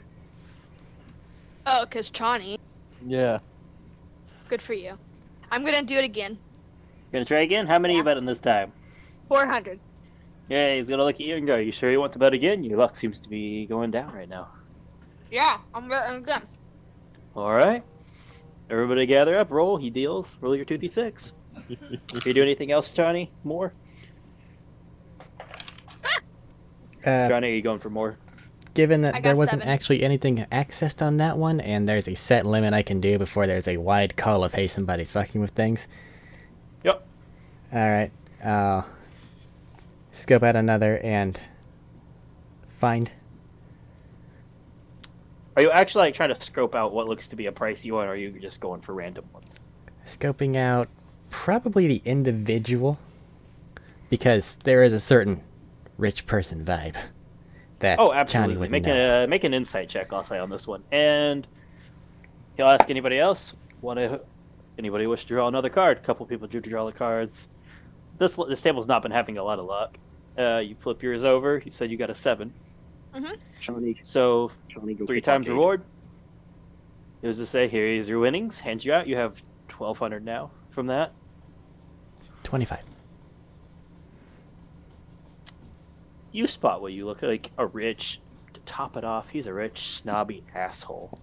F: Oh, because Chani.
C: Yeah.
F: Good for you. I'm gonna do it again.
D: Gonna try again? How many
F: Yeah.
D: you betting this time?
F: 400.
D: Yeah, he's gonna look at you and go, you sure you want to bet again? Your luck seems to be going down right now.
F: Yeah, I'm betting again.
D: Alright. Everybody gather up, roll, he deals, roll your 2d6. If you do anything else, Johnny? More? Johnny, are you going for more?
A: Given
F: I
A: that
F: got
A: there wasn't
F: 7.
A: actually anything accessed on that one, and there's a set limit I can do before there's a wide call of, hey, somebody's fucking with things.
D: Yep.
A: Alright, I'll scope out another and find.
D: Are you actually like trying to scope out what looks to be a pricey one, or are you just going for random ones?
A: Scoping out probably the individual, because there is a certain rich person vibe that
D: Oh,
A: Johnny
D: absolutely.
A: would
D: Make
A: know.
D: make an insight check, I'll say, on this one. And he'll ask anybody else. Anybody wish to draw another card? A couple people drew to draw the cards. This table's not been having a lot of luck. You flip yours over. You said you got a 7.
B: Johnny,
D: So
B: Johnny, go
D: 3
B: pick
D: times
B: up
D: reward. It was to say, here is your winnings. Hand you out. You have 1,200 now from that.
A: 25.
D: You spot what you look like a rich. To top it off, he's a rich, snobby asshole.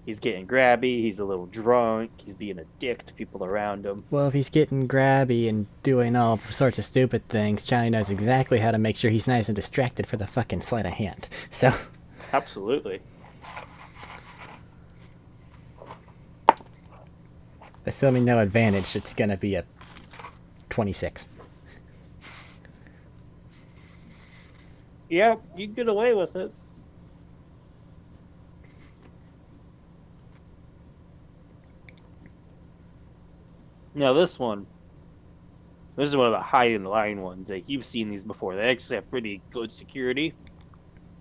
D: He's getting grabby. He's a little drunk. He's being a dick to people around him.
A: Well, if he's getting grabby and doing all sorts of stupid things, Johnny knows exactly how to make sure he's nice and distracted for the fucking sleight of hand. So,
D: Absolutely.
A: assuming no advantage, it's gonna be a 26.
D: Yeah, you get away with it. Now this is one of the high-in-line ones. Like, you've seen these before. They actually have pretty good security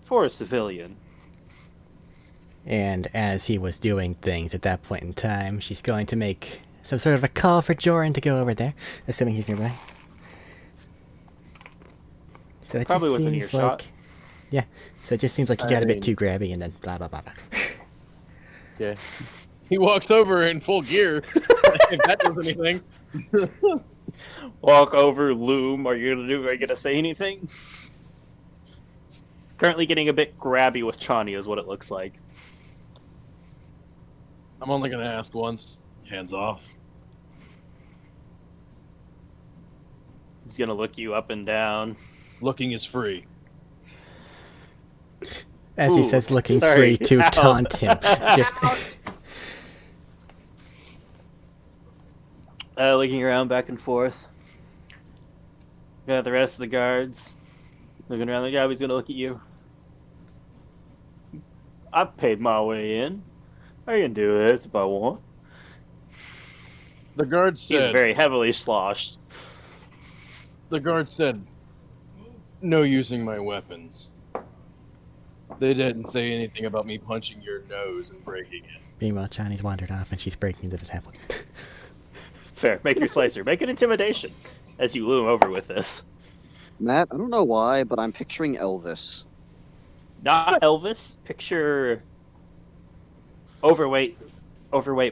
D: for a civilian.
A: And as he was doing things at that point in time, she's going to make some sort of a call for Joran to go over there, assuming he's nearby. So it
D: Probably
A: just
D: within
A: seems
D: earshot.
A: like, yeah. So it just seems like he got a bit too grabby, and then blah blah blah blah.
C: Okay. He walks over in full gear. If that does anything.
D: Walk over, loom. Are you gonna say anything? It's currently getting a bit grabby with Chani, is what it looks like.
C: I'm only gonna ask once. Hands off.
D: He's gonna look you up and down.
C: Looking is free.
A: As he
D: Ooh,
A: says, looking
D: sorry.
A: free to
D: Ow.
A: taunt him. Just
D: Looking around back and forth. Got the rest of the guards looking around like, yeah, he's gonna look at you. I've paid my way in. I can do this if I want.
C: The guard
D: He's
C: said.
D: very heavily sloshed.
C: The guard said, "No using my weapons." They didn't say anything about me punching your nose and breaking it.
A: meanwhile, Johnny's wandered off and she's breaking into the tablet.
D: Fair. Make your slicer. Make an intimidation as you loom over with this.
B: Matt, I don't know why, but I'm picturing Elvis.
D: Not Elvis. Picture overweight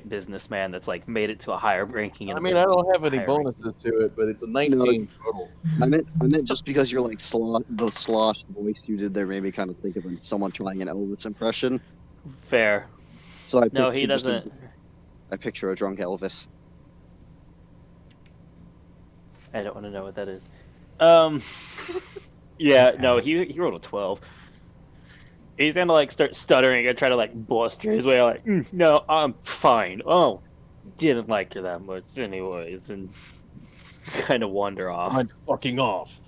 D: businessman that's like made it to a higher ranking.
C: I mean, I don't have any
D: higher
C: bonuses to it, but it's a 19 total.
B: I meant just because you're like the slosh voice you did there made me kind of think of someone trying an Elvis impression.
D: Fair.
B: So I
D: No, he
B: picture just
D: doesn't.
B: I picture a drunk Elvis.
D: I don't want to know what that is. Yeah, no, he rolled a 12. He's gonna like start stuttering and try to like bluster his way out. Like, no, I'm fine. Oh, didn't like her that much, anyways, and kind of wander off.
C: I'm fucking off.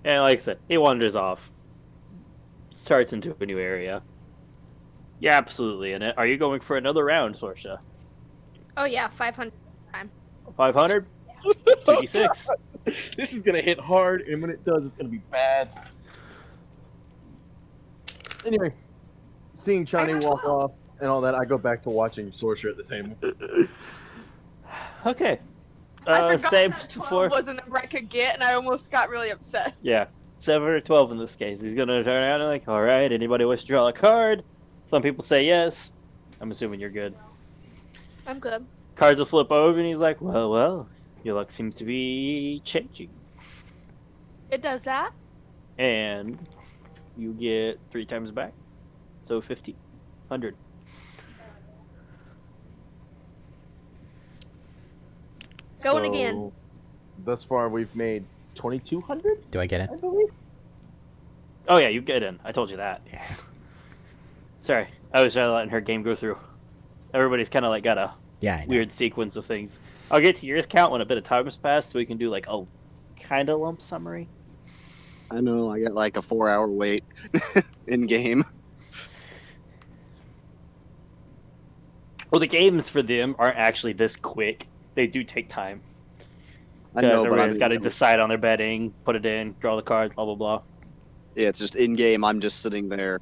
D: And like I said, he wanders off. Starts into a new area. Yeah, absolutely in it. Are you going for another round, Sorsha?
F: Oh yeah, 500.
D: 500? 2d6.
C: This is gonna hit hard, and when it does, it's gonna be bad. Anyway, seeing Chani walk off and all that, I go back to watching Sorcerer at the table.
D: Okay.
F: I forgot
D: Same
F: that 12
D: before.
F: was a number I could get, and I almost got really upset.
D: Yeah, 7 or 12 in this case. He's gonna turn around and like, all right, anybody wish to draw a card? Some people say yes. I'm assuming you're good.
F: I'm good.
D: Cards will flip over, and he's like, well, your luck seems to be changing.
F: It does that?
D: And you get 3 times back. So 1,500.
F: Going again.
C: Thus far, we've made 2,200,
A: Do I get it?
C: I believe.
D: Oh yeah, you get in. I told you that.
A: Yeah.
D: Sorry, I was trying to let her game go through. Everybody's kind of like got a
A: Yeah, I know.
D: weird sequence of things. I'll get to yours count when a bit of time has passed, so we can do like a kind of lump summary.
B: I know, I got like a 4-hour wait in game.
D: Well, the games for them aren't actually this quick. They do take time.
B: I
D: Because
B: know, but I
D: everybody's
B: mean,
D: got to decide on their betting, put it in, draw the card, blah blah blah.
B: yeah, it's just in game. I'm just sitting there.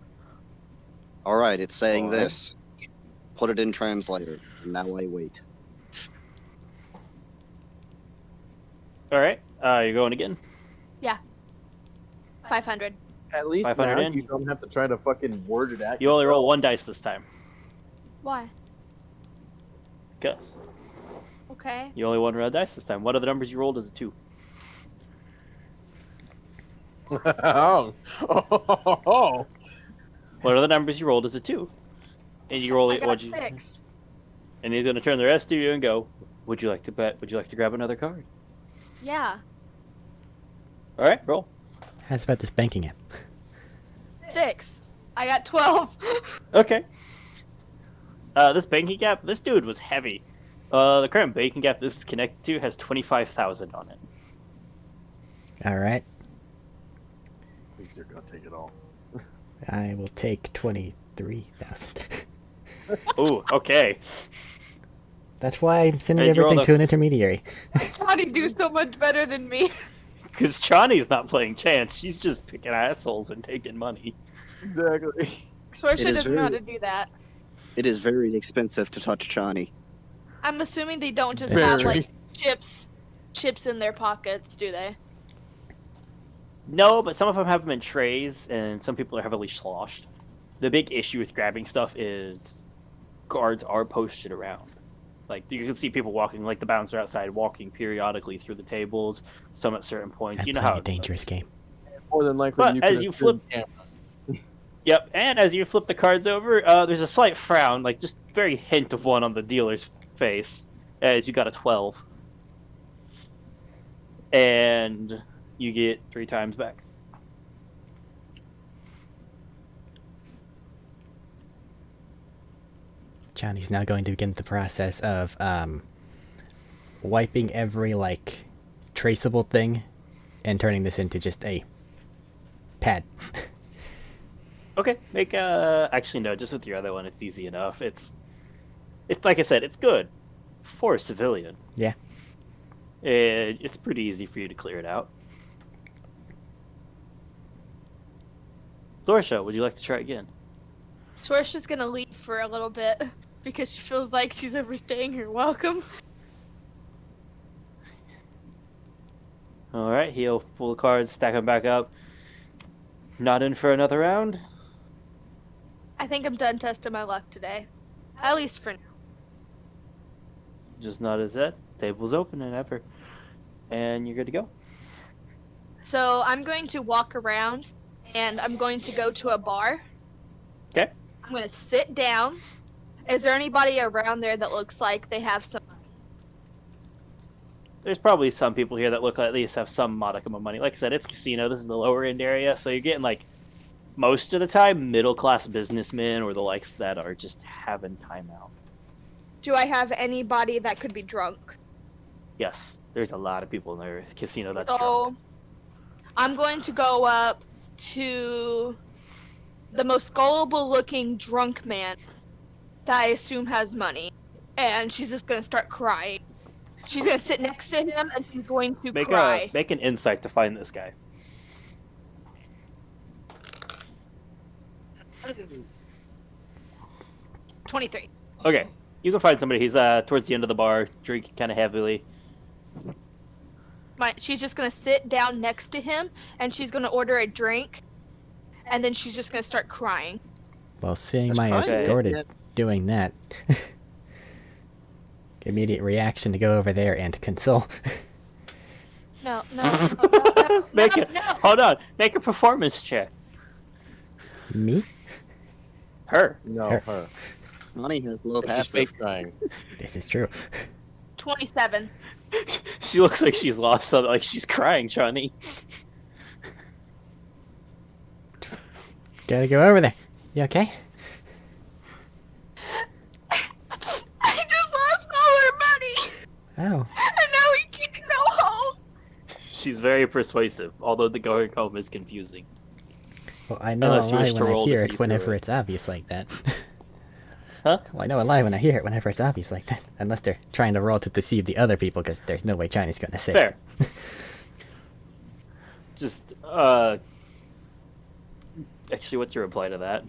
B: All right, it's saying
C: All right.
B: this. Put it in translator. Now I wait.
D: All right, you're going again.
F: 500.
C: At least
D: 500
C: now
D: in.
C: you don't have to try to fucking word it out.
D: You only
C: yourself.
D: roll 1 dice this time.
F: Why?
D: Because
F: Okay.
D: you only roll 1 dice this time. What are the numbers you rolled as a 2?
C: oh. Oh.
D: What are the numbers you rolled as a 2? And you roll
F: I
D: it.
F: got
D: What'd you?
F: 6.
D: And he's going to turn the rest of you and go, would you like to bet? Would you like to grab another card?
F: Yeah.
D: All right, roll.
A: How's about this banking app?
F: 6. I got 12.
D: Okay. This banking gap, this dude was heavy. The current banking gap this is connected to has 25,000 on it.
A: All right.
C: Please, dear God, take it all.
A: I will take 23,000.
D: Ooh, okay.
A: That's why I'm sending
D: As you roll
A: everything
D: the-
A: to an intermediary.
F: Johnny do so much better than me.
D: Because Chani's not playing chance. She's just picking assholes and taking money.
C: Exactly.
F: Sorsha
B: It is
F: doesn't know how
B: very-
F: to do that.
B: It is very expensive to touch Chani.
F: I'm assuming they don't just
A: Very.
F: have like chips in their pockets, do they?
D: No, but some of them have them in trays, and some people are heavily sloshed. The big issue with grabbing stuff is guards are posted around. Like, you can see people walking, like the bouncer outside, walking periodically through the tables, some at certain points.
A: I'm
D: You know
A: playing
D: how
A: a dangerous game.
C: More than likely,
D: But
C: you
D: as
C: could
D: you
C: have
D: flip-
C: cameras.
D: Yep, and as you flip the cards over, there's a slight frown, like just very hint of one on the dealer's face, as you got a 12. And you get 3 times back.
A: Johnny's now going to begin the process of wiping every traceable thing and turning this into just a pad.
D: Okay, make actually no, just with your other one, it's easy enough. It's like I said, it's good for a civilian.
A: Yeah.
D: It's pretty easy for you to clear it out. Zorsha, would you like to try again?
F: Swarsha's gonna leave for a little bit because she feels like she's overstaying her welcome.
D: All right, he'll pull the cards, stack them back up. Not in for another round.
F: I think I'm done testing my luck today. At least for now.
D: Just not as that. Table's open and ever. And you're good to go.
F: So I'm going to walk around and I'm going to go to a bar.
D: Okay.
F: I'm going to sit down. Is there anybody around there that looks like they have some money?
D: There's probably some people here that look like at least have some modicum of money. Like I said, it's casino. This is the lower end area, so you're getting most of the time middle class businessmen or the likes that are just having time out.
F: Do I have anybody that could be drunk?
D: Yes, there's a lot of people in the casino that's
F: So
D: drunk.
F: I'm going to go up to the most gullible looking drunk man that I assume has money. And she's just going to start crying. She's going to sit next to him and she's going to cry.
D: Make an insight to find this guy.
F: 23.
D: Okay, you can find somebody. He's towards the end of the bar, drinking kind of heavily.
F: She's just going to sit down next to him and she's going to order a drink. And then she's just going to start crying.
A: Well, seeing
B: That's
A: my
B: fine.
A: escorted doing that, immediate reaction to go over there and console.
F: No.
D: Hold on. Make a performance check.
A: Me?
D: Her.
C: No,
A: Her.
C: her.
B: Money has low
C: She's
B: passive.
C: fake crying.
A: This is true.
F: 27.
D: She looks like she's lost something. Like she's crying, Johnny.
A: Gotta go over there. You okay?
F: I just lost all her money.
A: Oh.
F: And now we can't go home.
D: She's very persuasive, although the going home is confusing.
A: Well, I know
D: Unless you
A: a lie
D: wish to
A: when I
D: roll to
A: hear
D: see
A: it
D: through
A: whenever
D: it.
A: it's obvious like that.
D: Huh?
A: Well, I know a lie when I hear it whenever it's obvious like that. Unless they're trying to roll to deceive the other people, because there's no way Chinese gonna say
D: Fair.
A: it.
D: Just, actually, what's your reply to that?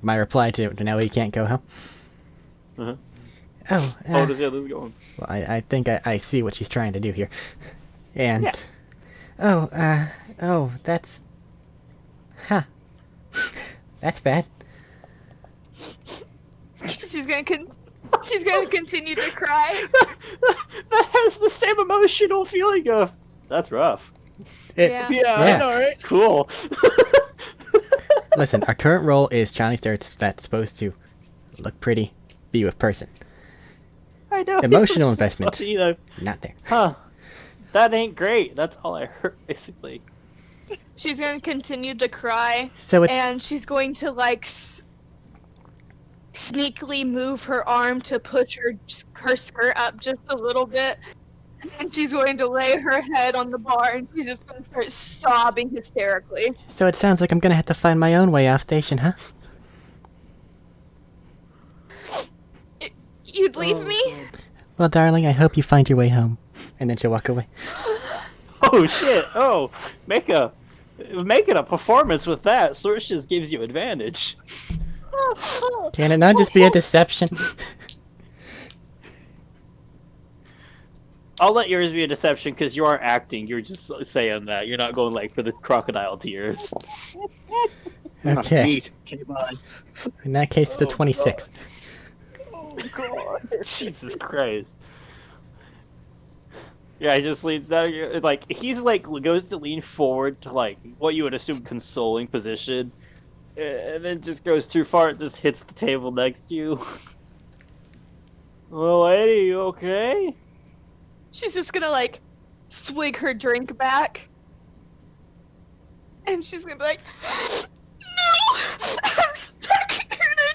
A: My reply to no, he can't go home.
D: Uh-huh.
A: Oh,
D: Oh, there's the others going.
A: well, I think I see what she's trying to do here. And
D: Yeah.
A: That's that's bad.
F: She's gonna continue to cry.
D: That has the same emotional feeling of, that's rough.
F: Yeah.
C: Yeah, I
A: Yeah.
C: know, right?
D: Cool.
A: Listen, our current role is Chinese that's supposed to look pretty, be with person.
D: I know.
A: Emotional investment.
D: You know,
A: Not there.
D: huh. That ain't great. That's all I heard, basically.
F: She's gonna continue to cry,
A: So it's
F: and she's going to sneakily move her arm to push her skirt up just a little bit, and she's going to lay her head on the bar, and she's just going to start sobbing hysterically.
A: so it sounds like I'm gonna have to find my own way off station, huh?
F: You'd leave me?
A: Well, darling, I hope you find your way home. And then she'll walk away.
D: Oh, shit. Oh, making a performance with that sort of just gives you advantage.
A: Can it not just be a deception?
D: I'll let yours be a deception because you aren't acting. You're just saying that. You're not going for the crocodile tears.
A: Okay.
B: Neat. Okay, bye.
A: In that case, it's a 26.
C: Oh, God.
D: Jesus Christ. Yeah, he just leans down. He's goes to lean forward to what you would assume consoling position, and then just goes too far and just hits the table next to you. Well, lady, you okay?
F: She's just going to swig her drink back. And she's going to be like, no! I'm stuck here and I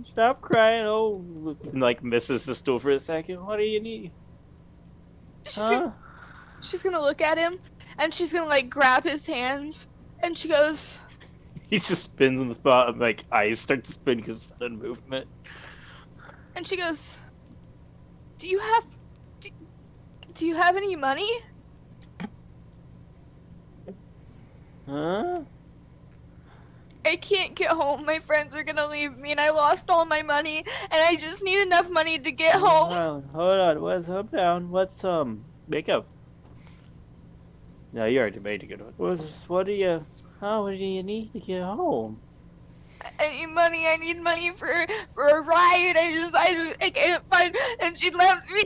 D: stop crying. Oh, and, like misses the stool for a second. What do you need? Huh?
F: She's gonna look at him, and she's gonna like grab his hands, and she goes,
D: He just spins in the spot, and like eyes start to spin because of sudden movement.
F: and she goes, do you have, do you have any money?
D: Huh?
F: I can't get home. My friends are gonna leave me, and I lost all my money, and I just need enough money to get home.
D: Hold on. What's up, down? What's makeup? No, you already made a good one. What do you need to get home?
F: I need money. I need money for a ride. I can't find. And she left me.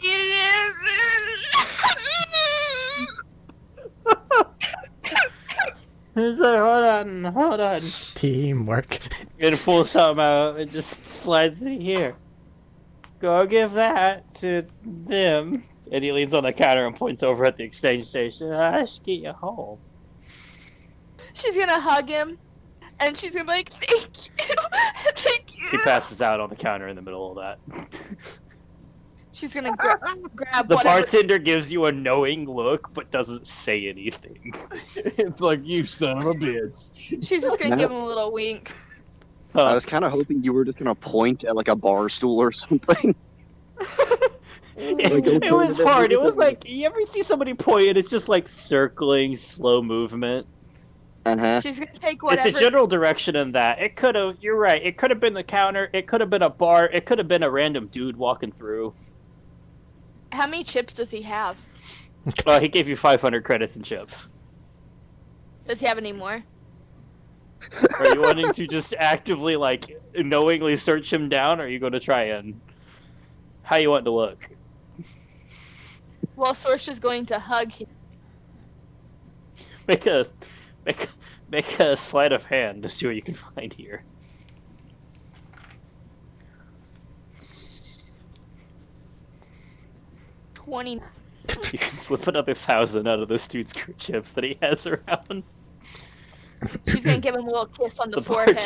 D: He's like, hold on.
A: Teamwork.
D: And pulls something out and just slides it here. Go give that to them. And he leans on the counter and points over at the exchange station. I should get you home.
F: She's gonna hug him, and she's gonna be like, "Thank you, thank you."
D: He passes out on the counter in the middle of that.
F: She's gonna grab
D: The
F: whatever.
D: bartender gives you a knowing look, but doesn't say anything.
C: It's like, you son of a bitch.
F: She's just gonna
B: No.
F: give him a little wink.
B: I was kind of hoping you were just gonna point at like a bar stool or something.
D: It was hard. It was like, you ever see somebody point and it's just like circling, slow movement?
B: Uh-huh.
F: She's gonna take whatever.
D: It's a general direction in that. It could have, you're right, it could have been the counter, it could have been a bar, it could have been a random dude walking through.
F: How many chips does he have?
D: He gave you 500 credits in chips.
F: Does he have any more?
D: Are you wanting to just actively, like, knowingly search him down, or are you going to try and... How you want to look?
F: Well, Sorsha's going to hug him.
D: Make a sleight of hand to see what you can find here.
F: 20.
D: You can slip another 1,000 out of this dude's chips that he has around.
F: She's gonna give him a little kiss on the forehead.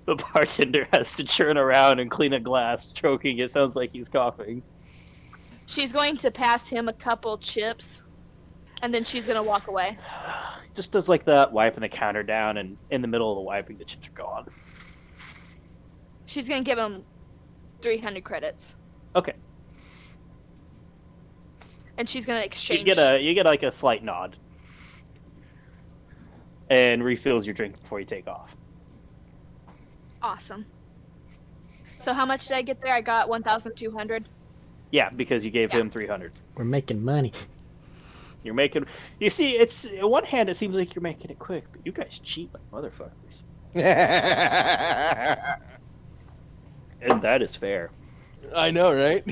D: The bartender has to churn around and clean a glass, choking. It sounds like he's coughing.
F: She's going to pass him a couple chips, and then she's gonna walk away.
D: Just does like that, wiping the counter down, and in the middle of the wiping, the chips are gone.
F: She's gonna give him 300 credits,
D: Okay,
F: and she's gonna exchange.
D: you get like a slight nod, and refills your drink before you take off.
F: Awesome. So how much did I get there? I got 1,200.
D: Yeah, because you gave him 300.
A: We're making money.
D: You're making. You see, it's on one hand, it seems like you're making it quick, but you guys cheat like motherfuckers, and that is fair.
C: I know, right?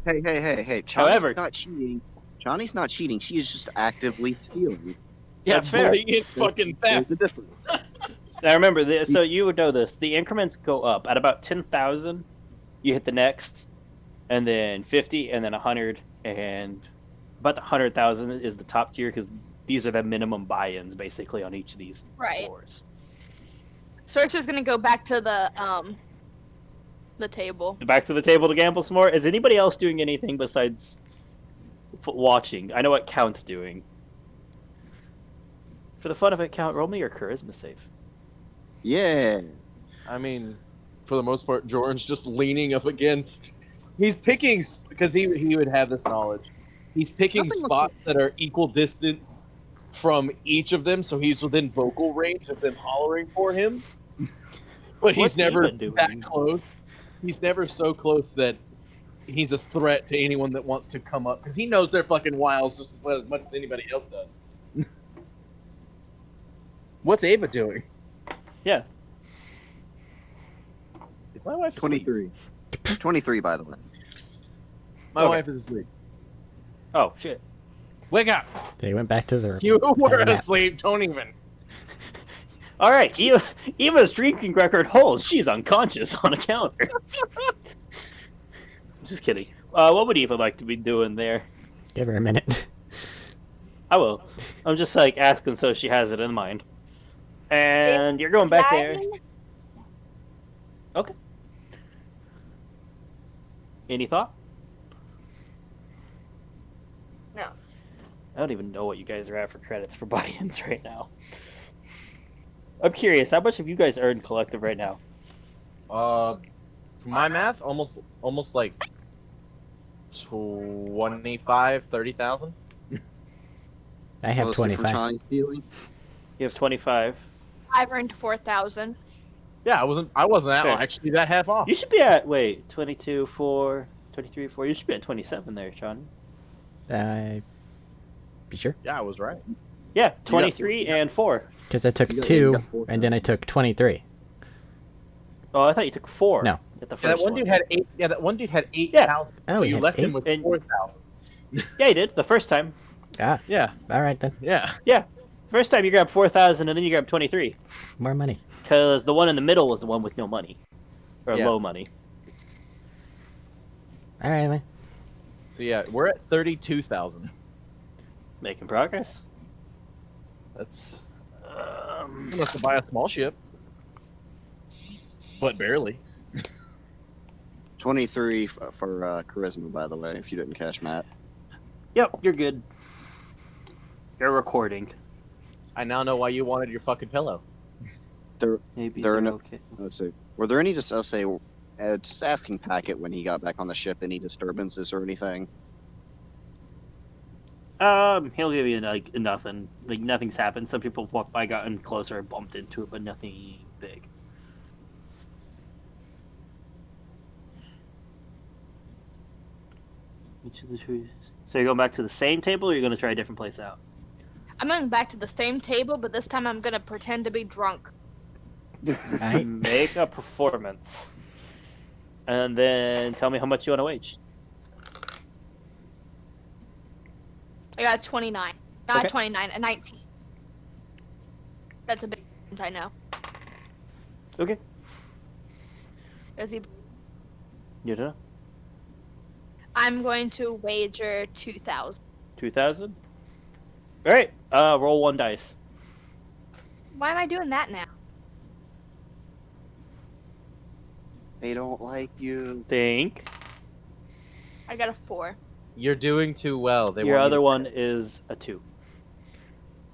B: Hey.
D: However-
B: Johnny's not cheating. Johnny's not cheating. She is just actively stealing.
C: Yeah,
D: That's fair.
C: blatant fucking
B: There's
C: theft.
B: the difference.
D: Now remember, so you would know this. The increments go up at about 10,000. You hit the next, and then 50, and then 100, and about the 100,000 is the top tier because these are the minimum buy-ins basically on each of these
F: Right.
D: floors.
F: Sorsha's gonna go back to the table.
D: Back to the table to gamble some more. Is anybody else doing anything besides watching? I know what Count's doing. For the fun of it, Count, roll me your charisma save.
B: Yeah.
C: I mean, for the most part, Jordan's just leaning up against. He's picking because he would have this knowledge. He's picking
B: Nothing
C: spots that are equal distance from each of them, so he's within vocal range of them hollering for him. But he's
D: What's
C: never
D: Eva doing?
C: that close. He's never so close that he's a threat to anyone that wants to come up because he knows their fucking wiles just as much as anybody else does. What's Ava doing?
D: Yeah.
C: Is my wife asleep?
B: 23. 23, by the way.
C: My
D: Okay.
C: wife is asleep.
D: Oh, shit.
C: Wake up!
A: They went back to their.
C: You were
A: Have a nap.
C: asleep. Don't even.
D: All right, Eva's drinking record holds. She's unconscious on a counter. Just kidding. What would Eva like to be doing there?
A: Give her a minute.
D: I will. I'm just like asking so she has it in mind. And you're going back there. Okay. Any thought?
E: No.
D: I don't even know what you guys are at for credits for buy-ins right now. I'm curious, how much have you guys earned collective right now?
C: From my math, almost like 25, 30,000.
A: I have
B: Mostly for
A: 25.
B: Chinese stealing.
D: You have 25.
F: I've earned 4,000.
C: Yeah, I wasn't
D: Okay.
C: actually that half off.
D: You should be at, 22, 4, 23, 4. You should be at 27 there, Sean.
A: Be sure?
C: Yeah, I was right.
D: Yeah, 23 and 4.
A: Because I took
B: You got
A: 2,
B: 4.
A: and then I took 23.
D: Oh, I thought you took 4.
A: No.
D: At the
C: Yeah,
D: first
C: that one dude had 8. Yeah, that one dude had 8,000.
A: Oh,
C: so
A: he
C: you
A: had
C: left him
A: 8?
C: with
D: And-
C: 4,000.
D: Yeah, you did, the first time.
A: Ah,
C: Yeah,
A: alright then.
C: yeah.
D: First time you grabbed 4,000 and then you grabbed 23.
A: More money.
D: Because the one in the middle was the one with no money. Or
C: Yeah.
D: low money.
A: Alright then.
C: So yeah, we're at 32,000.
D: Making progress.
C: That's enough to buy a small ship, but barely.
B: 23 for charisma, by the way, if you didn't catch Matt.
D: Yep, you're good. You're recording.
C: I now know why you wanted your fucking pillow.
D: Maybe
B: There are
D: you're
B: no-
D: okay.
B: Let's see. Were there any, just asking Packet when he got back on the ship, any disturbances or anything?
D: He'll give you like nothing. Like nothing's happened. Some people walked by, gotten closer, and bumped into it, but nothing big. Each of the trees. So you're going back to the same table, or you're going to try a different place out?
F: I'm going back to the same table, but this time I'm gonna pretend to be drunk.
A: Alright.
D: Make a performance, and then tell me how much you want to wage.
F: I got a 29. Not
D: Okay.
F: a 29, a 19. That's a big difference, I know.
D: Okay.
F: Is he?
D: You don't know.
F: I'm going to wager 2,000.
D: 2,000. All right. Roll 1 dice.
F: Why am I doing that now?
B: They don't like you.
D: Think.
F: I got a 4.
C: You're doing too well. They
D: Your
C: want you
D: other
C: to-
D: one is a 2.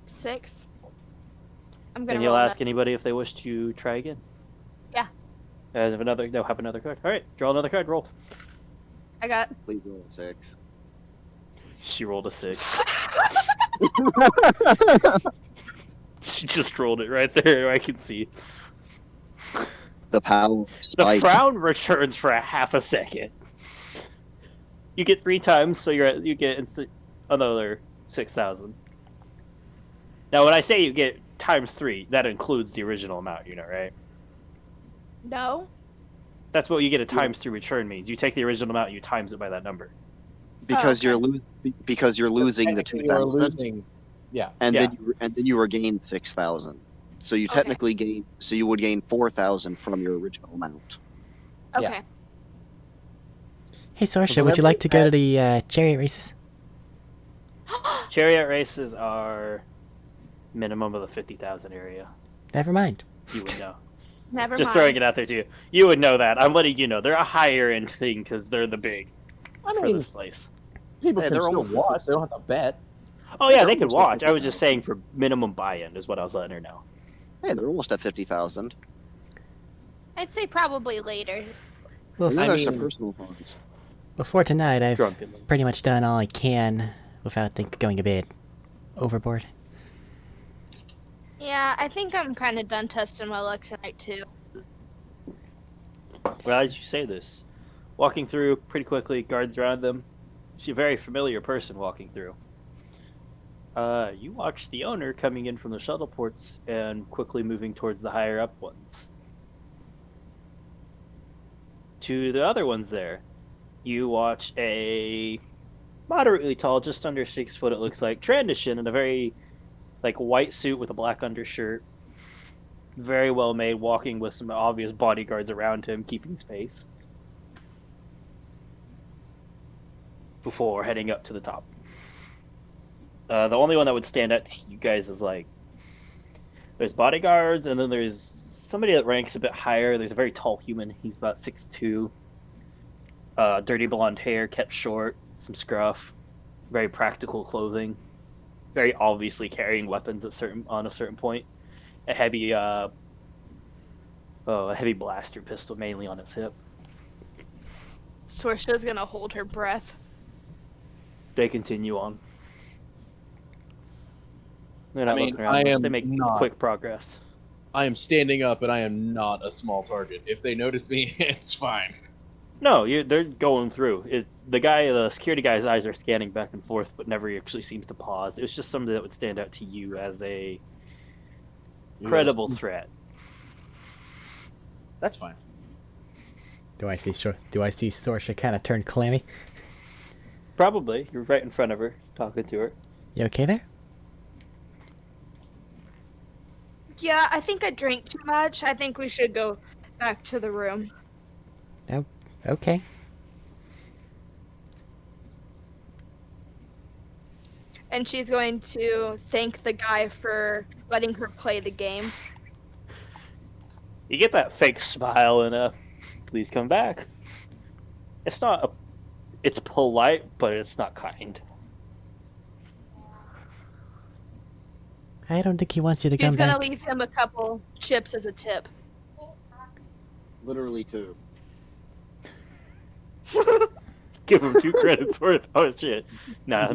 F: 6. I'm gonna
D: And you'll
F: roll
D: ask anybody if they wish to try again.
F: Yeah.
D: They'll have another card. All right, draw another card. Roll.
F: I got.
B: Please roll a 6.
D: She rolled a 6. She just rolled it right there. I can see.
B: The power of
D: The
B: spite.
D: frown returns for a half a second. You get 3 times, so you get another 6,000. Now, when I say you get times 3, that includes the original amount. You know, right?
F: No.
D: That's what you get a times 3 return means. You take the original amount, you times it by that number.
B: Because
F: Oh,
B: you're losing the
C: Technically, you are
B: 2,000,
C: losing. Yeah.
B: and
D: Yeah.
B: then you regain 6,000. So you
F: Okay.
B: technically gain. So you would gain 4,000 from your original amount.
F: Okay.
C: Yeah.
A: Hey, Sorsha,
C: So
A: would you
C: that-
A: like to go to the chariot races?
D: Chariot races are minimum of the 50,000 area.
A: Never mind.
D: You would know.
F: Never
D: Just
F: mind.
D: throwing it out there to you. You would know that. I'm letting you know. They're a higher end thing because they're the big
C: I
D: for
C: mean,
D: this place.
C: people
B: Hey,
C: can
B: they're
C: still
B: almost-
C: watch. They don't have to bet.
D: Oh, yeah,
B: They're
D: they could
B: almost
D: watch. I was just
B: 50,000.
D: saying for minimum buy-in is what I was letting her know.
B: Hey, they're almost at 50,000.
F: I'd say probably later.
A: Well,
B: And then
C: I
B: there's some
C: mean-
B: personal funds.
A: before tonight, I've
D: Drunken.
A: pretty much done all I can without going a bit overboard.
F: Yeah, I think I'm kind of done testing my luck tonight too.
D: Well, as you say this, walking through pretty quickly, guards around them. You see a very familiar person walking through. You watch the owner coming in from the shuttle ports and quickly moving towards the higher up ones. To the other ones there, you watch a moderately tall, just under 6 foot it looks like, transition in a very white suit with a black undershirt. Very well made, walking with some obvious bodyguards around him, keeping space. Before heading up to the top. The only one that would stand out to you guys is there's bodyguards, and then there's somebody that ranks a bit higher. There's a very tall human. He's about 6'2". Dirty blonde hair, kept short, some scruff, very practical clothing, very obviously carrying weapons on a certain point. A heavy blaster pistol mainly on his hip.
F: Sorsha's gonna hold her breath.
D: They continue on. They're not looking
C: I
D: around much.
C: am
D: They make
C: not.
D: quick progress.
C: I am standing up, and I am not a small target. If they notice me, it's fine.
D: No, they're going through. The security guy's eyes are scanning back and forth, but never actually seems to pause. It was just something that would stand out to you as a credible threat.
C: That's fine.
A: Do I see Sorsha kind of turn clammy?
D: Probably. You're right in front of her, talking to her.
A: You okay there?
F: Yeah, I think I drank too much. I think we should go back to the room.
A: Oh, okay.
F: And she's going to thank the guy for letting her play the game.
D: You get that fake smile and please come back. It's polite, but it's not kind.
A: I don't think he wants you to
F: She's
A: come
F: gonna
A: back.
F: leave him a couple chips as a tip.
B: Literally 2.
D: Give him 2 credits worth. Oh shit! Nah,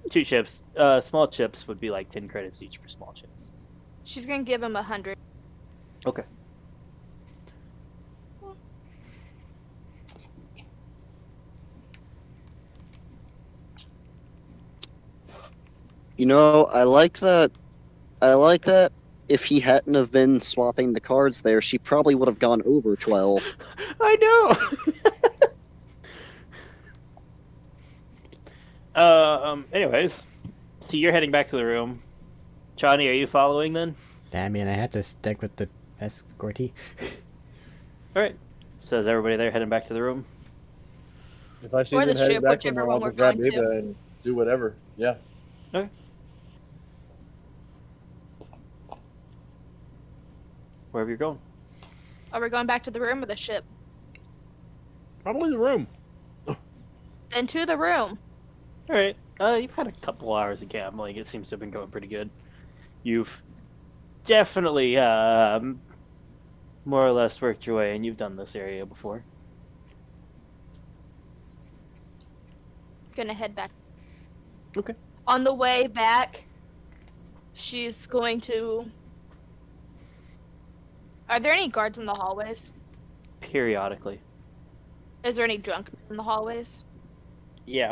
D: 2 chips. Small chips would be like 10 credits each for small chips.
F: She's gonna give him 100.
D: Okay.
B: You know, I like that. If he hadn't have been swapping the cards there, she probably would have gone over 12.
D: I know. Anyways, so you're heading back to the room. Johnny, are you following then?
A: I mean, I had to stick with the escortee.
D: All right. So is everybody there heading back to the room?
C: If I see
F: Or
C: them
F: the
C: heading
F: ship,
C: back,
F: whichever
C: then
F: one
C: I'll
F: we're
C: grab
F: going to.
C: Ava and do whatever. Yeah.
D: Okay. Wherever you're going.
F: Are we going back to the room or the ship?
C: Probably the room.
F: Then to the room.
D: All right. You've had a couple hours of gambling. It seems to have been going pretty good. You've definitely more or less worked your way, and you've done this area before.
F: Gonna head back.
D: Okay.
F: On the way back, she's going to... Are there any guards in the hallways?
D: Periodically.
F: Is there any drunk men in the hallways?
D: Yeah.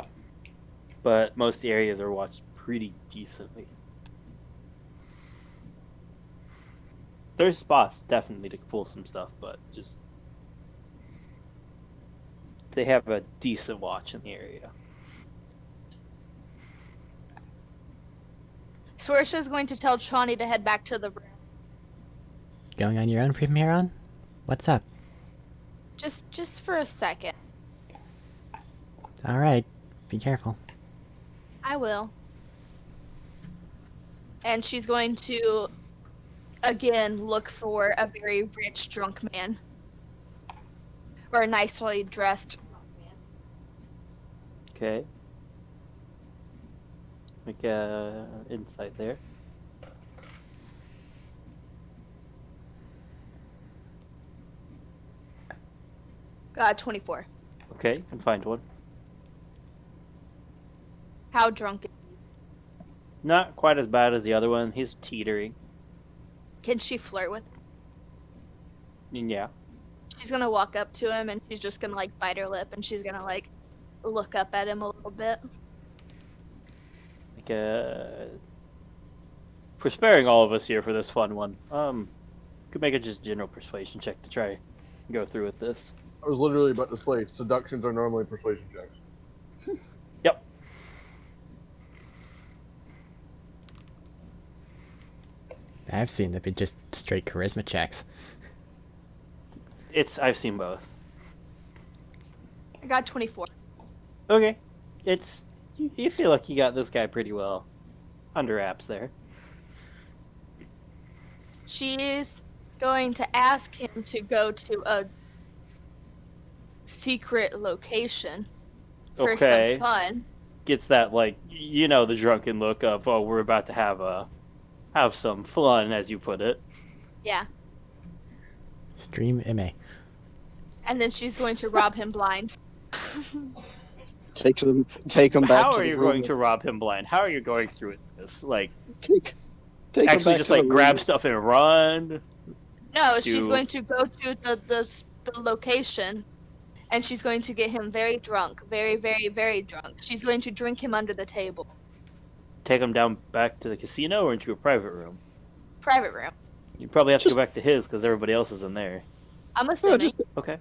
D: But most areas are watched pretty decently. There's spots definitely to pull some stuff, but just they have a decent watch in the area.
F: Sorsha's going to tell Chani to head back to the room.
A: Going on your own from here on? What's up?
F: Just for a second.
A: Alright, be careful.
F: I will. And she's going to, again, look for a very rich drunk man. Or a nicely dressed
D: Okay. Make a insight there.
F: man. 24.
D: Okay, can find one.
F: How drunk?
D: Not quite as bad as the other one. He's teetering.
F: Can she flirt with him?
D: I mean, yeah.
F: She's gonna walk up to him and she's just gonna like bite her lip and she's gonna like look up at him a little bit.
D: Like for sparing all of us here for this fun one, could make a just general persuasion check to try and go through with this.
C: I was literally about to say, seductions are normally persuasion checks.
D: Yep.
A: I've seen them be just straight charisma checks.
D: I've seen both.
F: I got 24.
D: Okay. You feel like you got this guy pretty well under wraps there.
F: She's going to ask him to go to a secret location for
D: Okay.
F: some fun.
D: Gets that, like, the drunken look of, oh, we're about to have some fun, as you put it.
F: Yeah.
A: Stream MA.
F: And then she's going to rob him blind.
B: Take him back
D: How
B: to
D: are
B: the
D: you
B: room.
D: going to rob him blind? How are you going through this? Like,
B: Take him
D: actually
B: back
D: just,
B: to the
D: like, grab
B: room.
D: stuff and run?
F: No, she's
D: Do-
F: going to go to the location, and she's going to get him very drunk, very, very, very drunk. She's going to drink him under the table.
D: Take him down back to the casino or into a private room?
F: Private room.
D: You probably have to
B: Just-
D: go back to his because everybody else is in there.
F: I'm
B: No,
F: assuming.
D: Okay.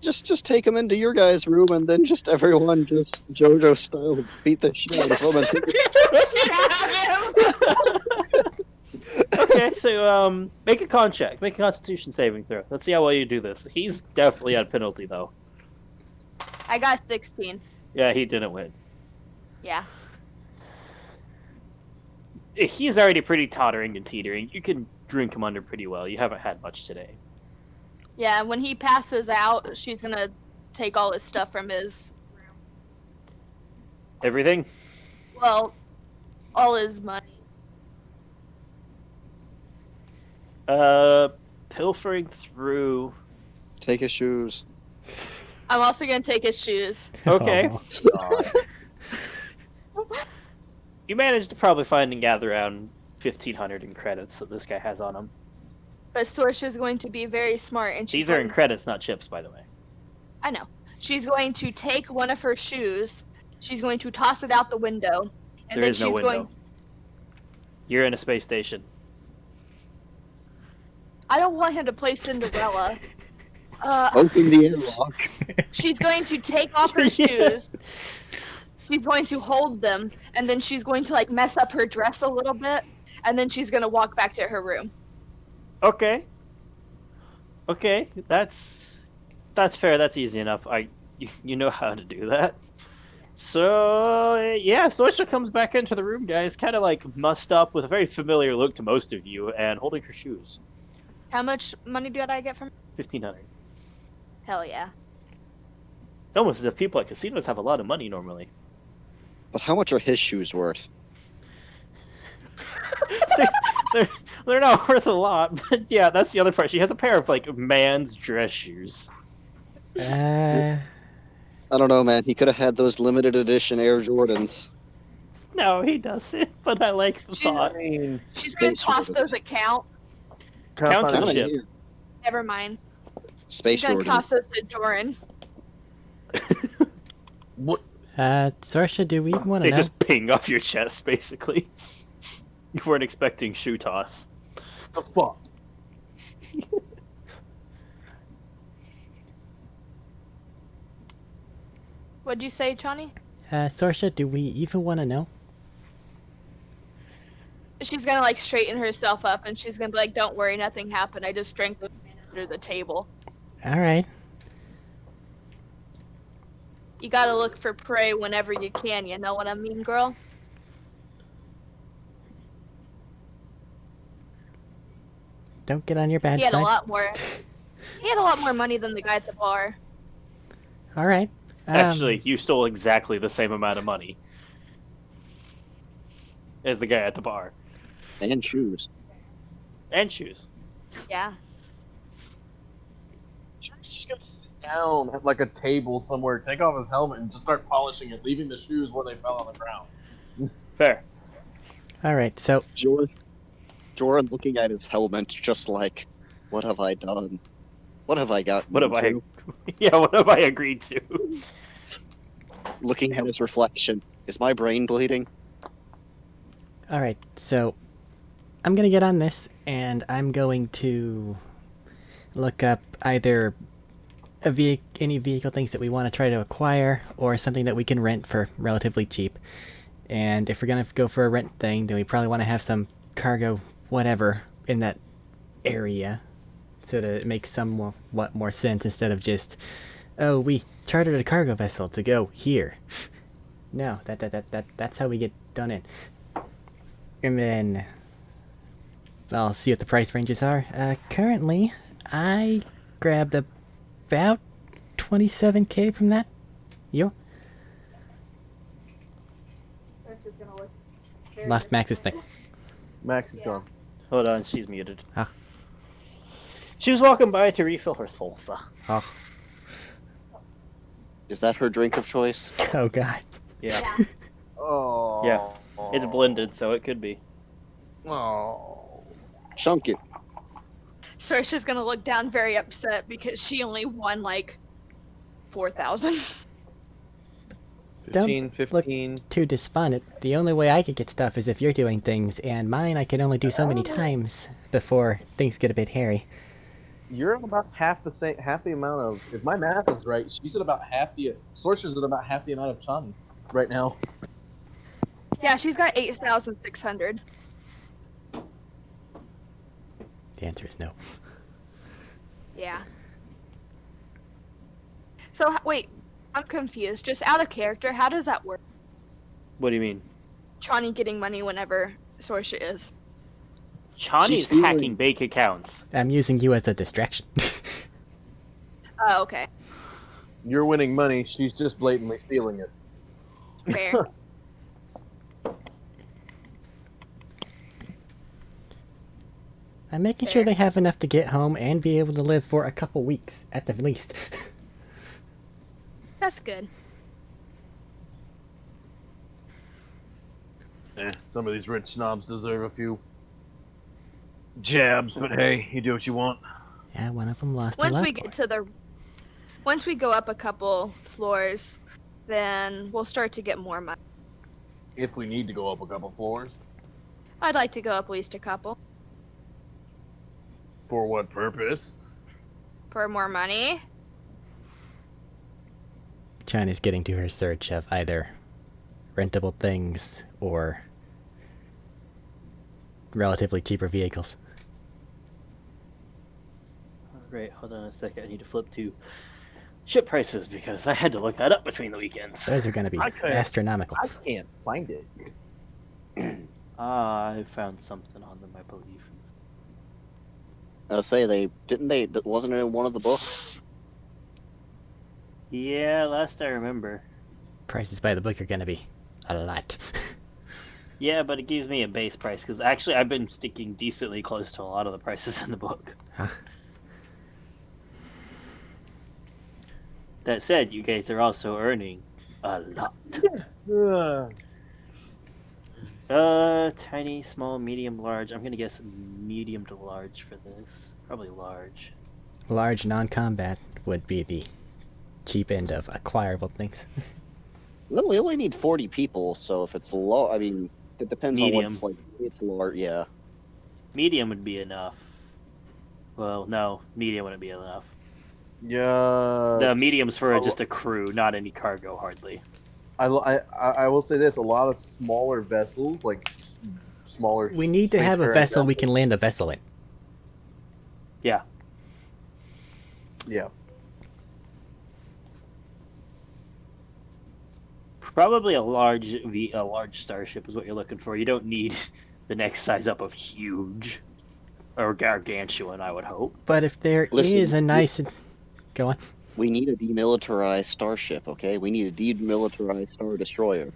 B: just take him into your guys' room, and then just everyone just JoJo style beat the shit out of him. And take
D: Okay, so make a con check. Make a Constitution saving throw. Let's see how well you do this. He's definitely at penalty though.
F: I got 16.
D: Yeah, he didn't win.
F: Yeah.
D: He's already pretty tottering and teetering. You can drink him under pretty well. You haven't had much today.
F: Yeah, when he passes out, she's going to take all his stuff from his,
D: Everything?
F: well, all his money.
D: Pilfering through.
B: Take his shoes.
F: I'm also going to take his shoes.
D: Okay.
A: Aw.
D: You managed to probably find and gather around 1,500 in credits that this guy has on him.
F: But Sorsha's going to be very smart, and she's
D: These are in
F: going,
D: credits, not chips, by the way.
F: I know. She's going to take one of her shoes. She's going to toss it out the window, and
D: There
F: then
D: is
F: she's
D: no window.
F: going.
D: You're in a space station.
F: I don't want him to play Cinderella.
B: Open the airlock.
F: She's going to take off her shoes. She's going to hold them, and then she's going to like mess up her dress a little bit, and then she's going to walk back to her room.
D: Okay. Okay, that's fair. That's easy enough. You know how to do that. So yeah, Soisha comes back into the room, guys, kind of like mussed up with a very familiar look to most of you, and holding her shoes.
F: How much money did I get from?
D: 1,500.
F: Hell yeah.
D: It's almost as if people at casinos have a lot of money normally.
B: But how much are his shoes worth?
D: They're not worth a lot, but yeah, that's the other part. She has a pair of like man's dress shoes.
A: Uh,
B: I don't know, man. He could have had those limited edition Air Jordans.
D: No, he doesn't. But I like the
F: She's-
D: thought.
C: I mean,
F: She's going to
B: Space
F: toss
B: Jordans.
F: those at Count.
D: Count
C: Count
D: them.
B: Down
D: Ship.
B: here.
F: Never mind.
B: Space
F: She's going to
B: Jordans.
F: toss those to Doran.
C: what?
A: Sorsha, do we want to
D: They
A: know?
D: just ping off your chest, basically. You weren't expecting shoe toss.
C: The fuck?
F: What'd you say, Johnny?
A: Sorsha, do we even want to know?
F: She's going to like straighten herself up, and she's going to be like, "Don't worry, nothing happened. I just drank under the table."
A: All right.
F: You got to look for prey whenever you can. You know what I mean, girl?
A: Don't get on your bad
F: He had
A: side.
F: a lot more. He had a lot more money than the guy at the bar.
A: All right.
D: Actually, you stole exactly the same amount of money as the guy at the bar.
B: And shoes.
D: And shoes.
F: Yeah.
C: She's just gonna sit down at like a table somewhere, take off his helmet, and just start polishing it, leaving the shoes where they fell on the ground.
D: Fair.
A: all right. So
B: Jordan looking at his helmet, just like, what have I done? What have I got?
D: What have I... Yeah, what have I agreed to?
B: Looking at his reflection. Is my brain bleeding?
A: all right. So I'm gonna get on this, and I'm going to look up either any vehicle things that we want to try to acquire, or something that we can rent for relatively cheap. And if we're gonna go for a rent thing, then we probably want to have some cargo, whatever, in that area, so that it makes somewhat more sense instead of just, oh, we chartered a cargo vessel to go here. No, that's how we get done in. And then I'll see what the price ranges are. Currently, I grabbed about 27k from that. You? Lost Max's thing.
C: Max is gone.
D: Hold on, she's muted.
A: Ah.
D: She was walking by to refill her salsa.
A: Oh,
B: Is that her drink of choice?
A: oh god.
D: Yeah.
C: Oh.
D: Yeah. It's blended, so it could be.
C: Oh.
B: Chunk it.
F: Saoirse's gonna look down very upset because she only won like 4,000.
A: Don't
C: 15, 15.
A: Too despondent. The only way I could get stuff is if you're doing things, and mine I can only do so many times before things get a bit hairy.
C: You're at about half the amount of. If my math is right, she's at about half the. Saoirse's at about half the amount of Chani right now.
F: Yeah, she's got 8,600.
A: The answer is no.
F: Yeah. So wait, I'm confused. Just out of character, how does that work?
D: What do you mean?
F: Chani getting money whenever Saoirse is.
D: Chani's
B: She's stealing-
D: hacking bank accounts.
A: I'm using you as a distraction.
F: Oh, okay.
C: You're winning money. She's just blatantly stealing it.
F: Fair.
A: I'm making sure they have enough to get home and be able to live for a couple weeks, at the least.
F: That's good.
C: Some of these rich snobs deserve a few jabs, but hey, you do what you want.
A: Yeah, one of them lost a
F: Once
A: loved
F: we
A: one.
F: get to the, once we go up a couple floors, then we'll start to get more money.
C: If we need to go up a couple floors.
F: I'd like to go up at least a couple
C: For what purpose?
F: for more money.
A: China's getting to her search of either rentable things or relatively cheaper vehicles.
D: Alright, hold on a second. I need to flip to ship prices because I had to look that up between the weekends.
A: Those are going to be
C: Okay.
A: astronomical.
C: I can't find it.
D: I found something on them, I believe.
B: I'll say wasn't it in one of the books?
D: Yeah, last I remember.
A: Prices by the book are going to be a lot.
D: Yeah, but it gives me a base price because actually I've been sticking decently close to a lot of the prices in the book.
A: Huh?
D: That said, you guys are also earning a lot. Tiny, small, medium, large. I'm gonna guess medium to large for this. Probably large.
A: Large non-combat would be the cheap end of acquirable things.
B: Well, we only need 40 people, so if it's low, I mean, it depends on
D: Medium.
B: what's like. It's large, yeah.
D: Medium would be enough. Well, no, medium wouldn't be enough.
C: Yeah.
D: The medium's for just a crew, not any cargo, hardly.
C: I will say this: a lot of smaller vessels, like smaller.
A: We need to have a
C: spacefaring
A: vessel we can land a vessel in.
D: Yeah.
C: Yeah.
D: Probably a large starship is what you're looking for. You don't need the next size up of huge or gargantuan, I would hope.
A: But if there is
B: Listen,
A: a nice... Go on.
B: We need a demilitarized starship, okay? We need a demilitarized Star Destroyer.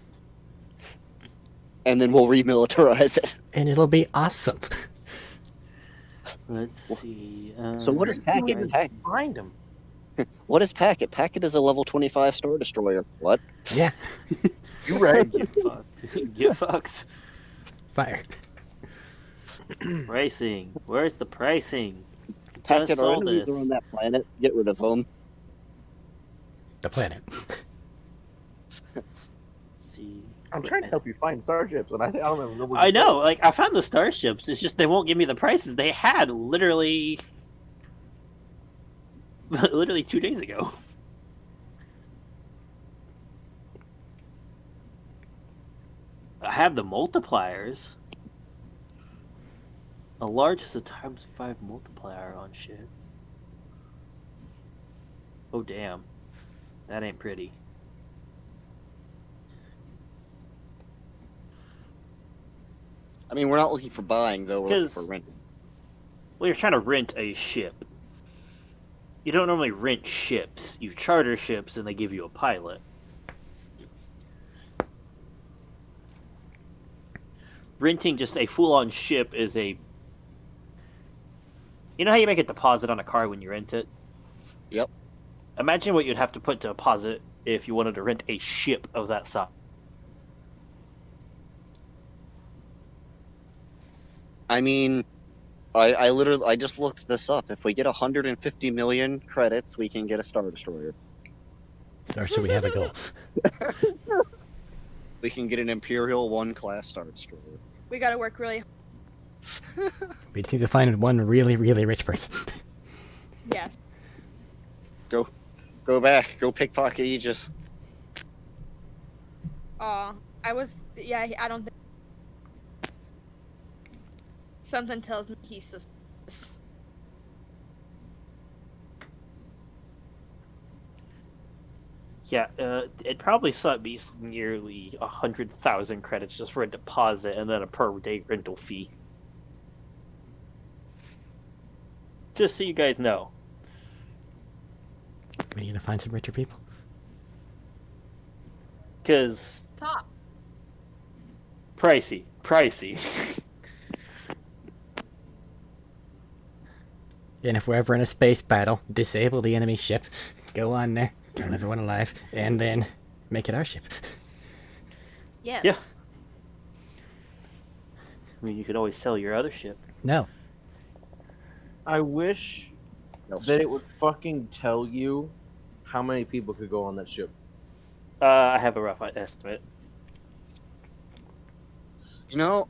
B: And then we'll remilitarize it.
A: And it'll be awesome.
D: Let's see.
B: So what is Packet?
C: Find them.
B: What is Packet? Packet is a level 25 Star Destroyer. What?
A: Yeah.
C: You right.
D: Get fucked. Get fucked.
A: Fire.
D: Pricing. Where's the pricing?
B: Packet,
D: Just
B: our
D: sold
B: enemies
D: it.
B: are on that planet. Get rid of them.
A: The planet.
D: Let's see.
C: I'm trying to help you find starships, and I don't even know. Where
D: I know, like I found the starships. It's just they won't give me the prices they had literally 2 days ago. I have the multipliers. A large is a ×5 multiplier on shit. Oh damn. That ain't pretty.
B: I mean, we're not looking for buying, though. We're looking for
D: 'Cause-
B: renting.
D: Well, you're trying to rent a ship. You don't normally rent ships. You charter ships, and they give you a pilot. Renting just a full-on ship is a... You know how you make a deposit on a car when you rent it?
B: Yep.
D: Imagine what you'd have to put to deposit if you wanted to rent a ship of that size.
B: I mean, I just looked this up. If we get 150 million credits, we can get a Star Destroyer.
A: So should we have a goal?
B: We can get an Imperial 1 class Star Destroyer.
F: We gotta work really.
A: We just need to find one really, really rich person.
F: Yes.
B: Go back. Go pickpocket Aegis.
F: I don't think. Something tells me he's suspicious.
D: Yeah, it'd probably be nearly 100,000 credits just for a deposit and then a per-day rental fee. Just so you guys know.
A: We need to find some richer people.
D: Because
F: Top.
D: pricey.
A: And if we're ever in a space battle, disable the enemy ship, go on there, kill everyone alive, and then make it our ship.
F: Yes.
D: Yeah. I mean, you could always sell your other ship.
A: No.
C: I wish that it would fucking tell you how many people could go on that ship.
D: I have a rough estimate.
B: You know,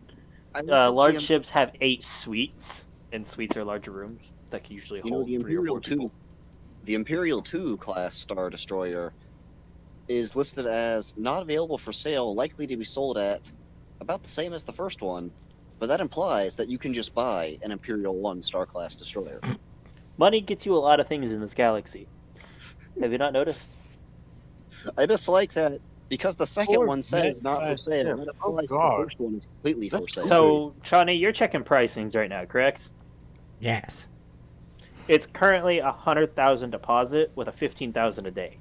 B: I looked at
D: Large
B: the,
D: ships have 8 suites, and suites are larger rooms that can usually
B: you know,
D: hold
B: the
D: 3 or 4
B: Imperial
D: people.
B: 2. The Imperial 2 class Star Destroyer is listed as not available for sale, likely to be sold at about the same as the first one, but that implies that you can just buy an Imperial 1 Star class destroyer.
D: Money gets you a lot of things in this galaxy. Have you not noticed?
B: I just like that because the second
C: Poor
B: one said
C: Ned
B: not for
C: Price,
B: sale.
C: yeah.
B: That
C: Oh,
B: implies
C: God.
B: the first one is completely for
C: That's
B: sale.
D: So, Chani, you're checking pricings right now, correct?
A: Yes.
D: It's currently 100,000 deposit with a 15,000 a day.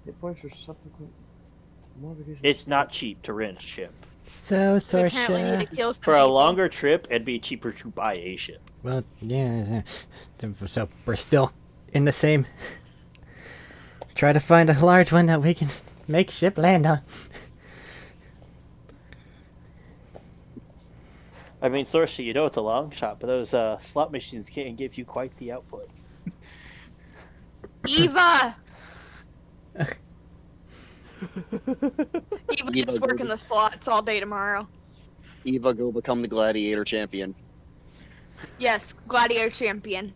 C: Hit points for subsequent modifications.
D: It's not cheap to rent a ship.
A: So,
F: So apparently you need
A: Sorsha...
F: to kill some
D: For a
F: people.
D: longer trip, it'd be cheaper to buy a ship.
A: Well, yeah, so we're still in the same... Try to find a large one that we can make ship land on.
D: I mean, Sorcery, you know it's a long shot, but those slot machines can give you quite the output.
F: Eva! Eva
B: Eva,
F: just working the slots all day tomorrow.
B: Eva, go become the Gladiator champion.
F: Yes, Gladiator champion.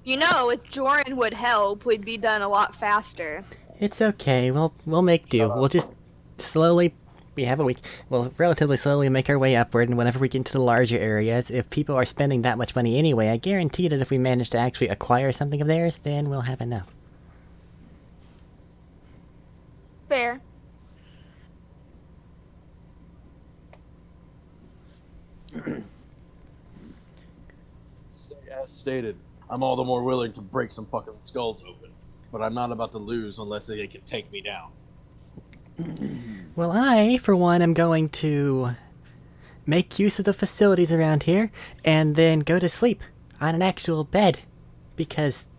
F: You know, if Joran would help, we'd be done a lot faster.
A: It's okay, we'll make do. We'll just slowly... We have a week. We'll relatively slowly make our way upward, and whenever we get into the larger areas, if people are spending that much money anyway, I guarantee that if we manage to actually acquire something of theirs, then we'll have enough.
F: Fair.
C: As stated, I'm all the more willing to break some fucking skulls open, but I'm not about to lose unless they can take me down.
A: Well, I, for one, am going to make use of the facilities around here, and then go to sleep on an actual bed, because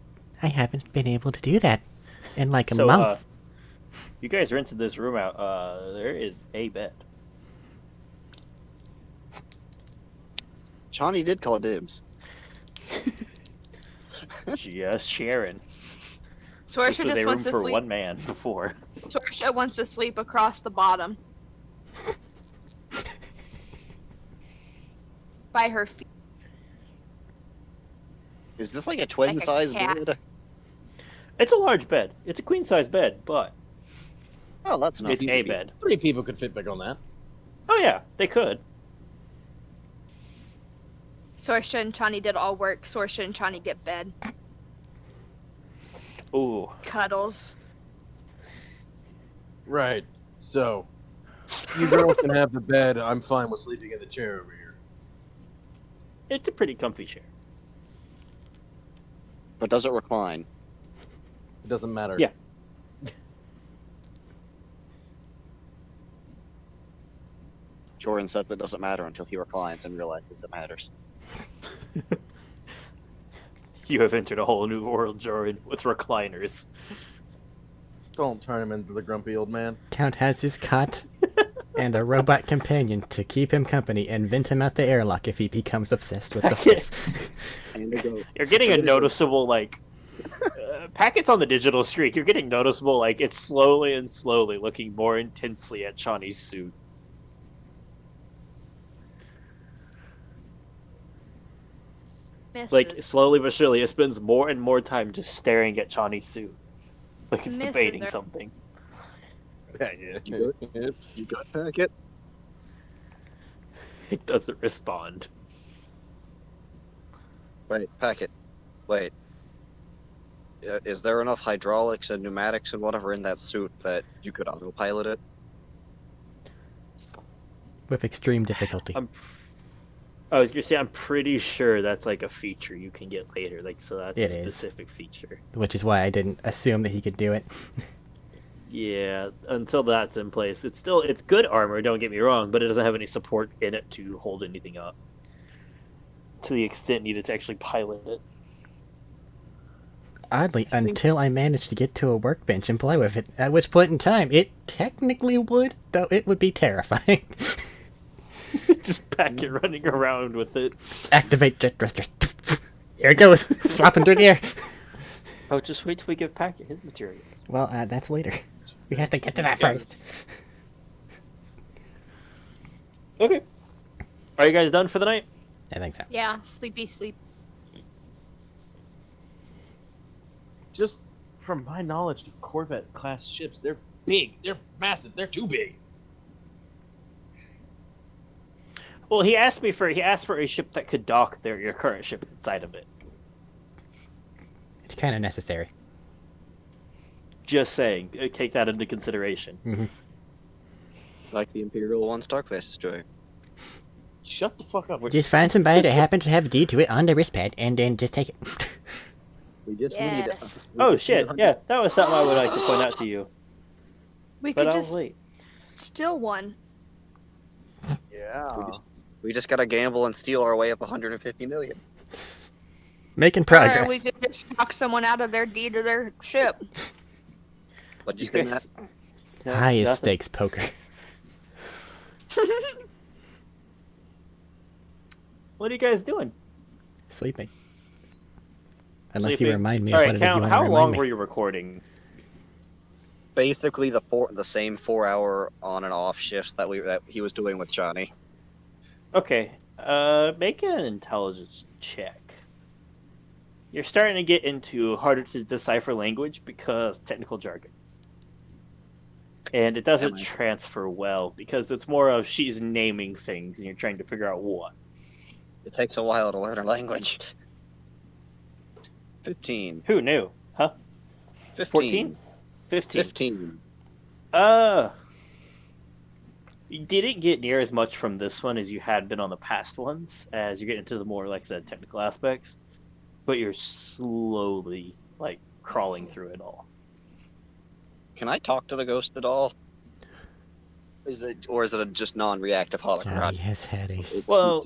A: I haven't been able to do that in like a month.
D: You guys rented this room out. There is a bed.
B: Chani did call dibs.
D: Just sharing. This
F: Sorsha
D: was
F: just
D: a room
F: wants to
D: for
F: sleep.
D: one man before.
F: Sorsha wants to sleep across the bottom. By her feet.
B: Is this like a twin size
F: cat.
B: bed?
D: It's a large bed. It's a queen size bed, but
B: Oh, that's not
D: it's a bed.
C: 3 people could fit back on that.
D: Oh yeah, they could.
F: Sorsha and Chani did all work. Sorsha and Chani get bed.
D: Ooh.
F: Cuddles.
C: Right. So, you girls can have the bed. I'm fine with sleeping in the chair over here.
D: It's a pretty comfy chair.
B: But does it recline?
C: It doesn't matter.
D: Yeah.
B: Jordan said that doesn't matter until he reclines and realizes it matters.
D: You have entered a whole new world, Jorin, with recliners.
C: Don't turn him into the grumpy old man.
A: Count has his cot and a robot companion to keep him company and vent him out the airlock if he becomes obsessed with the fluff.
B: And to go.
D: You're getting a noticeable, like, Packet's on the digital streak. You're getting noticeable, like, it's slowly and slowly looking more intensely at Shawnee's suit.
F: Misses.
D: Like, slowly but surely, it spends more and more time just staring at Shawnee's suit. Like it's
F: Misses
D: debating
F: her.
D: something.
B: You got Packet?
D: It doesn't respond.
B: Wait, Packet. Wait. Is there enough hydraulics and pneumatics and whatever in that suit that you could autopilot it?
A: With extreme difficulty.
D: I was gonna say, I'm pretty sure that's like a feature you can get later. Like, so that's
A: It
D: a
A: is.
D: specific feature.
A: Which is why I didn't assume that he could do it.
D: Yeah, until that's in place, it's good armor. Don't get me wrong, but it doesn't have any support in it to hold anything up. To the extent needed to actually pilot it.
A: Oddly, until I managed to get to a workbench and play with it, at which point in time it technically would, though it would be terrifying.
D: Just Packet running around with it.
A: Activate jet thrusters. Here it goes, flopping through the air.
D: Oh, just wait till we give Packet his materials.
A: Well, that's later. We have to get to that first.
D: Okay. Are you guys done for the night?
A: I think so.
F: Yeah, sleepy sleep.
C: Just from my knowledge of Corvette class ships, they're big. They're massive. They're too big.
D: Well, he asked for a ship that could dock your current ship inside of it.
A: It's kind of necessary.
D: Just saying, take that into consideration.
A: Mm-hmm.
B: Like the Imperial 1 Star class destroyer.
C: Shut the fuck up.
A: Just find somebody that happens to have a deed to it on their wristpad, and then just take it.
B: We just
F: Yes.
B: need
D: Oh shit! Yeah, that was something I would like to point out to you.
F: We
D: But
F: could
D: I'll
F: just
D: wait.
F: steal one.
C: Yeah.
B: We just gotta gamble and steal our way up 150 million.
A: Making
F: Or
A: progress.
F: we could just knock someone out of their deed to their ship.
B: But you
D: You
B: can
D: guys- No,
A: Highest
D: nothing.
A: stakes poker.
D: What are you guys doing?
A: Sleeping. Unless you
D: Sleeping?
A: remind me
D: All
A: of
D: right,
A: what it is you
D: Count.
A: want to
D: How
A: remind
D: long
A: me.
D: were you recording?
B: basically the same 4-hour on and off shifts that he was doing with Johnny.
D: Okay. Make an intelligence check. You're starting to get into harder to decipher language because technical jargon. And it doesn't
B: Am I?
D: transfer well because it's more of she's naming things and you're trying to figure out what.
B: It takes a while to learn a language. 15.
D: Who knew? Huh?
B: 15.
D: 15?
B: 15.
D: You didn't get near as much from this one as you had been on the past ones, as you get into the more, like I said, technical aspects. But you're slowly, like, crawling through it all.
B: Can I talk to the ghost at all? Is it a just non-reactive
A: Johnny
B: holocron?
A: has had a...
D: Well,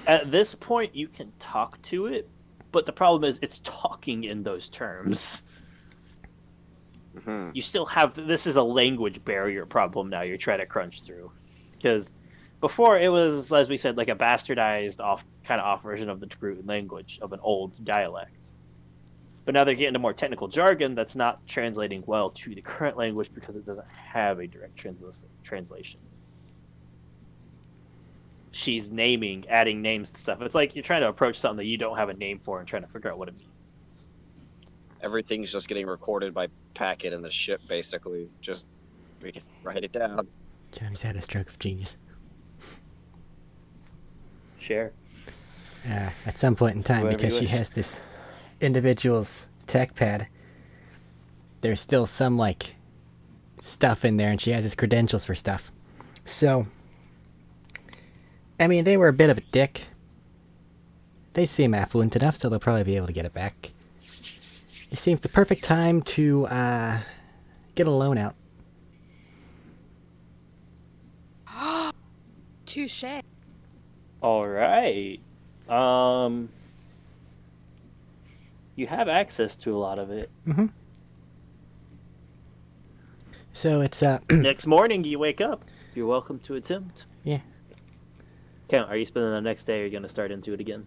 D: at this point, you can talk to it, but the problem is it's talking in those terms.
B: Mhm.
D: You still have... This is a language barrier problem now you're trying to crunch through. Because before, it was, as we said, like a bastardized off version of the Groot language, of an old dialect. But now they're getting into more technical jargon that's not translating well to the current language because it doesn't have a direct translation. She's adding names to stuff. It's like you're trying to approach something that you don't have a name for and trying to figure out what it means.
B: Everything's just getting recorded by packet in the ship, basically. Just we can write it down.
A: Johnny's had a stroke of genius.
D: Share.
A: At some point in time,
D: Whatever
A: because
D: you
A: she
D: wish.
A: has this individual's tech pad, there's still some, like, stuff in there, and she has his credentials for stuff. So, I mean, they were a bit of a dick, they seem affluent enough, so they'll probably be able to get it back. It seems the perfect time to get a loan out.
F: Touche.
D: All right. You have access to a lot of it.
A: So it's
D: Next morning, you wake up. You're welcome to attempt.
A: Yeah.
D: Count, are you spending the next day, or are you going to start into it again?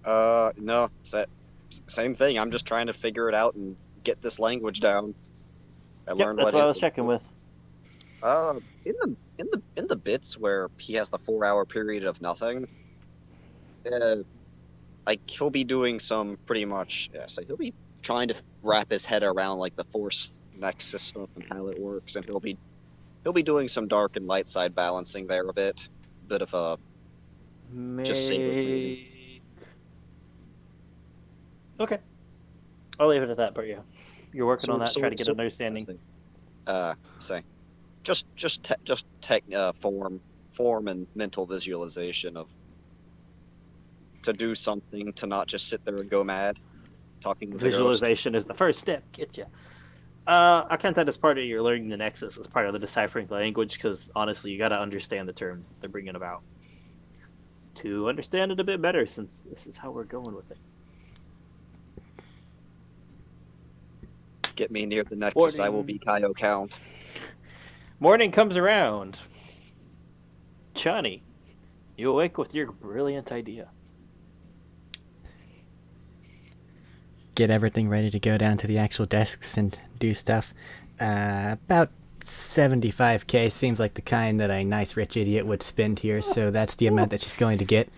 B: No, same thing. I'm just trying to figure it out and get this language down. I learned
D: that's
B: what
D: what I
B: it
D: was checking with.
B: In the bits where he has the 4-hour period of nothing, like he'll be doing some pretty much, yeah, so he'll be trying to wrap his head around like the Force Nexus stuff and how it works, and he'll be doing some dark and light side balancing there a bit of a just stay with me.
D: Okay. I'll leave it at that, but yeah. You're working on that, trying to get an understanding.
B: Say, just form and mental visualization of to do something, to not just sit there and go mad, talking with
D: Visualization is the first step. Get you. I count that as part of your learning the Nexus, as part of the deciphering the language, because honestly, you got to understand the terms they're bringing about to understand it a bit better, since this is how we're going with it.
B: Get me near the Nexus, I will be Kaio Count.
D: Morning comes around. Chani, you awake with your brilliant idea.
A: get everything ready to go down to the actual desks and do stuff. About 75k seems like the kind that a nice rich idiot would spend here, so that's the amount that she's going to get.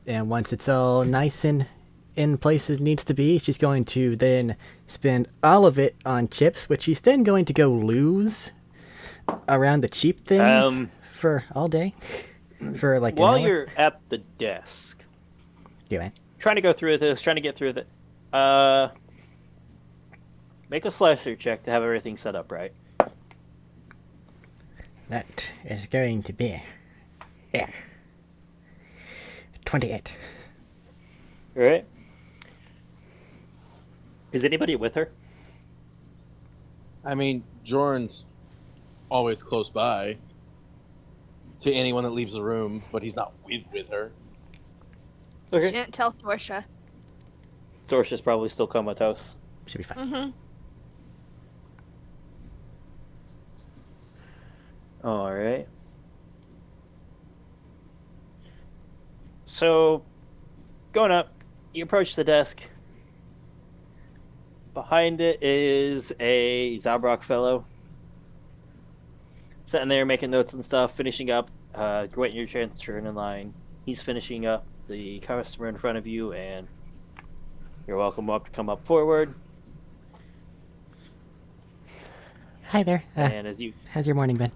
A: And once it's all nice and in places needs to be, she's going to then spend all of it on chips, which she's then going to go lose around the cheap things for all day. For like
D: while
A: an hour.
D: you're at the desk,
A: Yeah,
D: trying to go through this, trying to get through it. Make a slicer check to have everything set up right.
A: that is going to be 28.
D: All right. Is anybody with her?
C: I mean, Jorn's always close by to anyone that leaves the room, but he's not with her.
F: She didn't tell Sorsha.
D: Sorsha's probably still comatose.
A: Should be fine.
F: Mm-hmm.
D: All right. So, going up, you approach the desk. Behind it is a Zabrak fellow. Sitting there making notes and stuff, finishing up, waiting your chance to turn in line. He's finishing up the customer in front of you, and you're welcome up to come up forward.
A: Hi there.
D: And as you...
A: How's your morning been?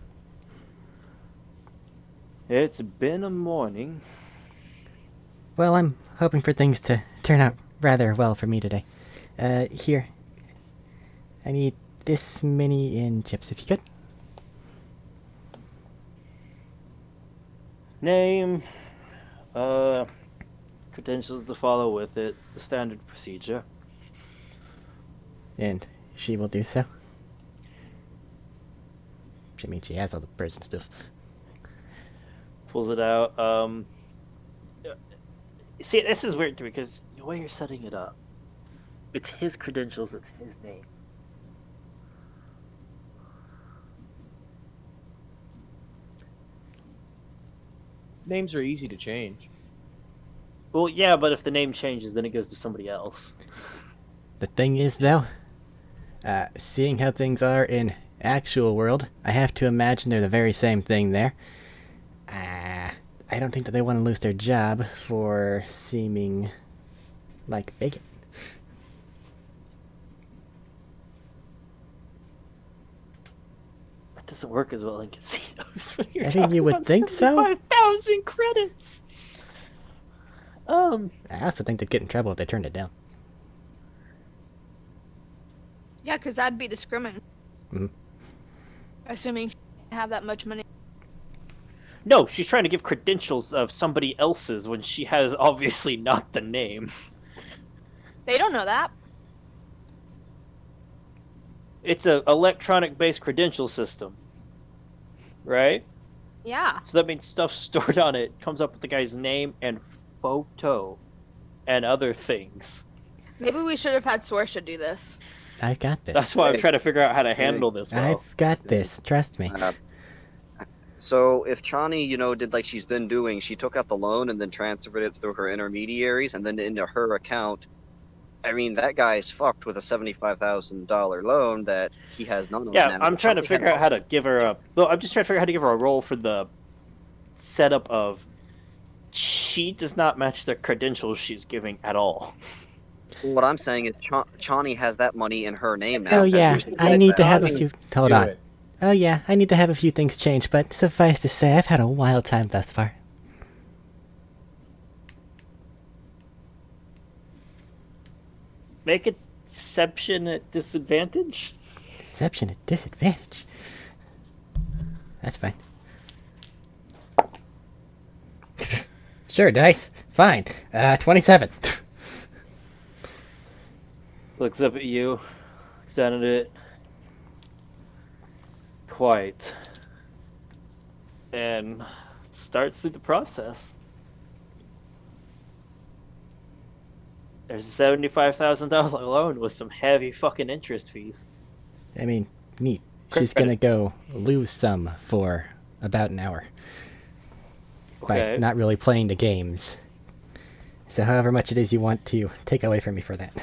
D: It's been a morning.
A: Well, I'm hoping for things to turn out rather well for me today. Here. I need this many in chips, if you could.
D: Name, credentials to follow with it, the standard procedure.
A: And she will do so. I mean, she has all the person stuff.
D: Pulls it out. See, this is weird because the way you're setting it up, it's his credentials, it's his name.
C: Names are easy to change.
D: Well, yeah, but if the name changes, then it goes to somebody else.
A: The thing is, though, seeing how things are in actual world, I have to imagine they're the very same thing there. I don't think that they want to lose their job for seeming like bacon.
D: That doesn't work as well in casinos when you're
A: I think you would think so.
D: 5,000 credits!
A: I also think they'd get in trouble if they turned it down.
F: Yeah, because that'd be discriminatory.
A: Mhm.
F: Assuming you have that much money.
D: No, she's trying to give credentials of somebody else's when she has obviously not the name.
F: They don't know that.
D: It's a electronic-based credential system, right?
F: Yeah.
D: So that means stuff stored on it comes up with the guy's name and photo and other things.
F: Maybe we should have had Sorsha do this.
A: I've got this.
D: That's why I'm
B: Hey.
D: trying to figure out how to
B: Hey.
D: handle this well.
A: I've got this. Trust me.
B: So if Chani, did like she's been doing, she took out the loan and then transferred it through her intermediaries and then into her account. I mean, that guy's fucked with a $75,000 loan that he has none of
D: Yeah,
B: now.
D: I'm trying to
B: Chani
D: figure
B: had
D: out how to give her a. Well, I'm just trying to figure out how to give her a role for the setup of. She does not match the credentials she's giving at all.
B: What I'm saying is Chani has that money in her name now.
A: Oh
B: as
A: yeah,
B: we should
A: I
B: get
A: need to
B: that.
A: have a
C: Chani,
A: few. Hold
C: Do
A: on.
C: it.
A: Oh yeah, I need to have a few things changed, but suffice to say, I've had a wild time thus far.
D: Make a deception at disadvantage?
A: Deception at disadvantage. That's fine. Sure, dice. Fine. 27.
D: Looks up at you, looks down at it. Quite. And starts through the process. There's a $75,000 loan with some heavy fucking interest fees.
A: I mean, neat. She's gonna go lose some for about an hour
D: Okay.
A: by not really playing the games. So however much it is you want to take away from me for that.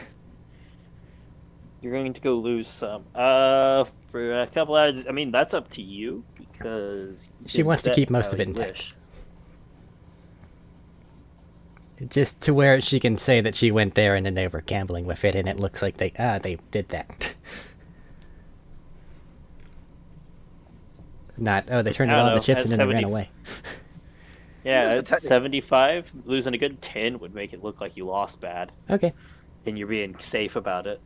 D: You're going to go lose some. For a couple hours, I mean, that's up to you, because... you
A: She
D: can
A: wants to
D: bet
A: keep most
D: how
A: of it
D: you
A: intact.
D: wish.
A: Just to where she can say that she went there and then they were gambling with it and it looks like they did that. Not, oh, they turned
D: I don't
A: all the
D: know,
A: chips
D: at
A: and then they ran
D: 70
A: away.
D: Yeah,
B: There's a
D: at
B: technical-
D: 75, losing a good 10 would make it look like you lost bad,
A: Okay,
D: and you're being safe about it.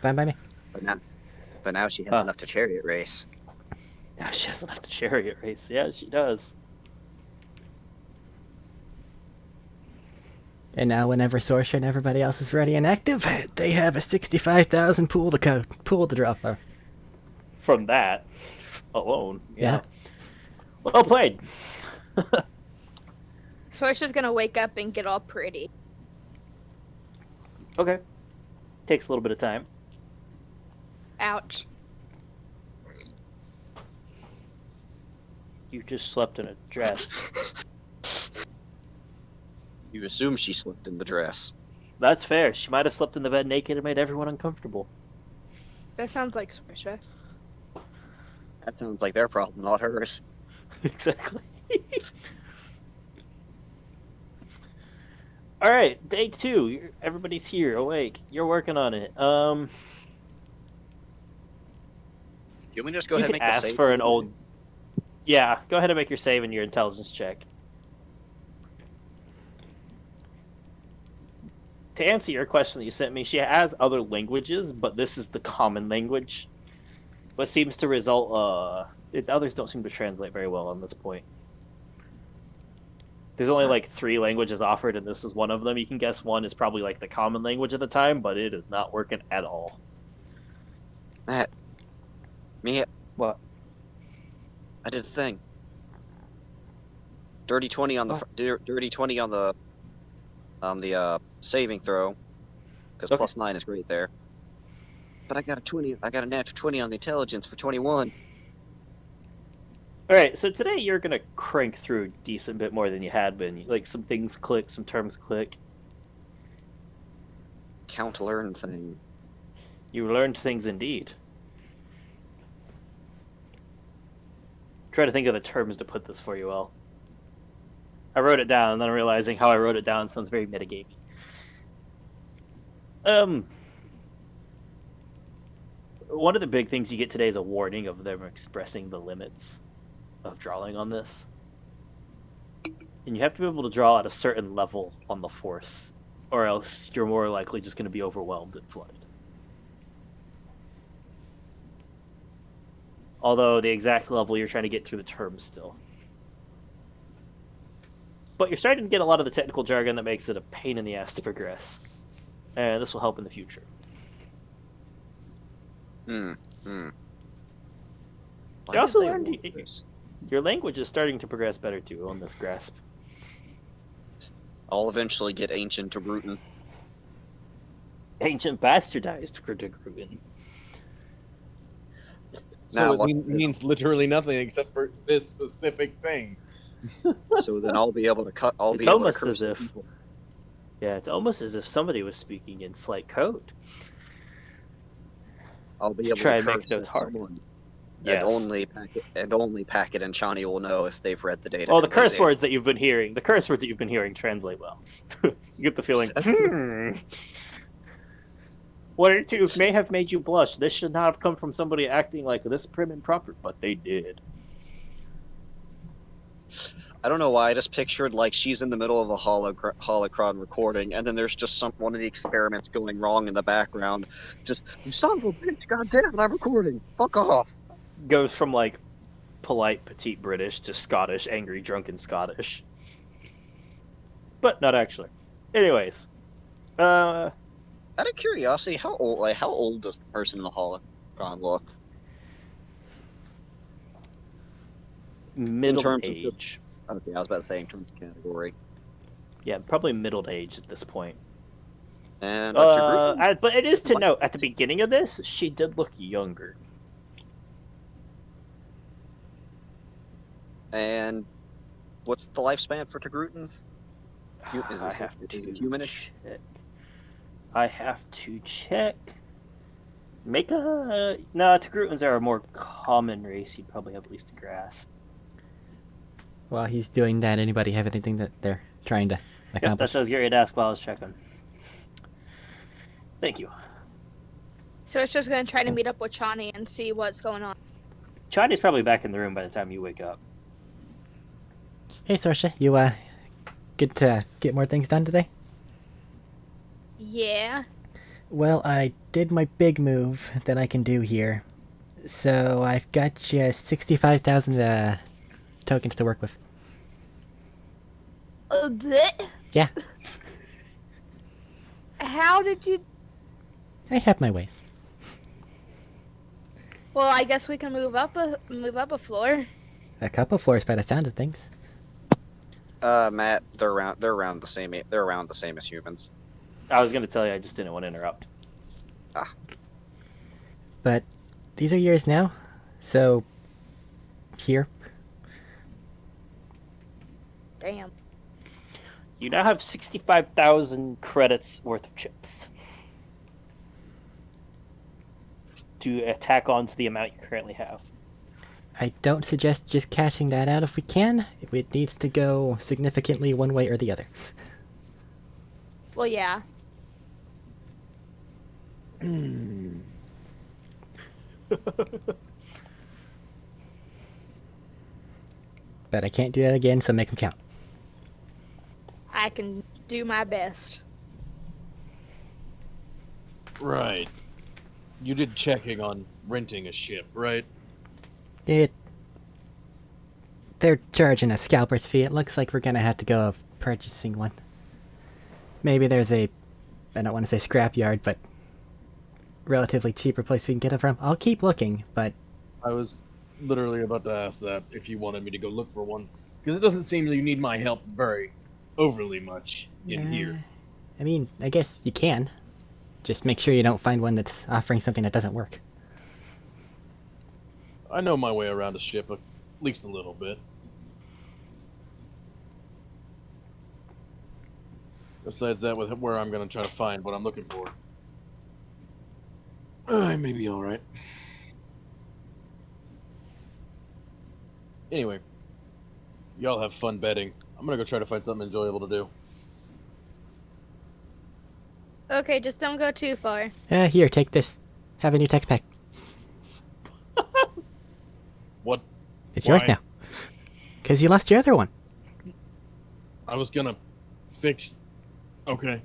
A: fine by me.
B: But now she has
D: Huh.
B: enough to chariot race.
D: Now she doesn't have to chariot race. Yeah, she does.
A: And now whenever Sorsha and everybody else is ready and active, they have a 65,000 pool to draw for.
D: From that alone.
A: Yeah.
D: Well played.
F: Sorsha's gonna wake up and get all pretty.
D: Okay. Takes a little bit of time.
F: Ouch.
D: You just slept in a dress.
B: You assume she slept in the dress.
D: That's fair. She might have slept in the bed naked and made everyone uncomfortable.
F: That sounds like Sorsha.
B: That sounds like their problem, not hers.
D: Exactly. All right, day 2. Everybody's here, awake. You're working on it.
B: You want me to just go
D: You
B: ahead
D: can
B: and make the
D: ask
B: save?
D: for an old. Yeah, go ahead and make your save and your intelligence check. To answer your question that you sent me, she has other languages, but this is the common language. What seems to result, others don't seem to translate very well on this point. There's only like 3 languages offered, and this is one of them. You can guess one is probably like the common language at the time, but it is not working at all.
B: Matt. Me,
D: What?
B: I did the thing. Dirty 20 on the dirty 20 on the saving throw, because
D: Okay.
B: +9 is great there. But I got a 20. I got a natural 20 on the intelligence for 21.
D: All right, so today you're gonna crank through a decent bit more than you had been. Like some things click, some terms click.
B: Count learn thing.
D: You learned things indeed. Try to think of the terms to put this for you all. I wrote it down, and then realizing how I wrote it down sounds very metagamey. One of the big things you get today is a warning of them expressing the limits of drawing on this. And you have to be able to draw at a certain level on the force, or else you're more likely just going to be overwhelmed and flooded. Although the exact level you're trying to get through the term still. But you're starting to get a lot of the technical jargon that makes it a pain in the ass to progress. And this will help in the future.
B: Why
D: You
B: did
D: also
B: they
D: learned
B: want this?
D: your language is starting to progress better too on this grasp.
B: I'll eventually get ancient to Bruton.
D: Ancient bastardized Gruden.
C: So
B: Now
C: it
B: what-
C: means literally nothing except for this specific thing.
B: So then I'll be able to cut. I'll
D: It's
B: be able to
D: almost
B: curse
D: as if-
B: people.
D: Yeah, it's almost as if somebody was speaking in slight code.
B: I'll be
D: to
B: able
D: try
B: to
D: and make
B: curse
D: notes hard.
B: someone.
D: Yes.
B: And only Packet and Chani will know if they've read the data.
D: Well, the
B: and they
D: curse
B: did.
D: words that you've been hearing, translate well. You get the feeling. One or two may have made you blush. This should not have come from somebody acting like this prim and proper, but they did.
B: I don't know why. I just pictured like she's in the middle of a holocron recording, and then there's just one of the experiments going wrong in the background. Just, you son of a bitch! Goddamn, I'm recording. Fuck off.
D: Goes from like polite, petite British to Scottish, angry, drunken Scottish. But not actually. Anyways,
B: Out of curiosity, how old does the person in the holocron look?
D: middle
B: terms of
D: age.
B: Okay, I was about to say in terms of category.
D: Yeah, probably middle age at this point.
B: And
D: But it is to note, at the beginning of this, she did look younger.
B: and what's the lifespan for Tagrutans? Is
D: I
B: this
D: have to
B: humanish?
D: check. I have to check. Make a... No, Tagrutans are a more common race. You'd probably have at least a grasp.
A: While he's doing that, anybody have anything that they're trying to
D: Yep,
A: accomplish?
D: that's what I was getting ready to ask while I was checking. Thank you.
F: So it's just gonna try to meet up with Chani and see what's going on.
D: Chani's probably back in the room by the time you wake up.
A: Hey, Sorsha, you good to get more things done today?
F: Yeah.
A: Well, I did my big move that I can do here. So I've got you 65,000 tokens to work with. Yeah,
F: How did you?
A: I have my ways.
F: Well, I guess we can move up a floor.
A: A couple floors by the sound of things.
B: Matt, they're around the same. They're around the same as humans.
D: I was going to tell you, I just didn't want to interrupt.
A: But these are yours now, so here.
F: Damn.
D: You now have 65,000 credits worth of chips to attack onto the amount you currently have.
A: I don't suggest just cashing that out if we can. It needs to go significantly one way or the other.
F: Well, yeah.
A: But I can't do that again, so make them count.
F: I can do my best.
C: Right. You did checking on renting a ship, right?
A: They're charging a scalper's fee. It looks like we're gonna have to go of purchasing one. Maybe there's I don't want to say scrapyard, but relatively cheaper place we can get it from. I'll keep looking, but
C: I was literally about to ask that if you wanted me to go look for one. Because it doesn't seem that you need my help very overly much in here.
A: I mean, I guess you can. Just make sure you don't find one that's offering something that doesn't work.
C: I know my way around a ship, at least a little bit. Besides that, with where I'm going to try to find what I'm looking for, I may be alright. Anyway, y'all have fun betting. I'm going to go try to find something enjoyable to do.
F: Okay, just don't go too far.
A: Here, take this. Have a new tech pack.
C: What?
A: It's yours
C: Why?
A: now. Because you lost your other one.
C: I was going to fix... Okay.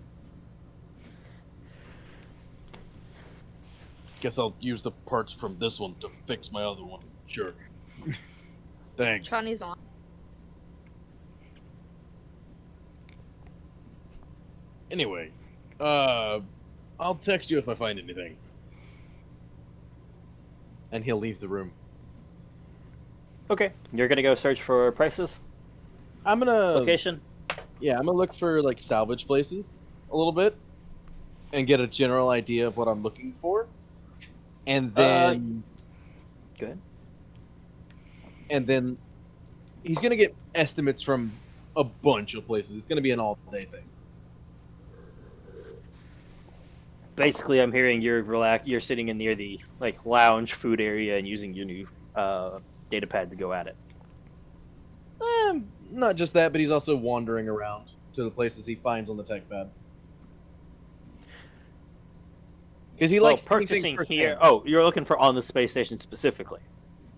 C: Guess I'll use the parts from this one to fix my other one. Sure. Thanks.
F: Johnny's on.
C: Anyway, I'll text you if I find anything. And he'll leave the room.
D: Okay, you're gonna go search for prices,
C: I'm gonna
D: location.
C: Yeah, I'm gonna look for like salvage places a little bit and get a general idea of what I'm looking for. And then
D: Go ahead.
C: and then he's gonna get estimates from a bunch of places. It's gonna be an all-day thing.
D: Basically, I'm hearing you're sitting in near the like lounge food area and using your new data pad to go at it.
C: Not just that, but he's also wandering around to the places he finds on the tech pad. Because he likes
D: purchasing
C: anything
D: here.
C: firsthand.
D: Oh, you're looking for on the space station specifically.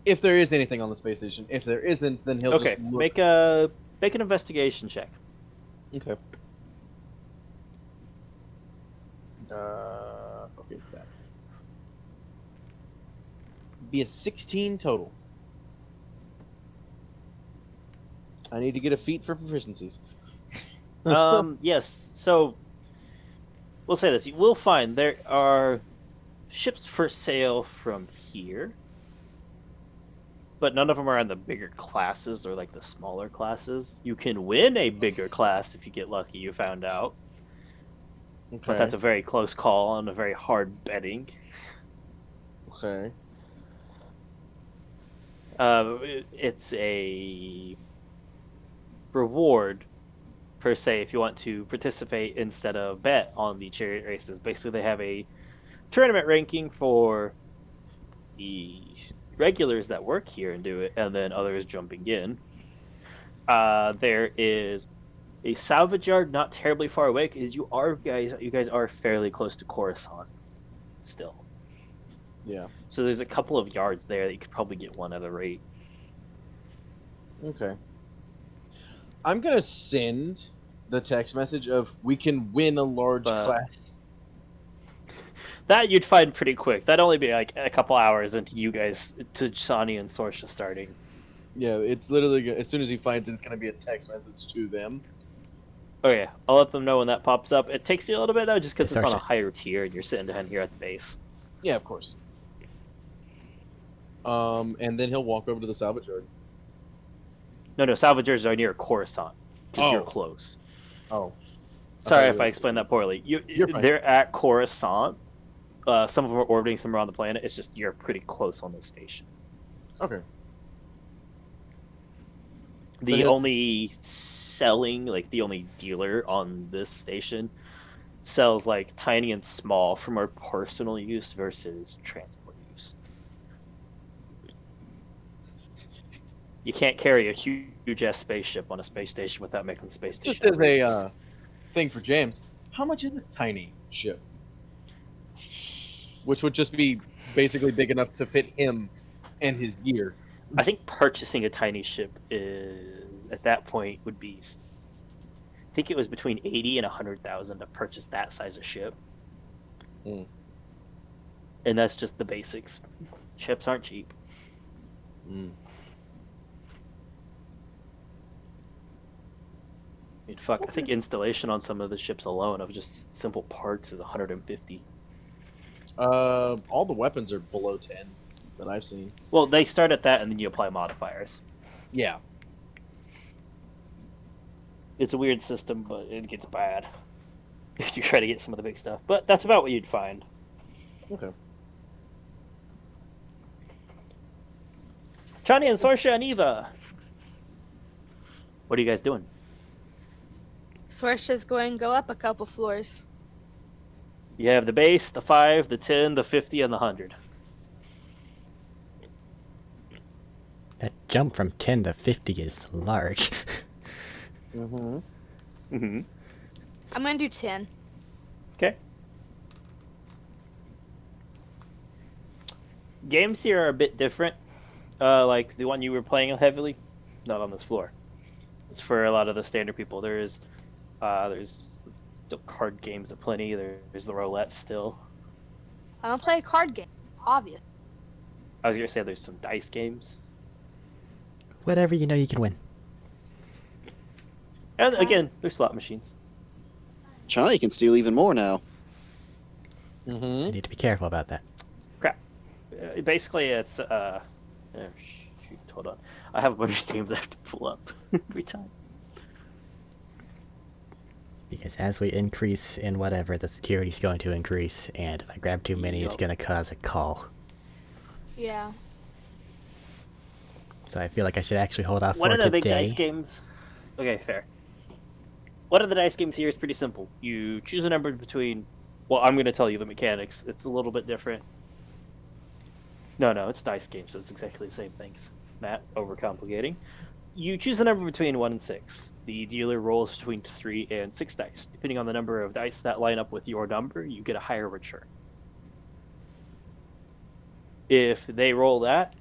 C: If there is anything on the space station. If there isn't, then he'll
D: Okay,
C: just look.
D: make an investigation check.
C: Okay. Okay, it's that. Be a 16 total. I need to get a feat for proficiencies.
D: Yes. So we'll say this: you will find there are ships for sale from here, but none of them are in the bigger classes or like the smaller classes. You can win a bigger class if you get lucky. You found out,
C: Okay.
D: but that's a very close call and a very hard betting.
C: Okay.
D: It's a reward per se if you want to participate instead of bet on the chariot races. Basically, they have a tournament ranking for the regulars that work here and do it, and then others jumping in. There is a salvage yard not terribly far away because you guys are fairly close to Coruscant still.
C: Yeah.
D: So there's a couple of yards there that you could probably get one at a rate.
C: Okay. I'm gonna send the text message of we can win a large class.
D: That you'd find pretty quick. That'd only be like a couple hours into you guys, to Shani and Sorsha starting.
C: Yeah, it's literally as soon as he finds it, it's gonna be a text message to them.
D: Okay, I'll let them know when that pops up. It takes you a little bit though, just because it's on a
A: Sorsha.
D: higher tier and you're sitting down here at the base.
C: Yeah, of course. And then he'll walk over to the salvage yard.
D: No, Salvagers are near Coruscant because you're
C: Oh.
D: close.
C: Oh.
D: Sorry
C: thought
D: if
C: you
D: I
C: were-
D: explained that poorly.
C: You're fine.
D: They're at Coruscant. Some of them are orbiting somewhere on the planet. It's just you're pretty close on this station.
C: Okay.
D: The
C: he'll-
D: only the only dealer on this station sells like tiny and small for more personal use versus transport use. You can't carry a huge ass spaceship on a space station without making the space station
C: Just as
D: outrageous.
C: a thing for James, how much is a tiny ship? Which would just be basically big enough to fit him and his gear.
D: I think purchasing a tiny ship is at that point would be. I think it was between 80 and 100,000 to purchase that size of ship.
C: Mm.
D: And that's just the basics. Ships aren't cheap.
C: Mm.
D: I mean, fuck, I think installation on some of the ships alone of just simple parts is 150.
C: All the weapons are below 10 that I've seen.
D: Well, they start at that and then you apply modifiers.
C: Yeah.
D: It's a weird system, but it gets bad if you try to get some of the big stuff. But that's about what you'd find.
C: Okay.
D: Chani and Sorsha and Eva. What are you guys doing?
F: Sorsha's going to go up a couple floors.
D: You have the base, the 5, the 10, the 50, and the 100.
A: That jump from 10 to 50 is large.
D: Mm-hmm. Mm-hmm.
F: I'm going to do 10.
D: Okay. Games here are a bit different. Like the one you were playing heavily, not on this floor. It's for a lot of the standard people. There's still card games aplenty. There's the roulette still.
F: I don't play a card game, obvious.
D: I was gonna say there's some dice games.
A: Whatever you know you can win.
D: And again, there's slot machines.
B: China can steal even more now.
A: I
C: Mm-hmm.
A: need to be careful about that.
D: Crap. Basically, it's shoot, hold on. I have a bunch of games I have to pull up every time.
A: Because as we increase in whatever, the security's going to increase, and if I grab too many, it's
D: Yup.
A: going to cause a call.
F: Yeah.
A: So I feel like I should actually hold off
D: One
A: for
D: of the big
A: today.
D: dice games. Okay, fair. One of the dice games here is pretty simple. You choose a number between. Well, I'm going to tell you the mechanics. It's a little bit different. No, it's dice game, so it's exactly the same things. Matt, overcomplicating. You choose a number between 1 and 6. The dealer rolls between 3 and 6 dice. Depending on the number of dice that line up with your number, you get a higher return. If they roll that,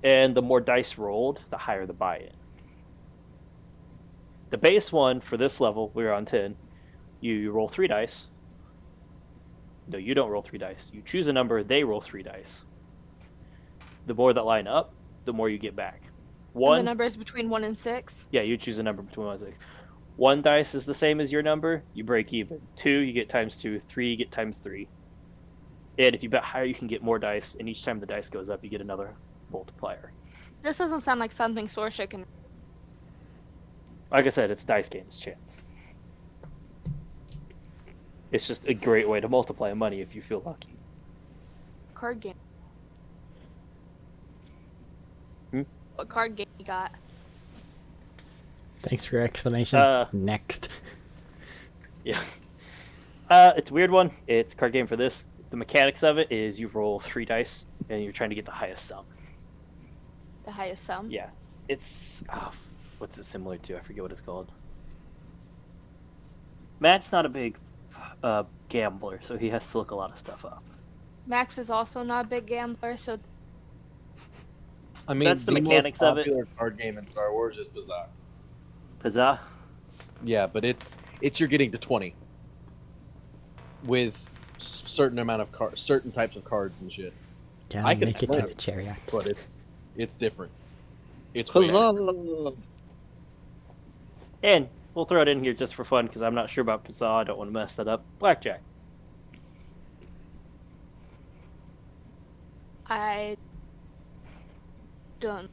D: and the more dice rolled, the higher the buy-in. The base one for this level, we're on 10. You roll 3 dice. No, you don't roll 3 dice. You choose a number, they roll 3 dice. The more that line up, the more you get back.
F: And the number is between 1 and 6.
D: Yeah, you choose a number between 1 and 6. 1 dice is the same as your number, you break even. 2, you get times 2. 3, you get times 3. And if you bet higher, you can get more dice, and each time the dice goes up, you get another multiplier.
F: This doesn't sound like something Sorsha can.
D: Like I said, it's dice games chance. It's just a great way to multiply money if you feel lucky.
F: Card game.
D: Hmm?
F: What card game you got?
A: Thanks for your explanation. Next.
D: Yeah. It's a weird one. It's a card game for this. The mechanics of it is you roll 3 dice, and you're trying to get the highest sum.
F: The highest sum?
D: Yeah. It's... what's it similar to? I forget what it's called. Matt's not a big gambler, so he has to look a lot of stuff up.
F: Max is also not a big gambler, so
C: I mean,
D: That's the mechanics of
C: most
D: it.
C: popular card game in Star Wars is Bazaar.
D: Huzzah.
C: Yeah, but it's you're getting to 20 with certain amount of cards, certain types of cards and shit.
A: Gotta
C: I can
A: make it to
C: explain
A: the
C: it,
A: chariot.
C: But it's different. It's weird.
B: Huzzah!
D: And we'll throw it in here just for fun, because I'm not sure about Huzzah. I don't want to mess that up. Blackjack.
F: I don't.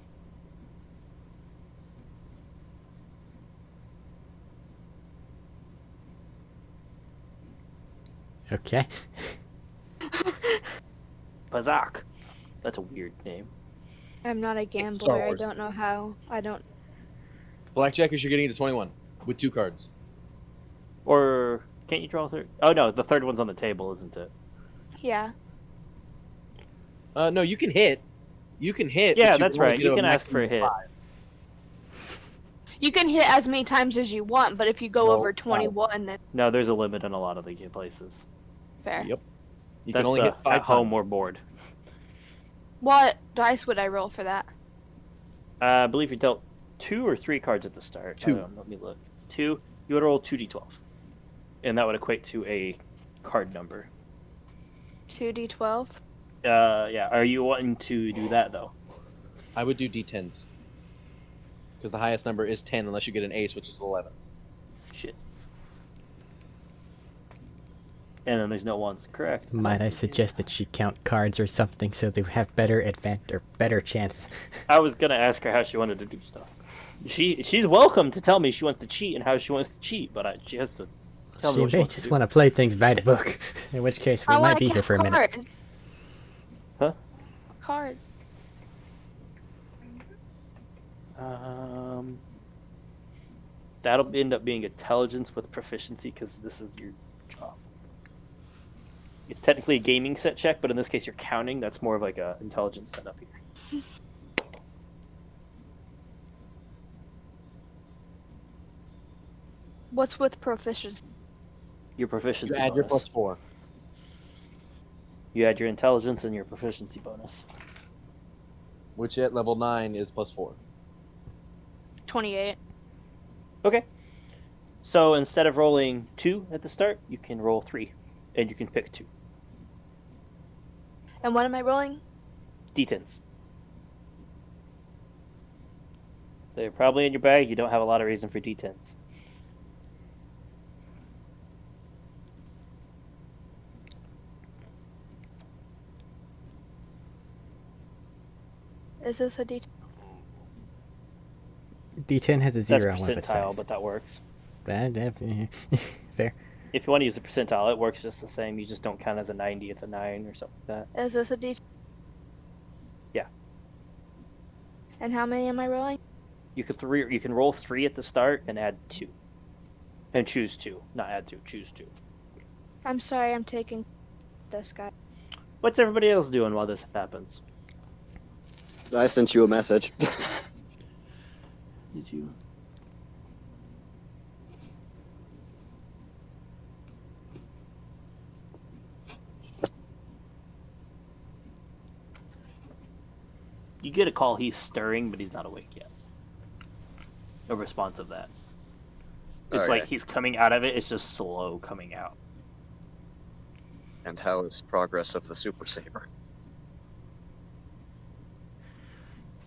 A: Okay.
D: Bazak. That's a weird name.
F: I'm not a
C: Star
F: gambler. I
C: Wars.
F: don't know how. I don't.
C: Blackjack is you're getting to 21 with 2 cards.
D: Or can't you draw a third? Oh no, the third one's on the table, isn't it?
F: Yeah.
C: No, you can hit. You can hit.
D: Yeah,
C: but
D: that's
C: can only
D: right.
C: get
D: You
C: a
D: can ask for a
C: maximum
D: hit.
C: of 5.
F: You can hit as many times as you want, but if you go
C: No,
F: over
C: five.
F: 21, then
D: No, there's a limit in a lot of the places.
F: fair.
C: Yep. You
D: That's
C: can only
D: the
C: hit 5
D: at home
C: times.
D: or board.
F: What dice would I roll for that?
D: I believe you dealt 2 or 3 cards at the start.
C: 2.
D: Let me look. 2. You would roll 2d12, and that would equate to a card number.
F: 2d12.
D: Yeah. Are you wanting to do that though?
C: I would do D10s. Because the highest number is 10 unless you get an ace, which is 11.
D: Shit. And then there's no ones. Correct.
A: Might I suggest that she count cards or something so they have better better chances?
D: I was gonna ask her how she wanted to do stuff. She's welcome to tell me she wants to cheat and how she wants to cheat, but she has to tell me
A: She
D: what she
A: may
D: wants to
A: just
D: do.
A: want to play things by the book, in which case we
F: I
A: might
F: want
A: be
F: to
A: here for a
F: count
A: minute.
F: cards.
D: Huh?
F: Card.
D: That'll end up being intelligence with proficiency because this is your job. It's technically a gaming set check, but in this case you're counting. That's more of like a intelligence setup here.
F: What's with proficiency?
D: Your proficiency
C: You add your
D: bonus.
C: +4.
D: You add your intelligence and your proficiency bonus.
C: Which at level 9 is +4.
F: 28.
D: Okay. So instead of rolling 2 at the start, you can roll 3, and you can pick 2.
F: And what am I rolling?
D: D10s. They're probably in your bag. You don't have a lot of reason for D10s.
F: Is this a D?
A: D10 has a
D: That's
A: 0 on one of its
D: percentile,
A: sides.
D: but that works.
A: Fair.
D: If you want to use a percentile, it works just the same. You just don't count as a 90, it's a 9 or something like that.
F: Is this a D?
D: Yeah.
F: And how many am I rolling?
D: You can roll 3 at the start and add 2. And choose 2. Not add 2, choose 2.
F: I'm sorry, I'm taking this guy.
D: What's everybody else doing while this happens?
B: I sent you a message.
D: Did you? You get a call, he's stirring, but he's not awake yet. A response of that. It's
B: Okay.
D: like he's coming out of it, it's just slow coming out.
B: And how is progress of the Super Saber?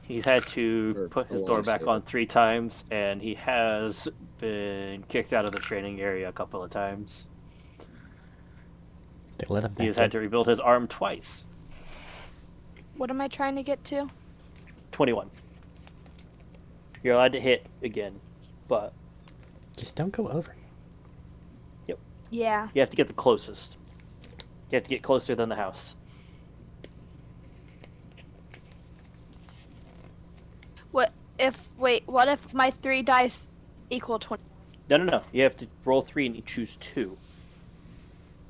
D: He's had to
B: Or
D: put his
B: the
D: door
B: long
D: back
B: saber.
D: on 3 times, and he has been kicked out of the training area a couple of times.
A: They let him
D: He
A: back
D: has had
A: in.
D: to rebuild his arm twice.
F: What am I trying to get to?
D: 21. You're allowed to hit again, but
A: Just don't go over.
F: Yeah.
D: you have to get the closest. You have to get closer than the house.
F: What if my 3 dice equal 20?
D: No. You have to roll 3 and you choose 2.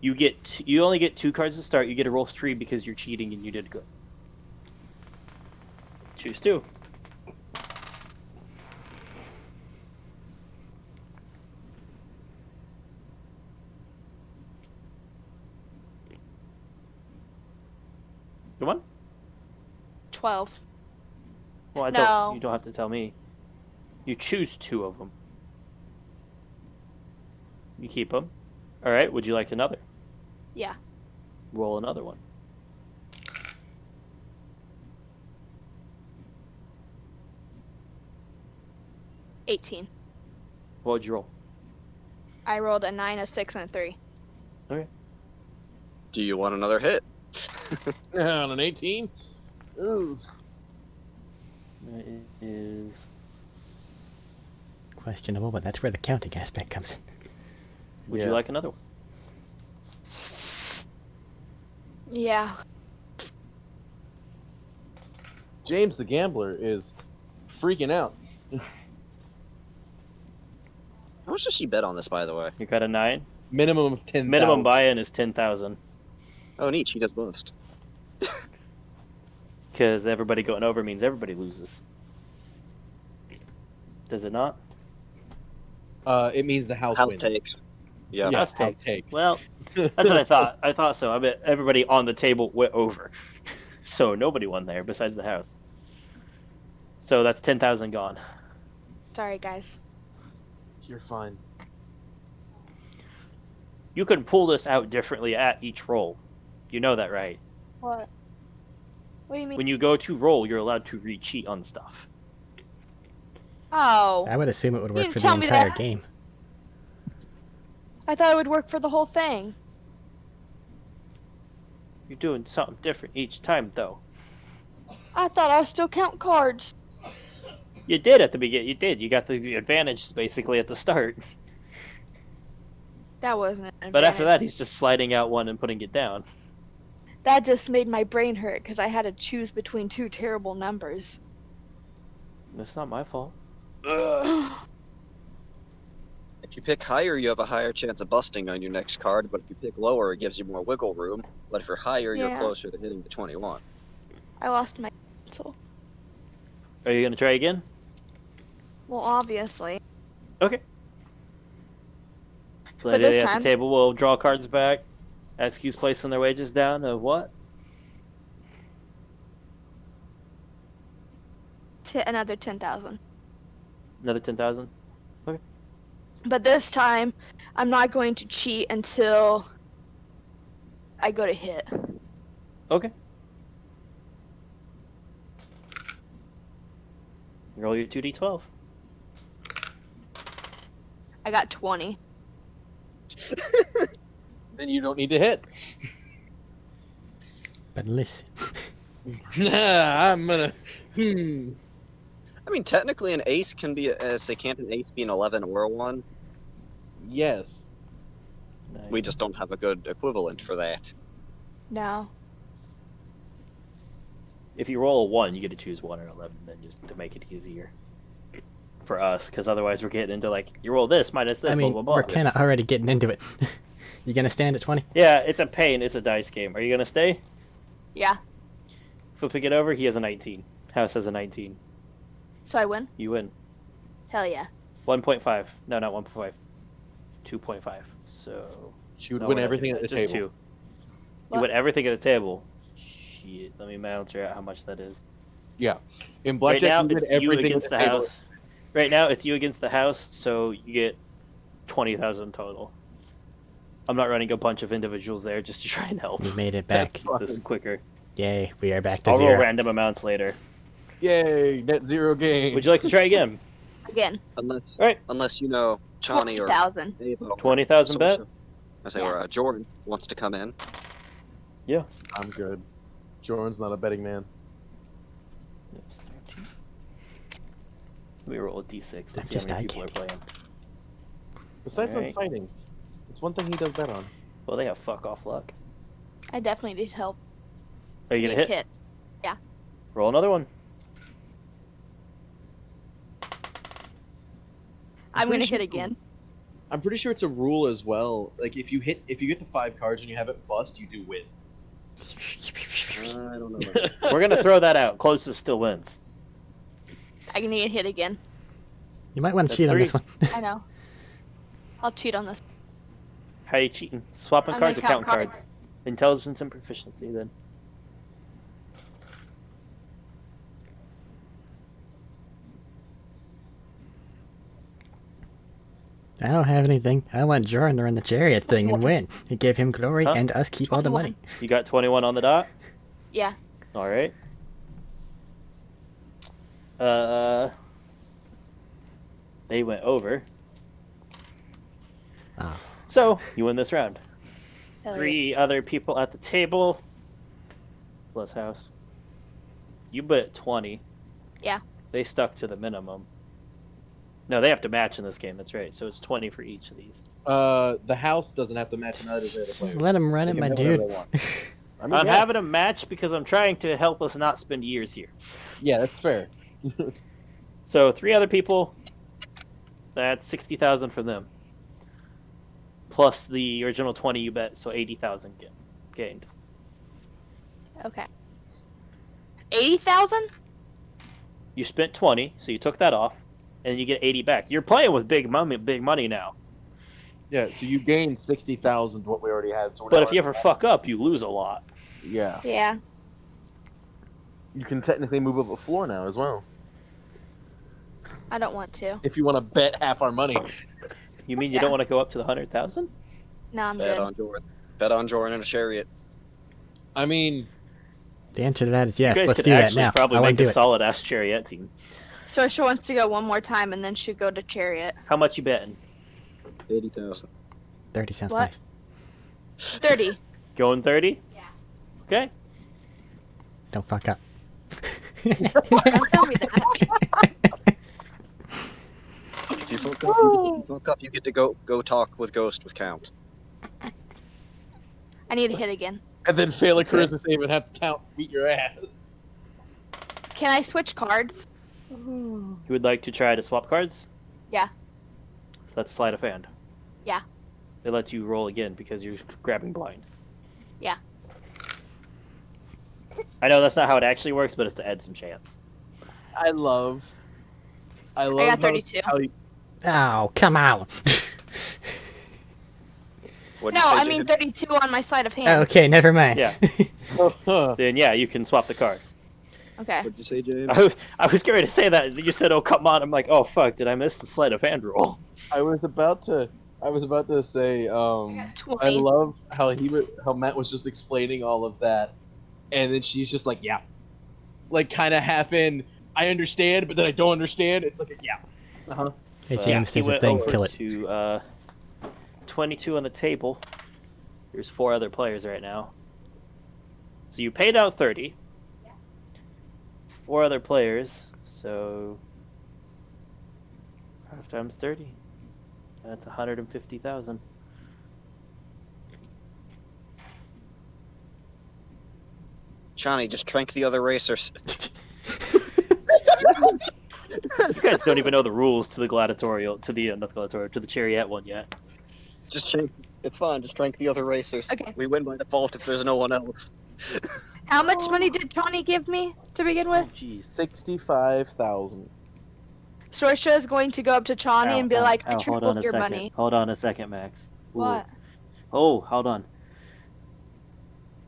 D: You only get 2 cards to start. You get to roll 3 because you're cheating and you did good. Choose 2. Come on.
F: 12.
D: Well,
F: No.
D: you don't have to tell me. You choose 2 of them. You keep them. All right. Would you like another?
F: Yeah.
D: Roll another one.
F: $18.
D: What would you roll?
F: I rolled a 9, a 6, and a 3.
B: Do you want another hit?
C: On an 18? Ooh.
D: It is.
A: Questionable, but that's where the counting aspect comes in.
D: Would
C: Yeah.
D: you like another one?
F: Yeah.
C: James the Gambler is freaking out.
B: How much does she bet on this, by the way?
D: You got a 9.
C: Minimum of 10,000.
D: Minimum buy-in is 10,000
B: Oh, neat. She does most.
D: because everybody going over means everybody loses. Does it not?
C: It means the house
B: House
C: wins.
B: takes. Yeah.
C: Yeah,
D: House
C: house
D: takes.
C: takes.
D: Well, that's what I thought. I thought so. I bet everybody on the table went over, so nobody won there besides the house. So that's 10,000 gone.
F: Sorry, guys.
C: You're fine.
D: You can pull this out differently at each roll. You know that, right?
F: What? What do you mean?
D: When you go to roll, you're allowed to re-cheat on stuff.
F: Oh.
A: I would assume it would work
F: didn't
A: for the
F: tell me
A: entire
F: that.
A: game.
F: I thought it would work for the whole thing.
D: You're doing something different each time, though.
F: I thought I would still count cards.
D: You did at the beginning. You did. You got the advantage basically at the start.
F: That wasn't an
D: But after
F: advantage.
D: that, he's just sliding out one and putting it down.
F: That just made my brain hurt because I had to choose between 2 terrible numbers.
D: That's not my fault.
F: Ugh.
B: If you pick higher, you have a higher chance of busting on your next card, but if you pick lower, it gives you more wiggle room. But if you're higher, you're
F: Yeah.
B: closer to hitting the 21.
F: I lost my pencil.
D: Are you gonna try again?
F: Well, obviously.
D: Okay.
F: But this
D: Lady at
F: time-
D: the table will draw cards back. Ask who's placing their wages down. Of what?
F: Another 10,000.
D: Another 10,000.
F: But this time, I'm not going to cheat until I go to hit.
D: Okay. Roll your 2d12.
F: I got 20.
C: Then you don't need to hit.
A: But listen,
C: I'm gonna.
B: I mean, technically, an ace can be can't an ace be an 11 or a 1?
C: Yes.
B: We just don't have a good equivalent for that.
F: No.
D: If you roll a 1, you get to choose 1 and 11, then just to make it easier for us, because otherwise we're getting into like you roll this minus this.
A: I mean,
D: blah blah blah.
A: we're kind of already getting into it. You gonna stand at 20?
D: Yeah, it's a pain. It's a dice game. Are you gonna stay?
F: Yeah.
D: Flipping it over, he has a 19. House has a 19.
F: So I win?
D: You win.
F: Hell yeah.
D: 1.5. No, not 1.5. 2.5. So
C: She would
D: no,
C: win
D: we're not
C: everything
D: doing
C: at the
D: that. Just
C: table.
D: 2.
F: What?
D: You win everything at the table. Shit. Let me measure out how much that is.
C: Yeah. In
D: Right
C: blackjack,
D: now,
C: you win
D: it's you
C: everything at
D: against
C: the
D: the
C: table.
D: house. Right now, it's you against the house, so you get 20,000 total. I'm not running a bunch of individuals there just to try and help.
A: We made it back.
C: That's
D: Keep this
C: fine.
D: quicker.
A: Yay, we are back to
D: I'll roll
A: 0.
D: random amounts later.
C: Yay! Net zero gain.
D: Would you like to try again?
F: Again.
B: Unless,
D: All right.
B: unless you know, Chani or
F: 20,000.
B: Dave or
D: 20,000 bet?
B: I say, or Jordan wants to come in.
C: I'm good. Jordan's not a betting man.
D: That's 13. Let me roll a d6.
A: That's
D: Let's see
A: just
D: how many
A: eye
D: people are
A: candy.
D: playing.
C: Besides on
D: Alright.
C: fighting, it's one thing he does bet on.
D: Well, they have fuck off luck.
F: I definitely need help.
D: Are you
F: Need
D: gonna hit?
F: hit.
D: Roll another one.
F: I'm
C: pretty
F: gonna
C: sure
F: hit
C: it's a-
F: again.
C: I'm pretty sure it's a rule as well. Like if you get to 5 cards and you have it bust, you do win.
B: I don't know.
D: We're gonna throw that out. Closest still wins.
F: I need to hit again.
A: You might want to
D: That's
A: cheat on
D: 3.
A: this one.
F: I know. I'll cheat on this.
D: How you cheating? Swapping
F: I'm
D: cards or
F: gonna
D: counting
F: count
D: cards? Intelligence and proficiency, then.
A: I don't have anything. I want Jordan to run the chariot thing and win. It gave him glory
D: Huh?
A: and us keep all the money.
D: You got 21 on the dot?
F: Yeah.
D: Alright. They went over.
A: Oh.
D: So, you win this round.
F: Hell yeah.
D: 3 other people at the table. Plus house. You bet 20.
F: Yeah.
D: They stuck to the minimum. No, they have to match in this game, that's right. So it's 20 for each of these.
C: The house doesn't have to match neither of the other
A: Just
C: players.
A: let him run
C: They
A: it,
C: can
A: my
C: bet whatever
A: dude.
C: they want. I mean,
D: I'm
C: yeah,
D: having a match because I'm trying to help us not spend years here.
C: yeah, that's fair.
D: So 3 other people. That's 60,000 for them. Plus the original 20 you bet, so 80,000 gained.
F: Okay. 80,000?
D: You spent 20, so you took that off, and you get 80 back. You're playing with big money now.
C: Yeah, so you gained 60,000 what we already had. So we're
D: But
C: now
D: if you
C: at-
D: ever fuck up, you lose a lot.
C: yeah,
F: Yeah.
C: you can technically move up a floor now as well
F: I don't want to.
C: if you want to bet half our money.
D: You mean you
F: Yeah.
D: don't want to go up to the 100,000?
F: No, I'm
B: Bet
F: good.
B: on Jordan. Bet on Jordan and a chariot.
C: I mean,
A: The answer to that is yes.
D: You guys
A: Let's
D: could
A: do that
D: actually
A: now.
D: probably
A: I want
D: make
A: to
D: a
A: do it.
D: solid ass chariot team.
F: So she wants to go one more time and then should go to chariot.
D: How much you betting?
B: 80,000.
A: 30 sounds
F: What?
A: nice.
F: 30.
D: Going 30?
F: Yeah.
D: Okay.
A: Don't fuck up.
F: Don't tell me that.
B: If you fuck up, you get to go talk with Ghost with Count.
F: I need to hit again.
C: and then fail a
D: Okay.
C: charisma save and have to count beat your ass.
F: Can I switch cards?
D: You would like to try to swap cards?
F: Yeah.
D: So that's sleight of hand.
F: Yeah.
D: It lets you roll again because you're grabbing blind.
F: Yeah.
D: I know that's not how it actually works, but it's to add some chance.
C: I love
F: I got
C: how-
F: 32.
C: how you-
A: Oh, come on.
B: What'd
F: No,
B: you say,
F: I mean
B: Jacob?
F: 32 on my sleight of hand.
A: Okay, never mind.
D: Yeah. Then yeah, you can swap the card.
F: Okay.
B: What'd you say, James?
D: I was getting ready to say that. You said, "Oh, come on." I'm like, "Oh, fuck! Did I miss the sleight of hand roll?"
C: I was about to say, I
F: 20.
C: love how Matt was just explaining all of that, and then she's just like, yeah, like kind of half in, I understand, but then I don't understand. It's like, yeah. Uh-huh.
A: Hey,
D: But
A: James,
D: he
A: there's a
D: went
A: thing.
D: over
A: Kill it.
D: to 22 on the table. There's 4 other players right now. So you paid out 30. 4 other players. So 5 times 30. That's 150,000.
B: Johnny, just trank the other racers.
D: You guys don't even know the rules to the gladiatorial, to the not the gladiatorial, to the chariot one yet.
B: Just trank. It's fine. Just trank the other racers.
F: Okay.
B: We win by default if there's no one else.
F: How much money did Tawny give me to begin
D: Oh,
F: with?
D: jeez.
C: 65,000.
F: Sorsha is going to go up to Chani and be like, I
D: Hold on
F: tripled
D: a
F: your
D: second.
F: money.
D: Hold on a second, Max. Ooh.
F: What?
D: Oh, hold on.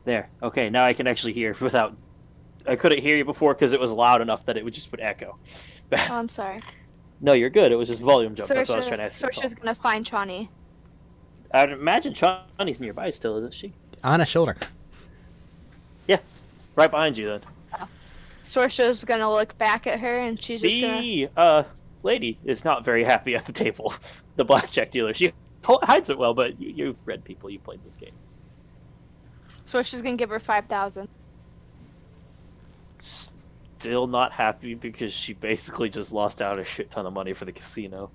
D: There. Okay, now I can actually hear without. I couldn't hear you before because it was loud enough that it would just would echo.
F: Oh, I'm sorry.
D: No, you're good. It was just volume jump. That's what I was trying to ask you.
F: Sorsha's gonna find Chani.
D: I'd imagine Chani's nearby still, isn't she?
A: On a shoulder.
D: Right behind you, then.
F: Sorsha's gonna look back at her and she's just gonna.
D: The lady is not very happy at the table. The blackjack dealer. She hides it well, but you've read people. You played this game.
F: Sorsha's gonna give her 5,000.
D: Still not happy because she basically just lost out a shit ton of money for the casino.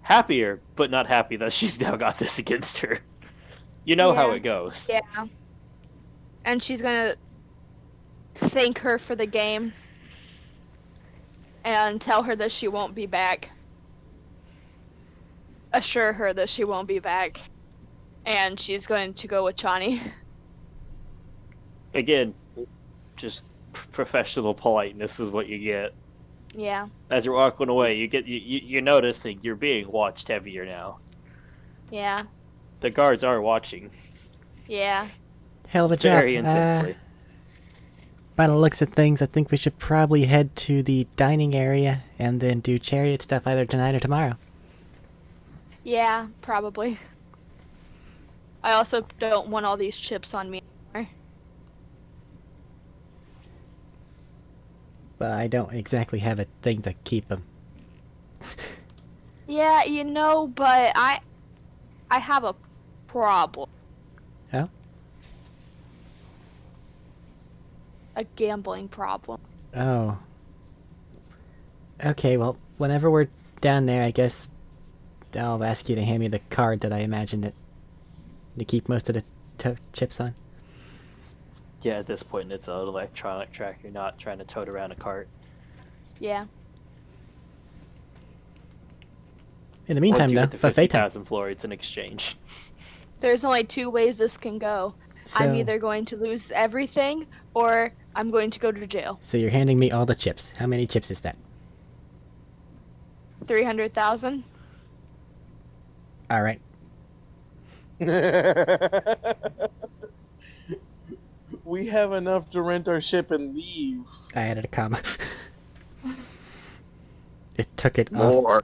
D: Happier, but not happy that she's now got this against her. You know how
F: Yeah.
D: it goes.
F: Yeah. And she's gonna thank her for the game and tell her that she won't be back. Assure her that she won't be back. And she's going to go with Chani.
D: Again, just professional politeness is what you get.
F: Yeah.
D: As you're walking away, you're noticing you're being watched heavier now.
F: Yeah.
D: The guards are watching
F: Yeah.
A: Hell of a job.
D: very intently.
A: By the looks of things, I think we should probably head to the dining area and then do chariot stuff either tonight or tomorrow.
F: Yeah, probably. I also don't want all these chips on me.
A: But I don't exactly have a thing to keep them.
F: Yeah, but I have a problem.
A: Oh?
F: A gambling problem.
A: Oh. Okay, well, whenever we're down there, I guess I'll ask you to hand me the card that I imagined it to keep most of the chips on.
D: Yeah, at this point, it's an electronic track. You're not trying to tote around a cart.
F: Yeah.
A: In the meantime,
D: Once you
A: though,
D: get the
A: buffet time.
D: 50,000 florins in exchange.
F: There's only 2 ways this can go. I'm
A: So-
F: either going to lose everything or I'm going to go to jail.
A: So you're handing me all the chips. How many chips is that?
F: 300,000?
A: Alright.
C: We have enough to rent our ship and leave.
A: I added a comma. It took it off.
B: More.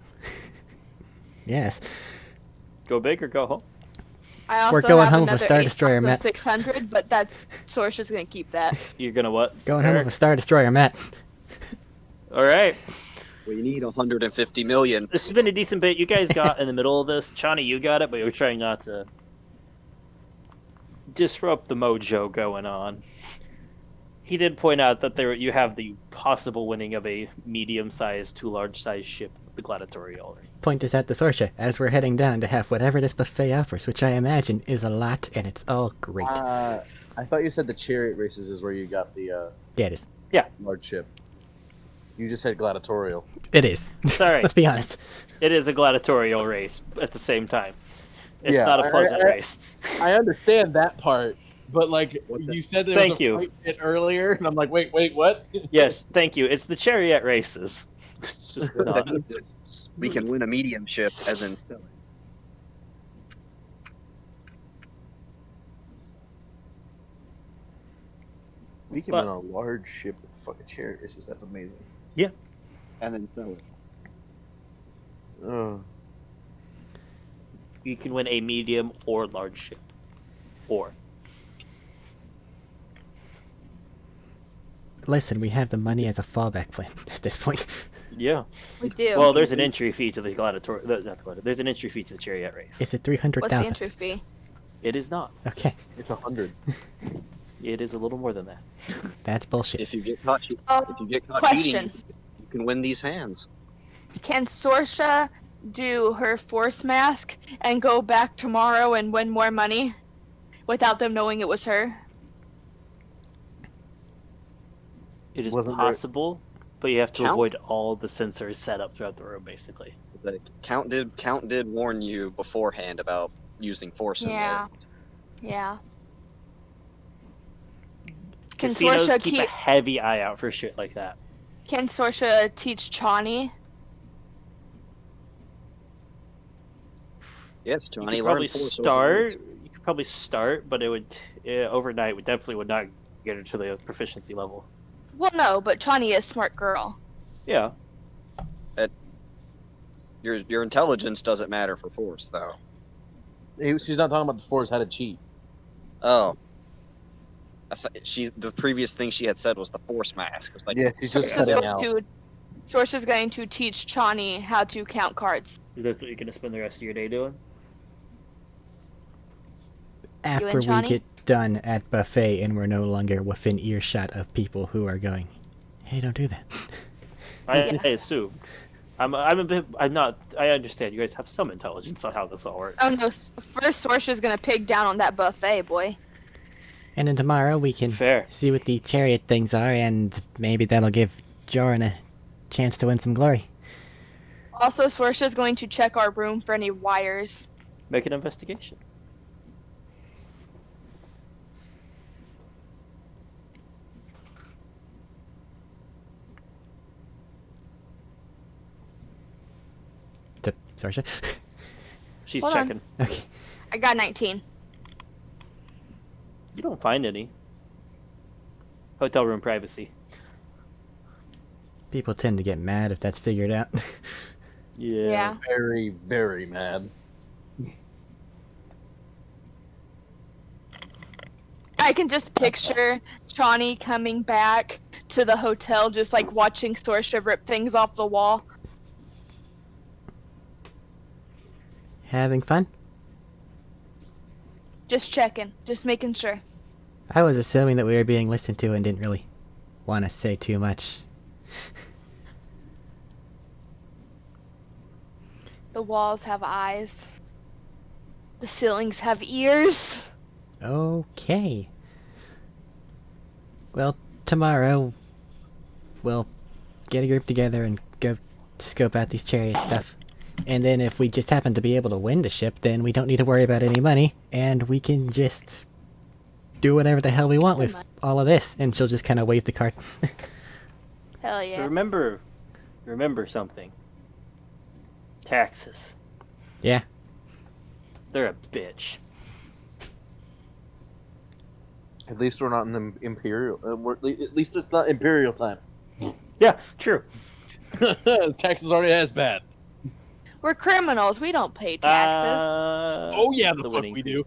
A: Yes.
D: Go big or go home.
F: I also
A: We're going
F: have
A: home with a
F: another
A: Star Destroyer, Matt.
F: 8,600, but that's Sorsha's gonna keep that.
D: You're gonna what?
A: Going home
D: Eric?
A: with a Star Destroyer, Matt.
D: All right.
B: We need 150 million.
D: This has been a decent bit. You guys got in the middle of this. Chani, you got it, but you were trying not to disrupt the mojo going on. He did point out that you have the possible winning of a medium-sized to large-sized ship, the Gladiatorial.
A: Point this out to Sorsha as we're heading down to have whatever this buffet offers, which I imagine is a lot, and it's all great.
C: I thought you said the chariot races is where you got the
A: Yeah, it is.
C: large ship. You just said gladiatorial.
A: It is.
D: Sorry,
A: Let's be honest.
D: it is a gladiatorial race at the same time. It's
C: Yeah,
D: not a pleasant race.
C: I understand that part, but like
B: What the-
C: you said there
D: Thank
C: was a
D: you.
C: fight bit earlier, and I'm like, wait, what?
D: Yes, thank you. It's the chariot races. It's just not
B: We can win a medium ship, as in silly.
C: We can
D: But-
C: win a large ship with fucking chariot races. That's amazing.
B: And then sell it.
C: Ugh.
D: You can win a medium or large ship. Or.
A: listen, we have the money as a fallback plan at this point.
D: Yeah.
F: We do.
D: Well, there's an entry fee to the gladiator. Not the gladiator. There's an entry fee to the chariot race.
A: Is it
F: What's the
A: 300,000?
F: entry fee?
D: It is not.
A: Okay,
C: It's 100.
D: It is a little more than that.
A: that's bullshit.
B: If you get caught,
F: Oh,
B: if you get caught
F: question.
B: cheating, you can win these hands.
F: Can Sorsha do her force mask and go back tomorrow and win more money without them knowing it was her?
D: It is
C: Wasn't there-
D: possible, but you have to
B: Count?
D: avoid all the sensors set up throughout the room, basically.
B: The Count did warn you beforehand about using force in
F: Yeah.
B: there.
F: Yeah. Can
D: Casinos
F: Sorsha
D: keep a heavy eye out for shit like that.
F: Can Sorsha teach Chani?
B: Yes,
D: You
B: Johnny
D: could probably
B: learned force
D: start. You could probably start, but it would overnight. We definitely would not get her to the proficiency level.
F: Well, no, but Chani is a smart girl.
D: Yeah.
B: Your intelligence doesn't matter for force, though.
C: She's not talking about the force how to cheat.
B: Oh. The previous thing she had said was the force mask. It was like,
C: Yeah, she's just
F: Sorsha's
C: cutting out.
F: going to teach Chani how to count cards.
D: Is that what you're gonna spend the rest of your day doing?
A: After we
F: Johnny?
A: get done at buffet and we're no longer within earshot of people who are going, hey, don't do that.
D: I assume. I'm a bit. I'm not. I understand. You guys have some intelligence on how this all works.
F: Oh no! First, Sorsha's gonna pig down on that buffet, boy.
A: And then tomorrow we can
D: Fair.
A: see what the chariot things are, and maybe that'll give Joran a chance to win some glory.
F: Also, Sorsha's going to check our room for any wires.
D: Make an investigation.
A: Sorsha?
D: She's
F: Hold on.
D: checking.
A: Okay.
F: I got 19.
D: You don't find any. Hotel room privacy.
A: People tend to get mad if that's figured out.
F: Yeah.
C: Very, very mad.
F: I can just picture Chani coming back to the hotel, just like watching Sorsha rip things off the wall.
A: Having fun?
F: Just checking, just making sure.
A: I was assuming that we were being listened to and didn't really want to say too much.
F: The walls have eyes. The ceilings have ears.
A: Okay. Well, tomorrow we'll get a group together and go scope out these chariot stuff. And then if we just happen to be able to win the ship, then we don't need to worry about any money, and we can just do whatever the hell we want with all of this. And she'll just kind of wave the card.
F: Hell yeah.
D: Remember something. Taxes.
A: Yeah.
D: They're a bitch.
C: At least we're not in the imperial. At least it's not imperial times.
D: Yeah, true.
C: Taxes already as bad.
F: We're criminals. We don't pay taxes.
C: Oh yeah,
D: that's
C: the fuck
D: winning.
C: we do.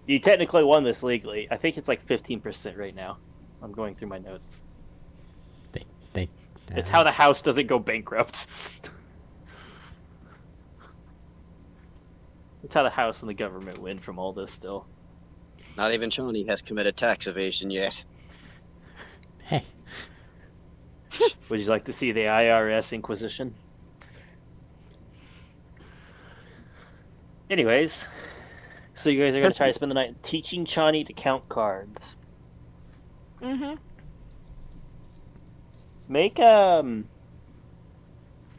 D: You technically won this legally. I think it's like 15% right now. I'm going through my notes. It's how the house doesn't go bankrupt. It's how the house and the government win from all this still.
B: not even Chani has committed tax evasion yet.
A: Hey.
D: Would you like to see the IRS Inquisition? Anyways, so you guys are going to try to spend the night teaching Chani to count cards.
F: Mm-hmm.
D: Make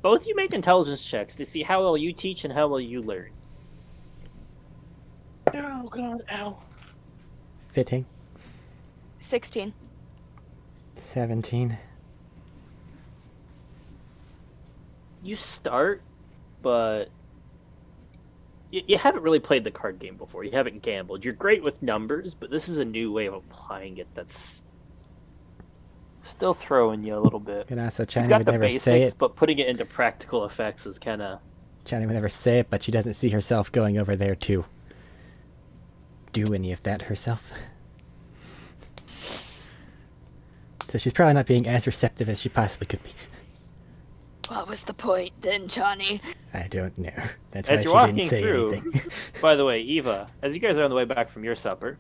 D: both you make intelligence checks to see how well you teach and how well you learn.
C: Oh god, ow.
A: Fitting.
F: 16.
A: 17.
D: You start, but you haven't really played the card game before. You haven't gambled. You're great with numbers, but this is a new way of applying it that's still throwing you a little bit.
A: And also,
D: You've
A: Chani
D: got
A: would
D: the
A: never say
D: basics,
A: it.
D: but putting it into practical effects is kind of...
A: Chani would never say it, but she doesn't see herself going over there to do any of that herself. So she's probably not being as receptive as she possibly could be.
F: What was the point then, Johnny?
A: I don't know. That's
D: As
A: why
D: you're
A: she didn't
D: walking
A: say
D: through-
A: anything.
D: By the way, Eva, as you guys are on the way back from your supper,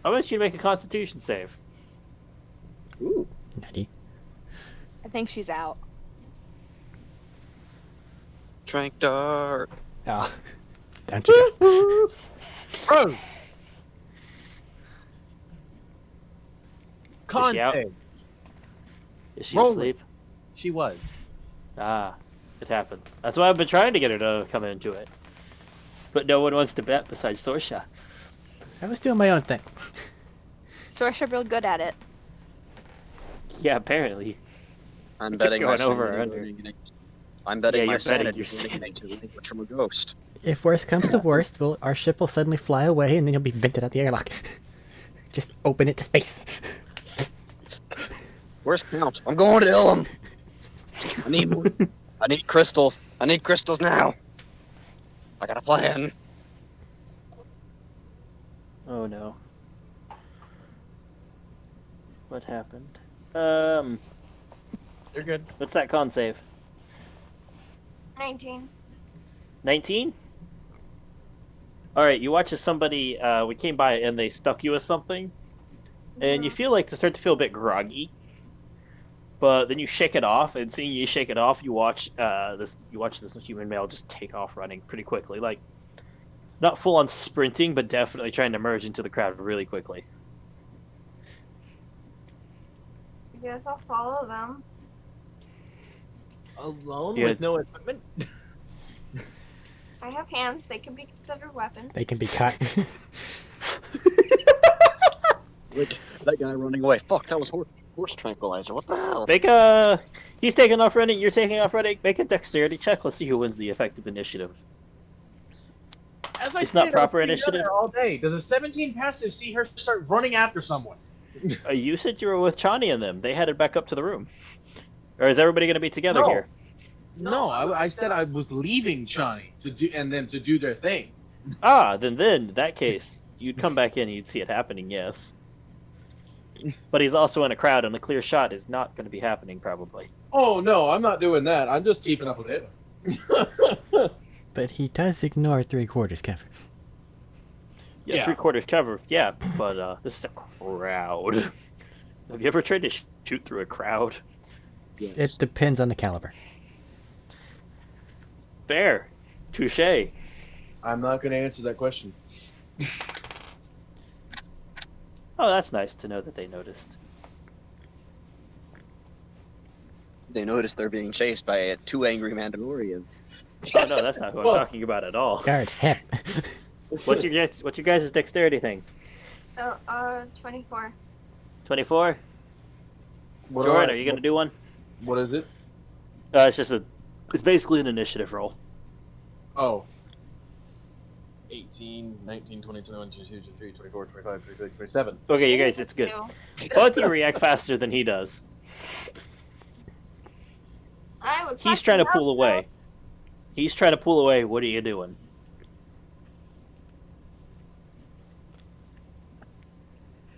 D: I want you to make a Constitution save.
B: Ooh.
A: Nutty.
F: I think she's out.
B: Trank dart.
A: Oh. Don't you just...
C: Bro! Con
D: she out?
C: save.
D: Is she
C: Roll it.
D: asleep?
C: She was.
D: Ah, it happens. That's why I've been trying to get her to come into it. But no one wants to bet besides Sorsha.
A: I was doing my own thing.
F: Sorsha real good at it.
D: Yeah, apparently.
B: I'm
D: Keep
B: betting
D: going
B: my
D: over or
B: sanity
D: under.
B: learning- I'm betting
D: Yeah,
B: my
D: you're betting
B: sanity
D: your
B: learning to language from a ghost.
A: If worst comes to worst, our ship will suddenly fly away and then you'll be vented out the airlock. Just open it to space.
B: Where's Count? I'm going to Ilum. I need more. I need crystals. I need crystals now. I got a plan.
D: Oh no. What happened?
C: You're good.
D: What's that con save?
E: 19.
D: 19? Alright, you watch as somebody, we came by and they stuck you with something, and you feel like you start to feel a bit groggy, but then you shake it off, and seeing you shake it off, you watch this human male just take off running pretty quickly, like, not full on sprinting, but definitely trying to merge into the crowd really quickly.
E: I guess I'll follow them.
C: Alone
D: Yeah.
C: with no equipment?
E: I have hands. They can be considered weapons.
A: They can be cut.
B: Look, that guy running away. Fuck, that was horse tranquilizer. What the hell?
D: Make he's taking off running, you're taking off running, make a dexterity check, let's see who wins the effective initiative.
C: As I
D: It's not
C: stated,
D: proper
C: I was
D: initiative.
C: there all day. Does a 17 passive see her start running after someone?
D: You said you were with Chani and them. They headed back up to the room. Or is everybody going to be together
C: No.
D: here?
C: No, I said I was leaving Chani to do and them to do their thing.
D: Ah, then in that case, you'd come back in and you'd see it happening, yes. But he's also in a crowd, and a clear shot is not going to be happening, probably.
C: Oh no, I'm not doing that. I'm just keeping up with it.
A: But he does ignore 3/4 cover.
D: Yeah,
C: Yeah.
D: 3/4 cover, yeah, but this is a crowd. Have you ever tried to shoot through a crowd?
A: It depends on the caliber.
D: Fair. Touche.
C: I'm not going to answer that question.
D: Oh, that's nice to know that they noticed.
B: They notice they're being chased by two angry Mandalorians.
D: Oh no, that's not who I'm
C: Well-
D: talking about at all.
A: Guards, hip.
D: What's your guys' dexterity thing?
E: Oh, 24.
D: 24?
C: What
D: Jordan, are you gonna do one?
C: What is it?
D: It's basically an initiative roll.
C: Oh. 18, 19, 20, 21, 22, 23, 24, 25, 26, 27.
D: Okay, you guys, it's good.
E: Two.
D: Both of you react faster than he does.
E: I would
D: He's
E: fucking
D: trying to
E: love
D: pull away. He's trying to pull away. What are you doing?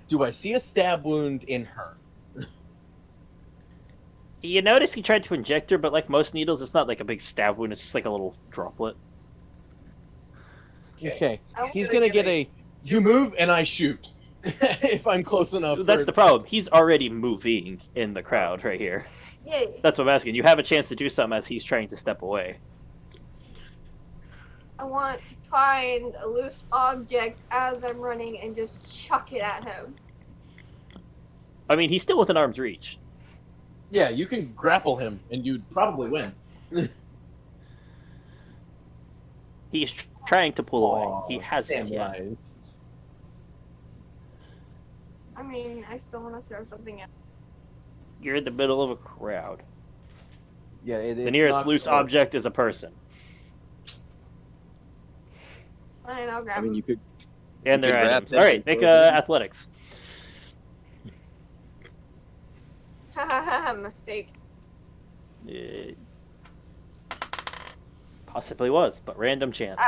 C: Do I see a stab wound in her?
D: You notice he tried to inject her, but like most needles, it's not like a big stab wound. It's just like a little droplet.
C: Okay.
E: I'm
C: He's going to get a, you move and I shoot. If I'm close enough.
D: That's
C: for-
D: the problem. He's already moving in the crowd right here.
E: Yay.
D: That's what I'm asking. You have a chance to do something as he's trying to step away.
E: I want to find a loose object as I'm running and just chuck it at him.
D: I mean, he's still within arm's reach.
C: Yeah, you can grapple him and you'd probably win.
D: He's trying to pull away.
C: Aw,
D: He hasn't yet.
C: samurais.
E: I mean, I still want to throw something at
D: You're in the middle of a crowd.
C: Yeah,
D: The
C: it's
D: nearest
C: not
D: loose
C: gonna work.
D: object is a person.
E: Fine, I'll grab
B: I mean,
E: him.
B: you could.
D: And
B: You
D: their
B: could grab
D: items.
B: them
D: Alright,
B: and
D: make
B: throw them.
D: athletics.
E: Hahaha, mistake.
D: It possibly was, but random chance.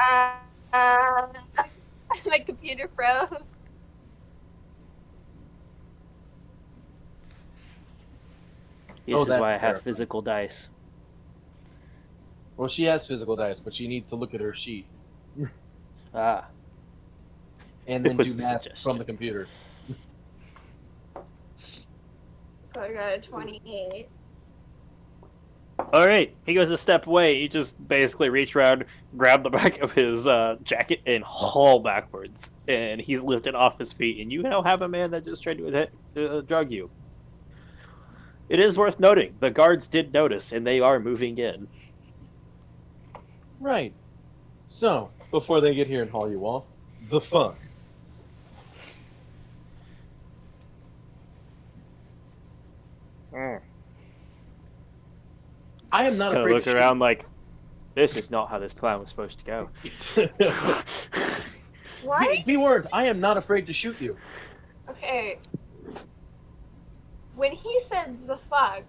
E: My computer froze.
D: This
C: Oh,
D: is
C: that's
D: why I have
C: terrifying.
D: physical dice.
C: Well, she has physical dice, but she needs to look at her sheet
D: Ah,
C: and
D: it
C: then
D: was
C: do
D: a
C: math from
D: suggestion.
C: the computer.
E: So I got a 28.
D: All right, he goes a step away. He just basically reach around, grab the back of his jacket, and haul backwards. And he's lifted off his feet. And you now have a man that just tried to drug you. It is worth noting the guards did notice, and they are moving in.
C: Right. So, before they get here and haul you off, the fuck? I am
D: Just
C: not
D: gonna
C: afraid to
D: look
C: shoot
D: around like, this is not how this plan was supposed to go.
C: you.
E: Why?
C: Be warned, I am not afraid to shoot you.
E: Okay. When he said the fuck,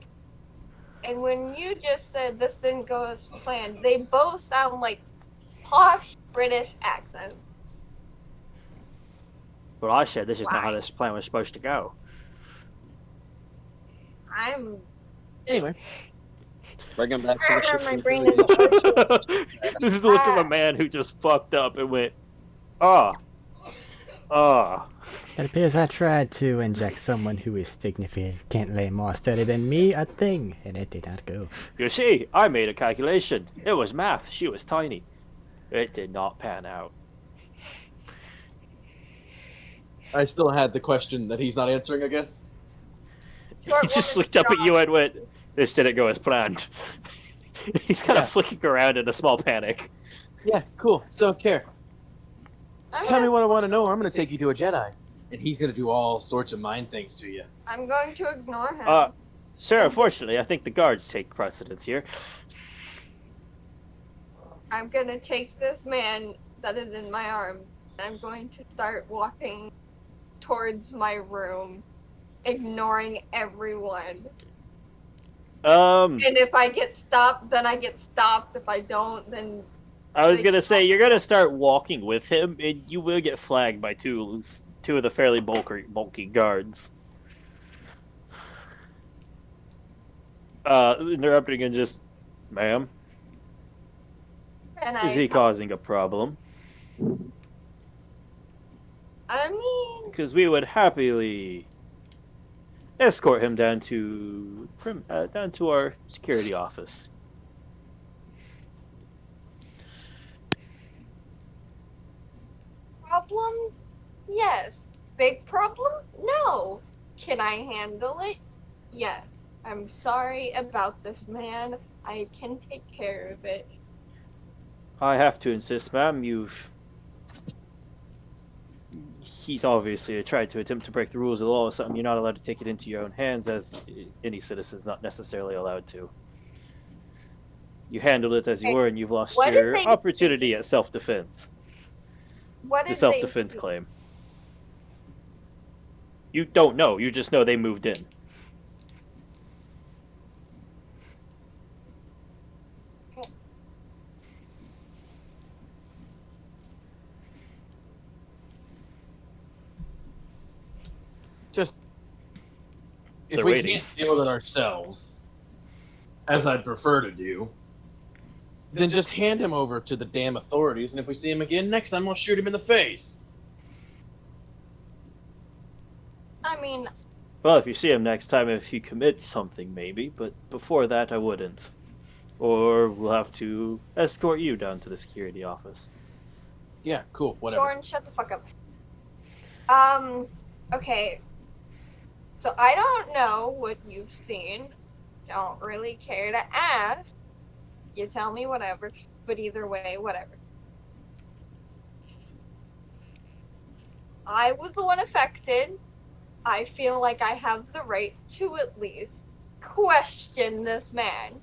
E: and when you just said this didn't go as planned, they both sound like posh British accents.
D: But I said this is not how
E: Why?
D: this plan was supposed to go.
E: I'm.
C: Anyway,
B: Bring him back to the church.
E: My brain is working.
D: This is the look of a man who just fucked up and went, ah, ah.
A: It appears I tried to inject someone who is significantly more sturdy than me a thing, and it did not go.
D: You see, I made a calculation. It was math. She was tiny. It did not pan out.
C: I still had the question that he's not answering, I guess.
D: He just looked up at you and went, this didn't go as planned. He's kind of
C: Yeah.
D: flicking around in a small panic.
C: Yeah, cool. Don't care.
E: I'm
C: Tell me
E: gonna-
C: what I want to know, or I'm going to take you to a Jedi. And he's going to do all sorts of mind things to you.
E: I'm going to ignore him.
D: Sir, unfortunately, I think the guards take precedence here.
E: I'm gonna take this man that is in my arm, and I'm going to start walking towards my room, ignoring everyone. And if I get stopped, then I get stopped. If I don't, then
D: I was gonna say you're gonna start walking with him, and you will get flagged by two of the fairly bulky guards. Interrupting and just, ma'am,
E: and
D: is he causing a problem?
E: I mean,
D: Because we would happily escort him down to our security office.
E: problem? Yes. Big problem? No. Can I handle it? Yes. I'm sorry about this man. I can take care of it.
D: I have to insist, ma'am. He's obviously tried to attempt to break the rules of the law, something you're not allowed to take it into your own hands, as any citizen's not necessarily allowed to. You handled it as you
E: Okay,
D: were, and you've lost
E: what
D: your
E: did they
D: opportunity at self-defense.
E: What
D: The
E: did
D: self-defense
E: they
D: claim. You don't know. You just know they moved in.
C: Just, if
D: They're
C: we
D: waiting.
C: can't deal with it ourselves, as I'd prefer to do, then just hand him over to the damn authorities, and if we see him again next time, we'll shoot him in the face.
E: I mean,
D: Well, if you see him next time, if he commits something, maybe. But before that, I wouldn't. Or we'll have to escort you down to the security office.
C: Yeah, cool, whatever.
E: Jordan, shut the fuck up. Okay. So I don't know what you've seen. Don't really care to ask. You tell me whatever. But either way, whatever. I was the one affected. I feel like I have the right to at least question this man.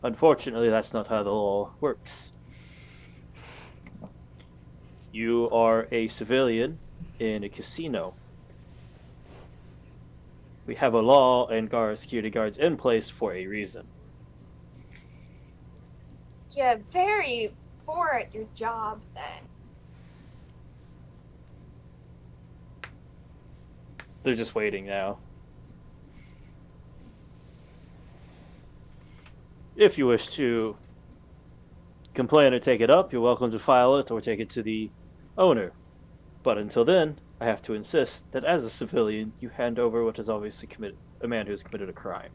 D: Unfortunately, that's not how the law works. You are a civilian in a casino. We have a law and security guards in place for a reason.
E: You're very poor at your job then.
D: They're just waiting now. If you wish to complain or take it up, you're welcome to file it or take it to the owner. But until then, I have to insist that as a civilian, you hand over what is obviously a man who has committed a crime.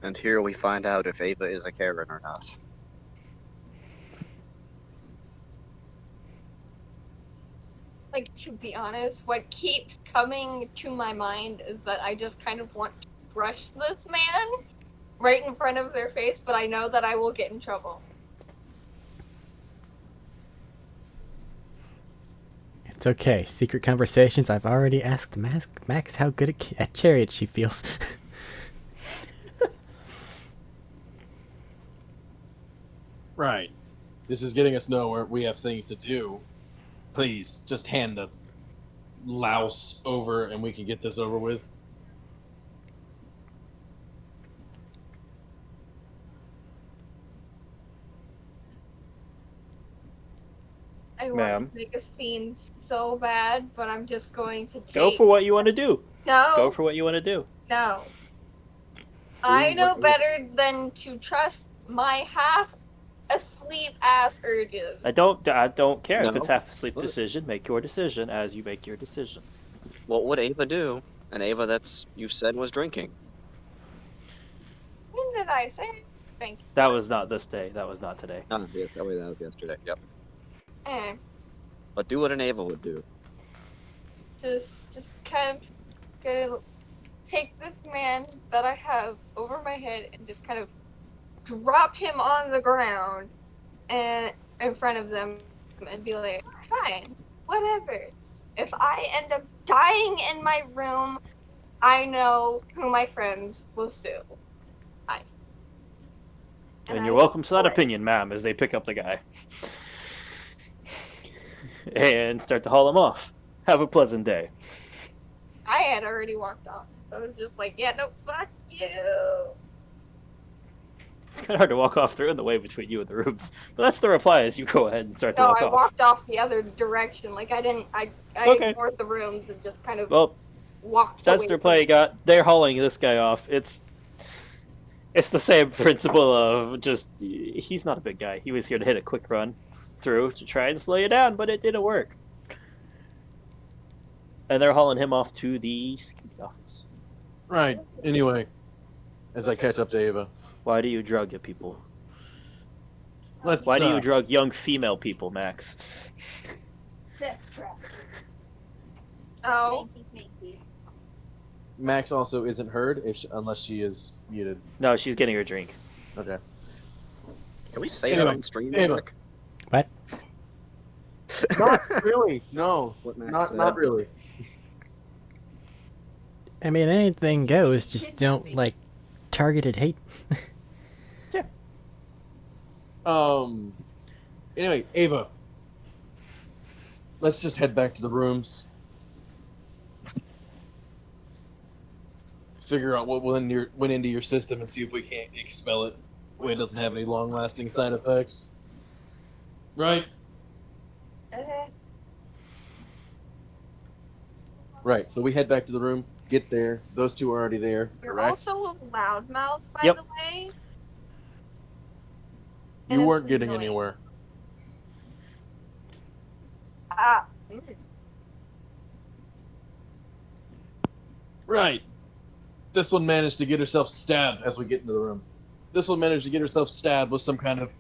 B: And here we find out if Ava is a Karen or not.
E: Like, to be honest, what keeps coming to my mind is that I just kind of want to brush this man right in front of their face, but I know that I will get in trouble.
A: It's okay. Secret conversations. I've already asked Max how good at chariot she feels.
C: Right. This is getting us nowhere. We have things to do. Please, just hand the louse over and we can get this over with.
E: I want
D: Ma'am.
E: to make a scene so bad, but I'm just going to take...
D: Go for what you want to do.
E: No.
D: Go for what you want to do.
E: No. I know better than to trust my half-asleep ass urges.
D: I don't care if
B: No.
D: it's half a sleep
B: What?
D: decision. Make your decision as you make your decision.
B: What would Ava do? And Ava, you said was drinking.
E: When did I say drink?
D: That was not this day. That was not today.
B: Oh, yes, that was yesterday. Yep.
E: But
B: do what an Ava would do.
E: just kind of gonna take this man that I have over my head and just kind of drop him on the ground and in front of them and be like, fine, whatever. If I end up dying in my room, I know who my friends will sue.
D: And you're welcome to that opinion, ma'am, as they pick up the guy. And start to haul him off. Have a pleasant day.
E: I had already walked off, so it was just like, yeah, no, fuck you.
D: It's kind of hard to walk off. They're in the way between you and the rooms. But that's the reply as you go ahead and start to
E: No,
D: walk
E: I
D: off.
E: walked off the other direction. Like, I
D: Okay.
E: ignored the rooms and just kind of
D: Well,
E: walked
D: that's
E: away
D: the reply you got. They're hauling this guy off. It's the same principle of just, he's not a big guy. He was here to hit a quick run through to try and slow you down, but it didn't work. And they're hauling him off to the security office.
C: Right. Anyway, as I catch up to Ava,
D: Why do you drug your people?
C: let's.
D: Why do you drug young female people, Max?
F: Sex trafficking.
E: Oh,
C: Max also isn't heard unless she is muted.
D: No, she's getting her drink.
C: Okay.
B: Can we say
C: Anyway,
B: that on stream?
C: Ava.
B: Rick?
A: What?
C: Not really. No.
B: What Max
C: Not
B: said.
C: really.
A: I mean, anything goes. Just don't like targeted hate.
C: Anyway, Ava. Let's just head back to the rooms. Figure out what went into your system and see if we can't expel it. Way it doesn't have any long-lasting side effects. Right?
E: okay.
C: Right. So we head back to the room. Get there. Those two are already there.
E: You're
C: Correct?
E: also a loudmouth, by
D: Yep.
E: the way.
C: You
E: and
C: weren't
E: it's
C: getting
E: annoying.
C: anywhere.
E: Ah.
C: Right. This one managed to get herself stabbed as we get into the room. This one managed to get herself stabbed with some kind of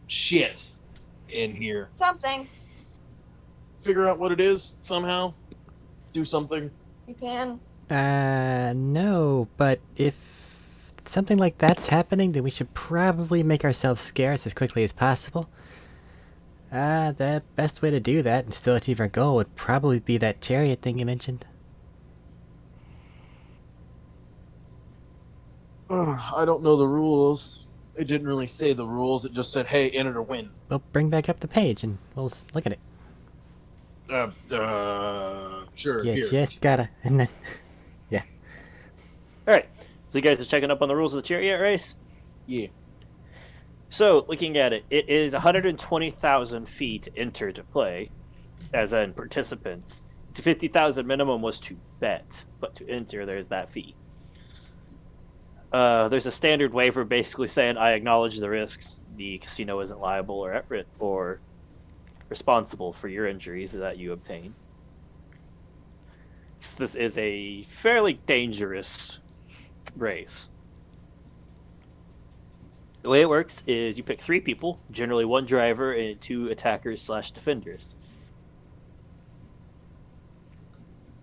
C: shit in here.
E: Something.
C: Figure out what it is somehow. Do something.
E: You can.
A: No, but if something like that's happening, then we should probably make ourselves scarce as quickly as possible. The best way to do that and still achieve our goal would probably be that chariot thing you mentioned.
C: I don't know the rules. It didn't really say the rules. It just said, hey, enter to win.
A: We'll bring back up the page and we'll look at it.
C: Sure.
A: You
C: Here.
A: just gotta... And then,
D: Alright, so you guys are checking up on the rules of the chariot race?
C: Yeah.
D: So, looking at it, it is 120,000 feet to enter to play, as in participants. To 50,000 minimum was to bet, but to enter, there's that fee. There's a standard waiver basically saying I acknowledge the risks. The casino isn't liable or or responsible for your injuries that you obtain. This is a fairly dangerous race. The way it works is you pick 3 people, generally 1 driver and 2 attackers/defenders.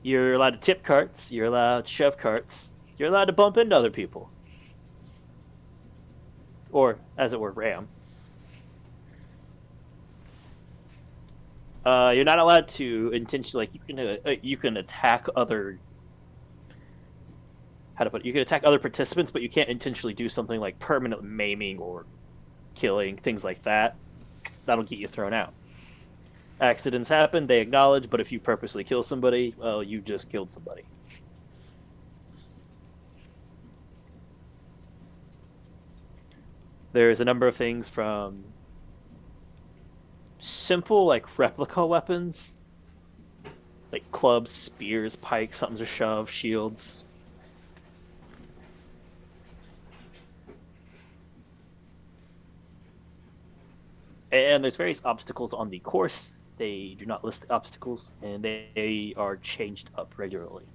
D: You're allowed to tip carts, you're allowed to shove carts, you're allowed to bump into other people. Or, as it were, ram. You're not allowed to intentionally, you can attack other, how to put it, you can attack other participants, but you can't intentionally do something like permanent maiming or killing, things like that. That'll get you thrown out. Accidents happen, they acknowledge, but if you purposely kill somebody, well, you just killed somebody. There's a number of things from simple, like, replica weapons, like clubs, spears, pikes, something to shove, shields. And there's various obstacles on the course. They do not list the obstacles, and they are changed up regularly.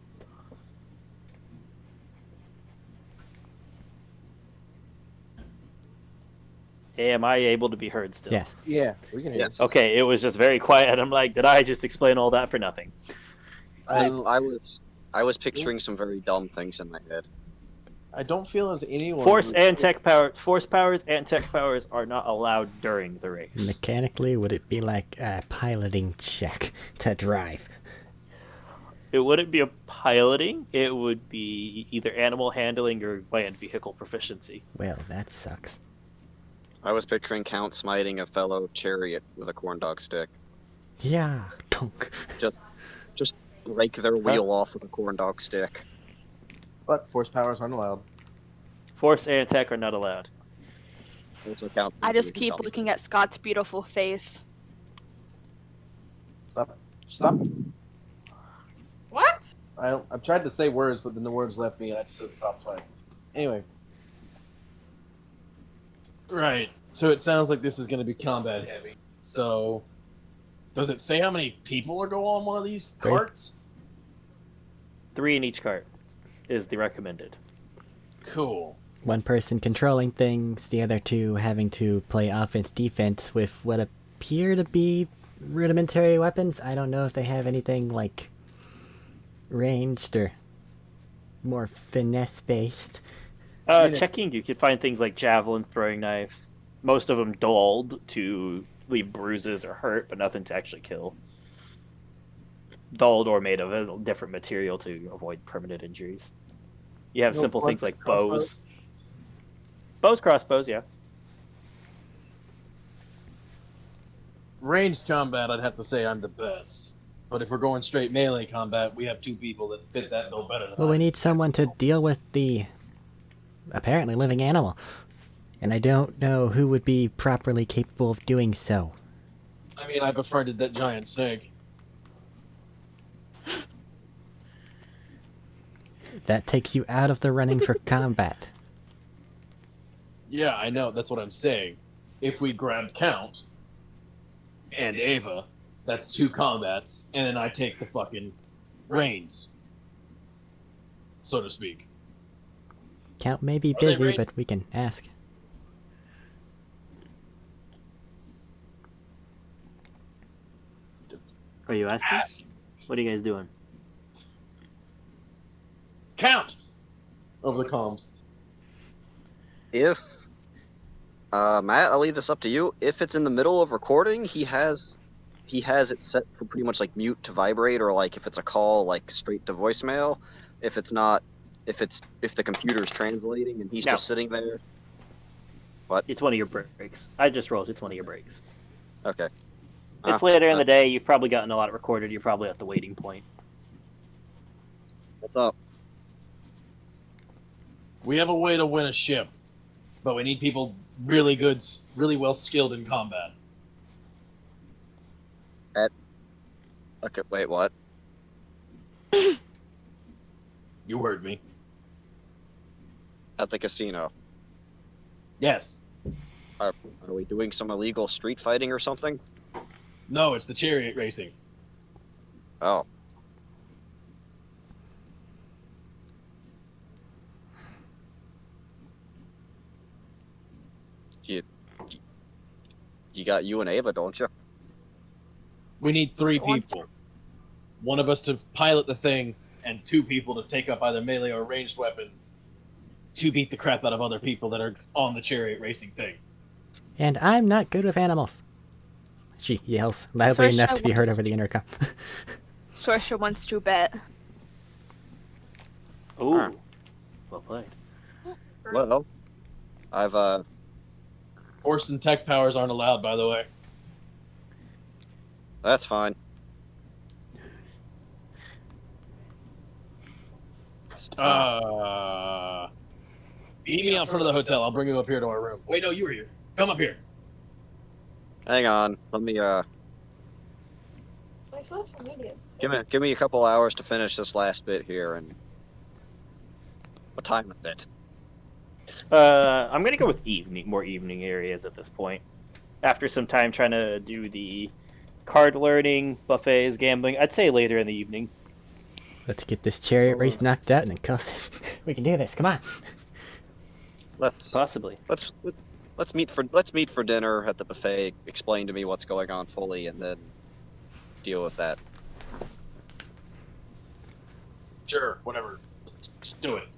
D: Am I able to be heard still?
A: Yes.
C: Yeah, we can hear.
B: Yes.
D: Okay, it was just very quiet. I'm like, did I just explain all that for nothing?
C: I
B: I was picturing some very dumb things in my head.
C: I don't feel as anyone.
D: Force powers and tech powers are not allowed during the race.
A: Mechanically, would it be like a piloting check to drive?
D: It wouldn't be a piloting. It would be either animal handling or land vehicle proficiency.
A: Well, that sucks.
B: I was picturing Count smiting a fellow chariot with a corn dog stick.
A: Yeah, dunk.
B: Just break their wheel off with a corn dog stick.
C: But force powers aren't allowed.
D: Force and tech are not allowed.
B: Also count.
F: I just keep looking at Scott's beautiful face.
C: Stop.
E: What?
C: I've tried to say words, but then the words left me, and I just said stop twice. Anyway. Right. So it sounds like this is going to be combat heavy. So, does it say how many people are going on one of these
A: 3.
C: carts?
D: 3 in each cart is the recommended.
C: Cool.
A: One person controlling things, the other 2 having to play offense-defense with what appear to be rudimentary weapons. I don't know if they have anything like ranged or more finesse-based.
D: Checking, you could find things like javelins, throwing knives. Most of them dulled to leave bruises or hurt, but nothing to actually kill. Dulled or made of a different material to avoid permanent injuries. You have
C: No
D: simple
C: blood
D: things like
C: crossbows?
D: bows. Crossbows, yeah.
C: Ranged combat, I'd have to say I'm the best. But if we're going straight melee combat, we have 2 people that fit that bill better than
A: Well,
C: I
A: we
C: do.
A: need someone to deal with the apparently living animal. And I don't know who would be properly capable of doing so.
C: I mean, I befriended that giant snake.
A: That takes you out of the running for combat.
C: Yeah, I know, that's what I'm saying. If we grab Count and Ava, that's 2 combats, and then I take the fucking reins, so to speak.
A: Count may be
C: Are they
A: busy,
C: ranged?
A: but we can ask.
D: Are you asking? What are you guys doing?
C: Count! Over the comms.
B: If Matt, I'll leave this up to you. If it's in the middle of recording, he has it set for pretty much like mute to vibrate, or like if it's a call, like straight to voicemail. If it's not, if the computer's translating and he's
D: No.
B: just sitting there.
D: It's one of your breaks. I just rolled. It's one of your breaks.
B: Okay.
D: It's later in the day. You've probably gotten a lot recorded. You're probably at the waiting point.
B: What's up?
C: We have a way to win a ship, but we need people really good, really well skilled in combat.
B: Okay, wait, what?
C: You heard me.
B: At the casino.
C: Yes.
B: Are we doing some illegal street fighting or something?
C: No, it's the chariot racing.
B: Oh. You got you and Ava, don't you?
C: We need 3
F: One.
C: people. One of us to pilot the thing, and 2 people to take up either melee or ranged weapons to beat the crap out of other people that are on the chariot racing thing.
A: And I'm not good with animals. She yells loudly
F: Saoirse
A: enough to be heard
F: wants-
A: over the intercom.
F: Saoirse wants to bet.
D: Ooh.
B: Huh.
D: Well played.
B: Well, I've
C: Force and tech powers aren't allowed, by the way.
B: that's fine.
C: Meet me out front of the hotel. I'll bring you up here to our room. Wait, no, you were here. Come up here.
B: Hang on. Let me
E: My social media.
B: give me a couple hours to finish this last bit here. And what time is it?
D: I'm gonna go with more evening areas at this point. After some time trying to do the card learning, buffets, gambling, I'd say later in the evening.
A: Let's get this chariot race knocked out and then call it. We can do this. Come on.
D: Possibly.
B: Let's meet for dinner at the buffet. Explain to me what's going on fully, and then deal with that.
C: Sure, whatever. Just do it.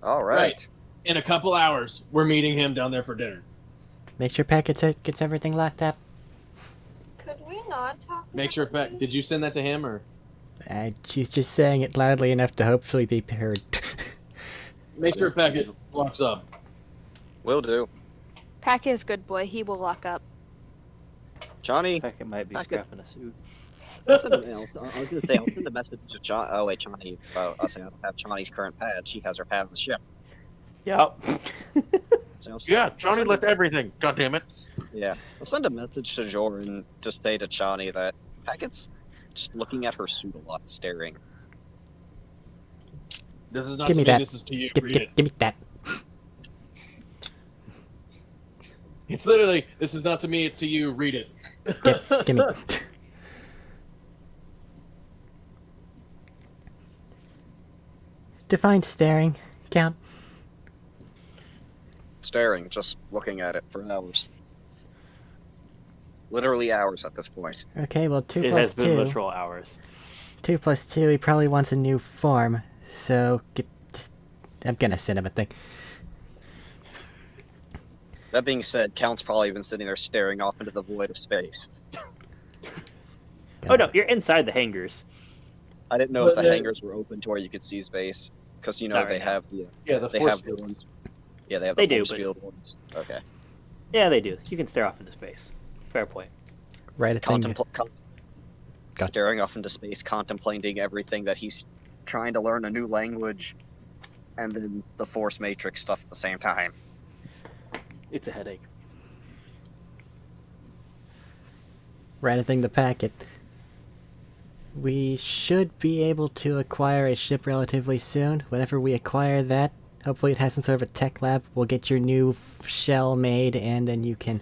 B: All right.
C: Right. In a couple hours, we're meeting him down there for dinner.
A: Make sure Pat gets everything locked up.
E: Could we not talk?
C: Make sure,
E: about
C: did you send that to him or?
A: She's just saying it loudly enough to hopefully be heard.
C: Make sure Packet locks up.
B: Will do.
F: Pack is good boy. He will lock up.
B: Johnny.
D: In fact, it might be
B: Okay.
D: scrapping a suit.
B: I was gonna say I'll send a message to John. Oh wait, Johnny. I'll say I don't have Johnny's current pad. She has her pad on the ship.
D: Yep.
B: So
C: Johnny left everything. God damn it.
B: Yeah, I'll send a message to Jordan to say to Johnny that Packet's just looking at her suit a lot, staring.
C: This is not
A: Give
C: to
A: me
C: me,
A: that.
C: this is to you.
A: Give
C: Read it.
A: me that.
C: It's literally, this is not to me, it's to you. Read it.
A: Give me. Define staring. Count.
B: Staring, just looking at it for hours. Literally hours at this point.
A: Okay, well, 2
D: It
A: plus
D: has been
A: 2.
D: literal hours.
A: 2 plus 2, he probably wants a new form. So, I'm gonna send him a thing.
B: That being said, Count's probably been sitting there staring off into the void of space.
D: Oh no, you're inside the hangars.
B: I didn't know
C: But
B: if the
C: then-
B: hangars were open to where you could see space, because
D: Not
B: they
D: right now.
B: have the
C: Yeah, the
B: They
C: force
B: have the
C: fields.
B: they have
D: They
B: the
D: do,
B: force
D: but-
B: field ones. Okay.
D: Yeah, they do. You can stare off into space. Fair point.
A: Write a thing. Go.
B: Staring off into space, contemplating everything that he's trying to learn a new language, and then the force matrix stuff at the same time.
D: It's a headache.
A: Write a thing to Packet. We should be able to acquire a ship relatively soon. Whenever we acquire that, hopefully it has some sort of a tech lab. We'll get your new shell made, and then you can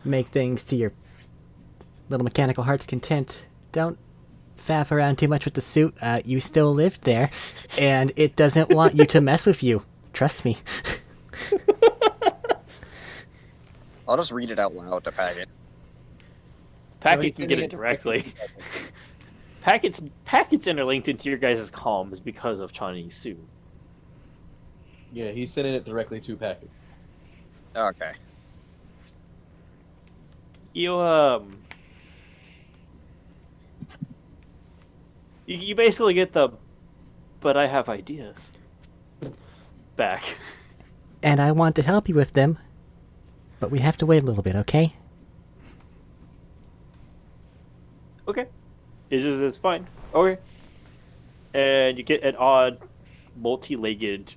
A: make things to your little mechanical heart's content. Don't faff around too much with the suit. You still lived there, and it doesn't want you to mess with you. Trust me.
B: I'll just read it out loud to Packet.
D: Packet can get it directly. Packet's interlinked into your guys' comms because of Chani's suit.
C: Yeah, he's sending it directly to Packet.
B: Okay.
D: You basically get the but I have ideas back.
A: And I want to help you with them, but we have to wait a little bit, okay?
D: Okay. It's fine. Okay. And you get an odd multi-legged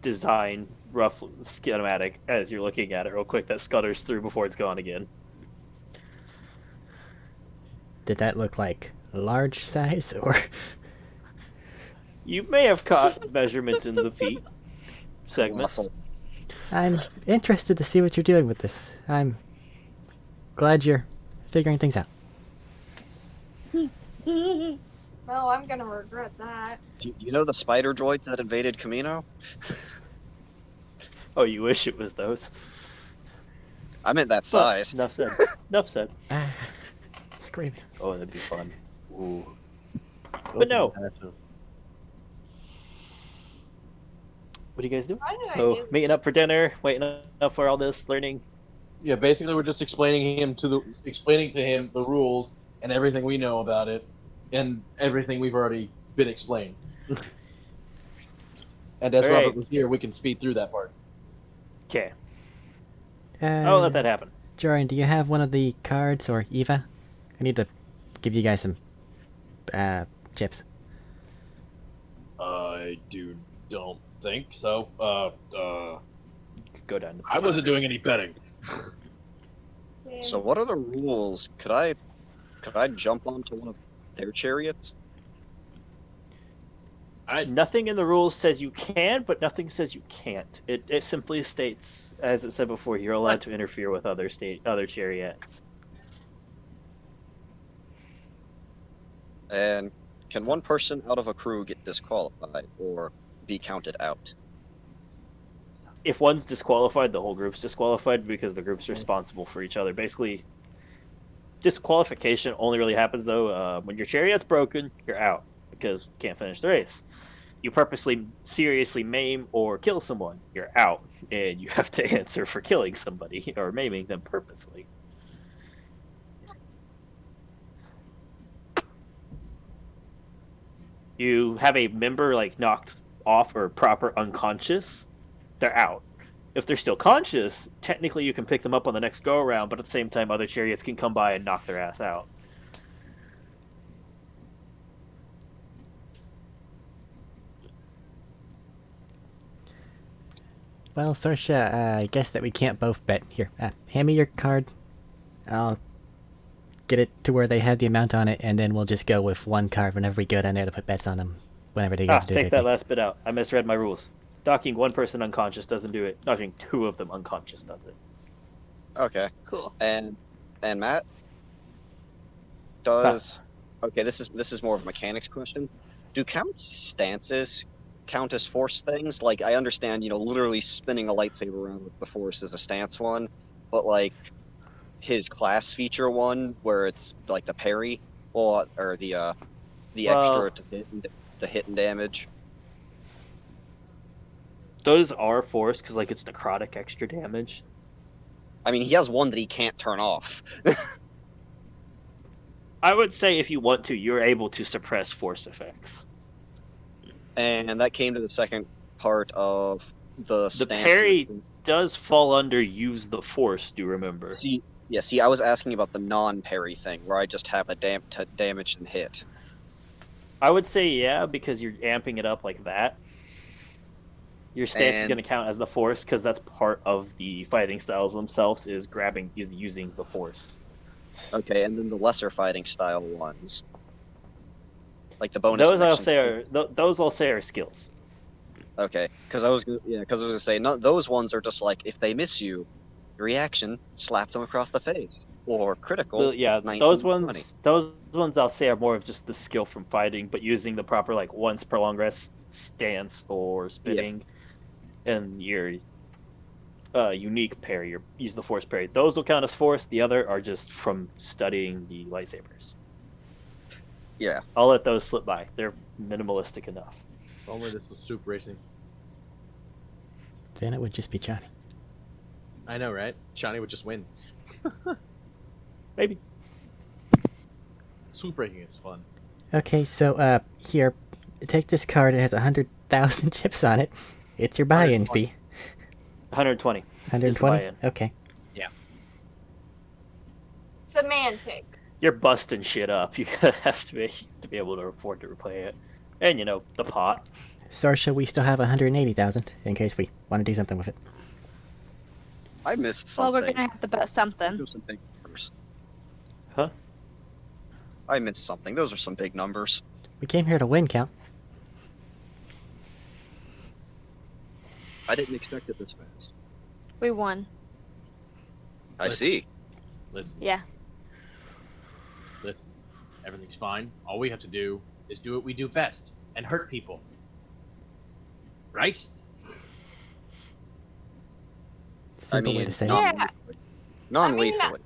D: design rough schematic as you're looking at it real quick that scutters through before it's gone again.
A: Did that look like large size or
D: You may have caught measurements in the feet segments.
B: Muscle.
A: I'm interested to see what you're doing with this. I'm glad you're figuring things out.
E: Well, I'm gonna regret that.
B: You know the spider droids that invaded Camino?
D: Oh, you wish it was those.
B: I meant that
D: But
B: size.
D: enough said. Enough said.
A: Ah, screaming.
D: Oh, that'd be fun. Ooh.
C: Those
D: no.
C: are massive.
D: What do you guys do?
E: Why did I
D: So
E: do-
D: meeting up for dinner, waiting up for all this learning.
C: Yeah, basically we're just explaining to him the rules and everything we know about it, and everything we've already been explained. And as
D: All
C: Robert
D: right.
C: was here, we can speed through that part.
D: Okay, I'll let that happen.
A: Joran, do you have one of the cards, or Eva? I need to give you guys some chips.
C: I don't think so.
D: Go down. To
C: I wasn't doing any betting.
B: So what are the rules? Could I jump onto one of their chariots?
D: Nothing in the rules says you can, but nothing says you can't. It simply states, as it said before, you're allowed to interfere with other chariots.
B: And can one person out of a crew get disqualified or be counted out?
D: If one's disqualified, the whole group's disqualified because the group's responsible for each other. Basically, disqualification only really happens though when your chariot's broken, you're out because you can't finish the race. You purposely seriously maim or kill someone, you're out, and you have to answer for killing somebody or maiming them purposely. You have a member like knocked off or proper unconscious, they're out. If they're still conscious, technically you can pick them up on the next go around, but at the same time other chariots can come by and knock their ass out.
A: Well, Sorsha, I guess that we can't both bet. Here, hand me your card. I'll get it to where they have the amount on it, and then we'll just go with one card whenever we go down there to put bets on them. Whenever they go to do
D: Take
A: their
D: that last bit out. I misread my rules. Docking one person unconscious doesn't do it. Docking two of them unconscious does it.
B: Okay.
F: Cool.
B: And Matt, does okay? This is more of a mechanics question. Do count stances count as force things? Like I understand, literally spinning a lightsaber around with the force is a stance one, but like his class feature one where it's like the parry or the extra to hit and damage.
D: Those are force because like it's necrotic extra damage.
B: I mean, he has one that he can't turn off.
D: I would say if you want to, you're able to suppress force effects.
B: And that came to the second part of the stance.
D: Parry does fall under use the force, do you remember?
B: See, I was asking about the non-parry thing, where I just have a damage and hit.
D: I would say yeah, because you're amping it up like that. Your stance is going to count as the force because that's part of the fighting styles themselves is using the force.
B: Okay, and then the lesser fighting style ones, like the bonus.
D: Those I'll say are skills.
B: Okay, because I was gonna say those ones are just like if they miss you, reaction, slap them across the face, or critical.
D: Well, yeah,
B: 19,
D: those
B: 20.
D: ones I'll say are more of just the skill from fighting, but using the proper like once per long rest stance or spinning, and your unique parry, use the force parry. Those will count as force. The other are just from studying the lightsabers.
B: Yeah,
D: I'll let those slip by. They're minimalistic enough.
C: If only this was soup racing.
A: Then it would just be Johnny.
C: I know, right? Johnny would just win.
D: Maybe.
C: Soup racing is fun.
A: Okay, so here, take this card. It has 100,000 chips on it. It's your buy-in
C: 120.
A: fee.
D: 120.
A: 120.
D: buy-in.
A: Okay.
E: Semantic.
D: You're busting shit up. You gotta have to be able to afford to replay it, and the pot.
A: Sorsha, we still have 180,000 in case we want to do something with it.
B: I missed
F: Well,
B: something.
F: we're gonna have to bet something.
B: Those are some big numbers.
D: Huh?
B: I missed something. Those are some big numbers.
A: We came here to win, Cal.
B: I didn't expect it this fast.
F: We won.
B: I
C: Listen.
B: see.
C: Listen,
F: Yeah.
C: listen. Everything's fine. All we have to do is do what we do best and hurt people. Right?
A: Simple way to say
F: Yeah.
A: it.
B: Non-lethally.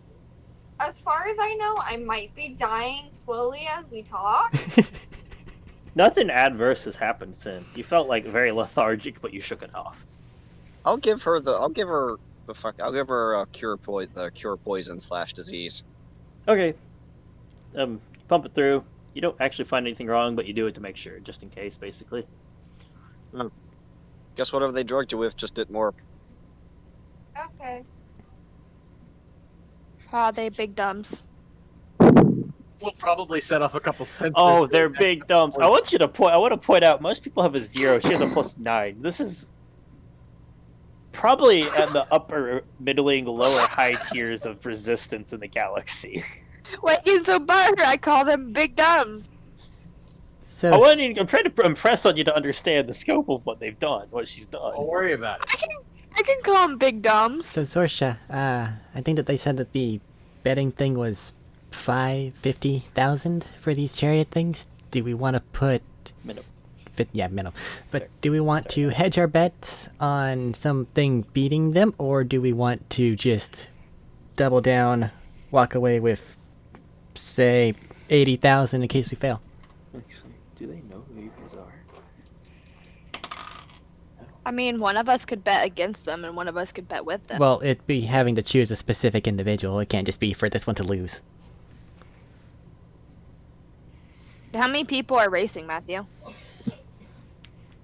E: As far as I know, I might be dying slowly as we talk.
D: Nothing adverse has happened since. You felt like very lethargic, but you shook it off.
B: I'll give her cure poison / disease.
D: Okay. Pump it through. You don't actually find anything wrong, but you do it to make sure, just in case, basically.
B: Guess whatever they drugged you with just did more.
E: Okay.
F: Ah, they big dumbs.
C: We'll probably set off a couple sensors.
D: Oh, they're big dumps. I want to point out most people have a 0. She has a +9. This is probably at the upper, middling, lower, high tiers of resistance in the galaxy.
F: Wait, you so butthurt. I call them big dumbs.
A: So,
D: I'm trying to impress on you to understand the scope of what they've done, what she's done.
C: Don't worry about it.
F: I can call them big dumbs.
A: so Sorsha, I think that they said that the betting thing was 50,000 for these chariot things. Do we want to put
D: Minimum.
A: minimum? But do we want to hedge our bets on something beating them, or do we want to just double down, walk away with, say, 80,000 in case we fail?
D: Actually, do they know who you guys are?
F: I mean, one of us could bet against them, and one of us could bet with them.
A: Well, it'd be having to choose a specific individual. It can't just be for this one to lose.
F: How many people are racing, Matthew?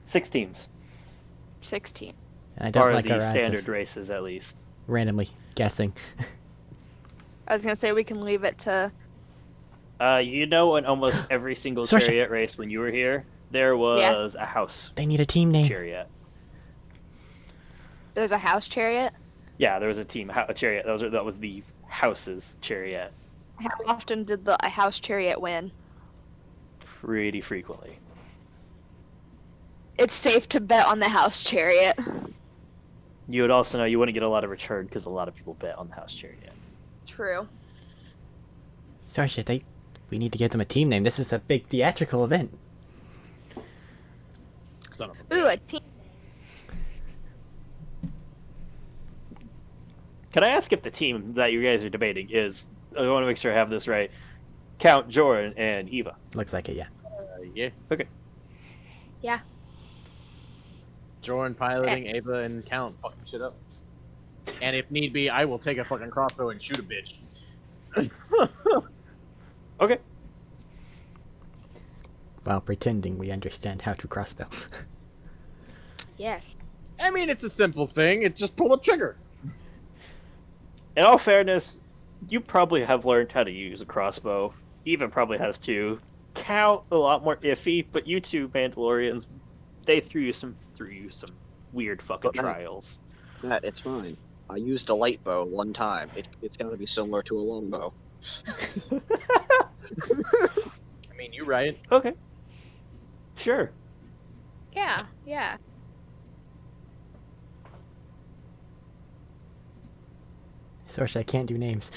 D: 6 teams.
F: 16.
A: And I don't
D: Or
A: like
D: the
A: our odds
D: standard
A: of
D: races, at least.
A: randomly guessing.
F: I was gonna say we can leave it to.
D: You know, in almost every single
A: Sorsha.
D: chariot race when you were here, there was a house
A: They need a team name.
D: chariot.
F: There's a house chariot.
D: Yeah, there was a chariot. That was the house's chariot.
F: How often did the house chariot win?
D: Pretty frequently.
F: It's safe to bet on the house chariot.
D: You would also know you wouldn't get a lot of return because a lot of people bet on the house chariot.
F: True.
A: Sorsha, we need to give them a team name. This is a big theatrical event.
C: Son of a
F: Ooh, a team.
D: Can I ask if the team that you guys are debating is? I want to make sure I have this right. Count, Jordan, and Eva.
A: Looks like it, yeah.
C: Yeah.
D: Okay.
F: Yeah.
C: Jordan piloting, Ava and Count fucking shit up. And if need be, I will take a fucking crossbow and shoot a bitch.
D: Okay.
A: While pretending we understand how to crossbow.
F: Yes.
C: I mean, it's a simple thing. It's just pull a trigger.
D: In all fairness, you probably have learned how to use a crossbow. Eva probably has too. Count a lot more iffy, but you two Mandalorians, they threw you some weird fucking
B: But
D: trials.
B: Matt, it's fine. I used a light bow one time. It's gotta be similar to a longbow.
C: I mean, you right.
D: Okay. Sure.
F: Yeah. Yeah.
A: Sorsha, I can't do names.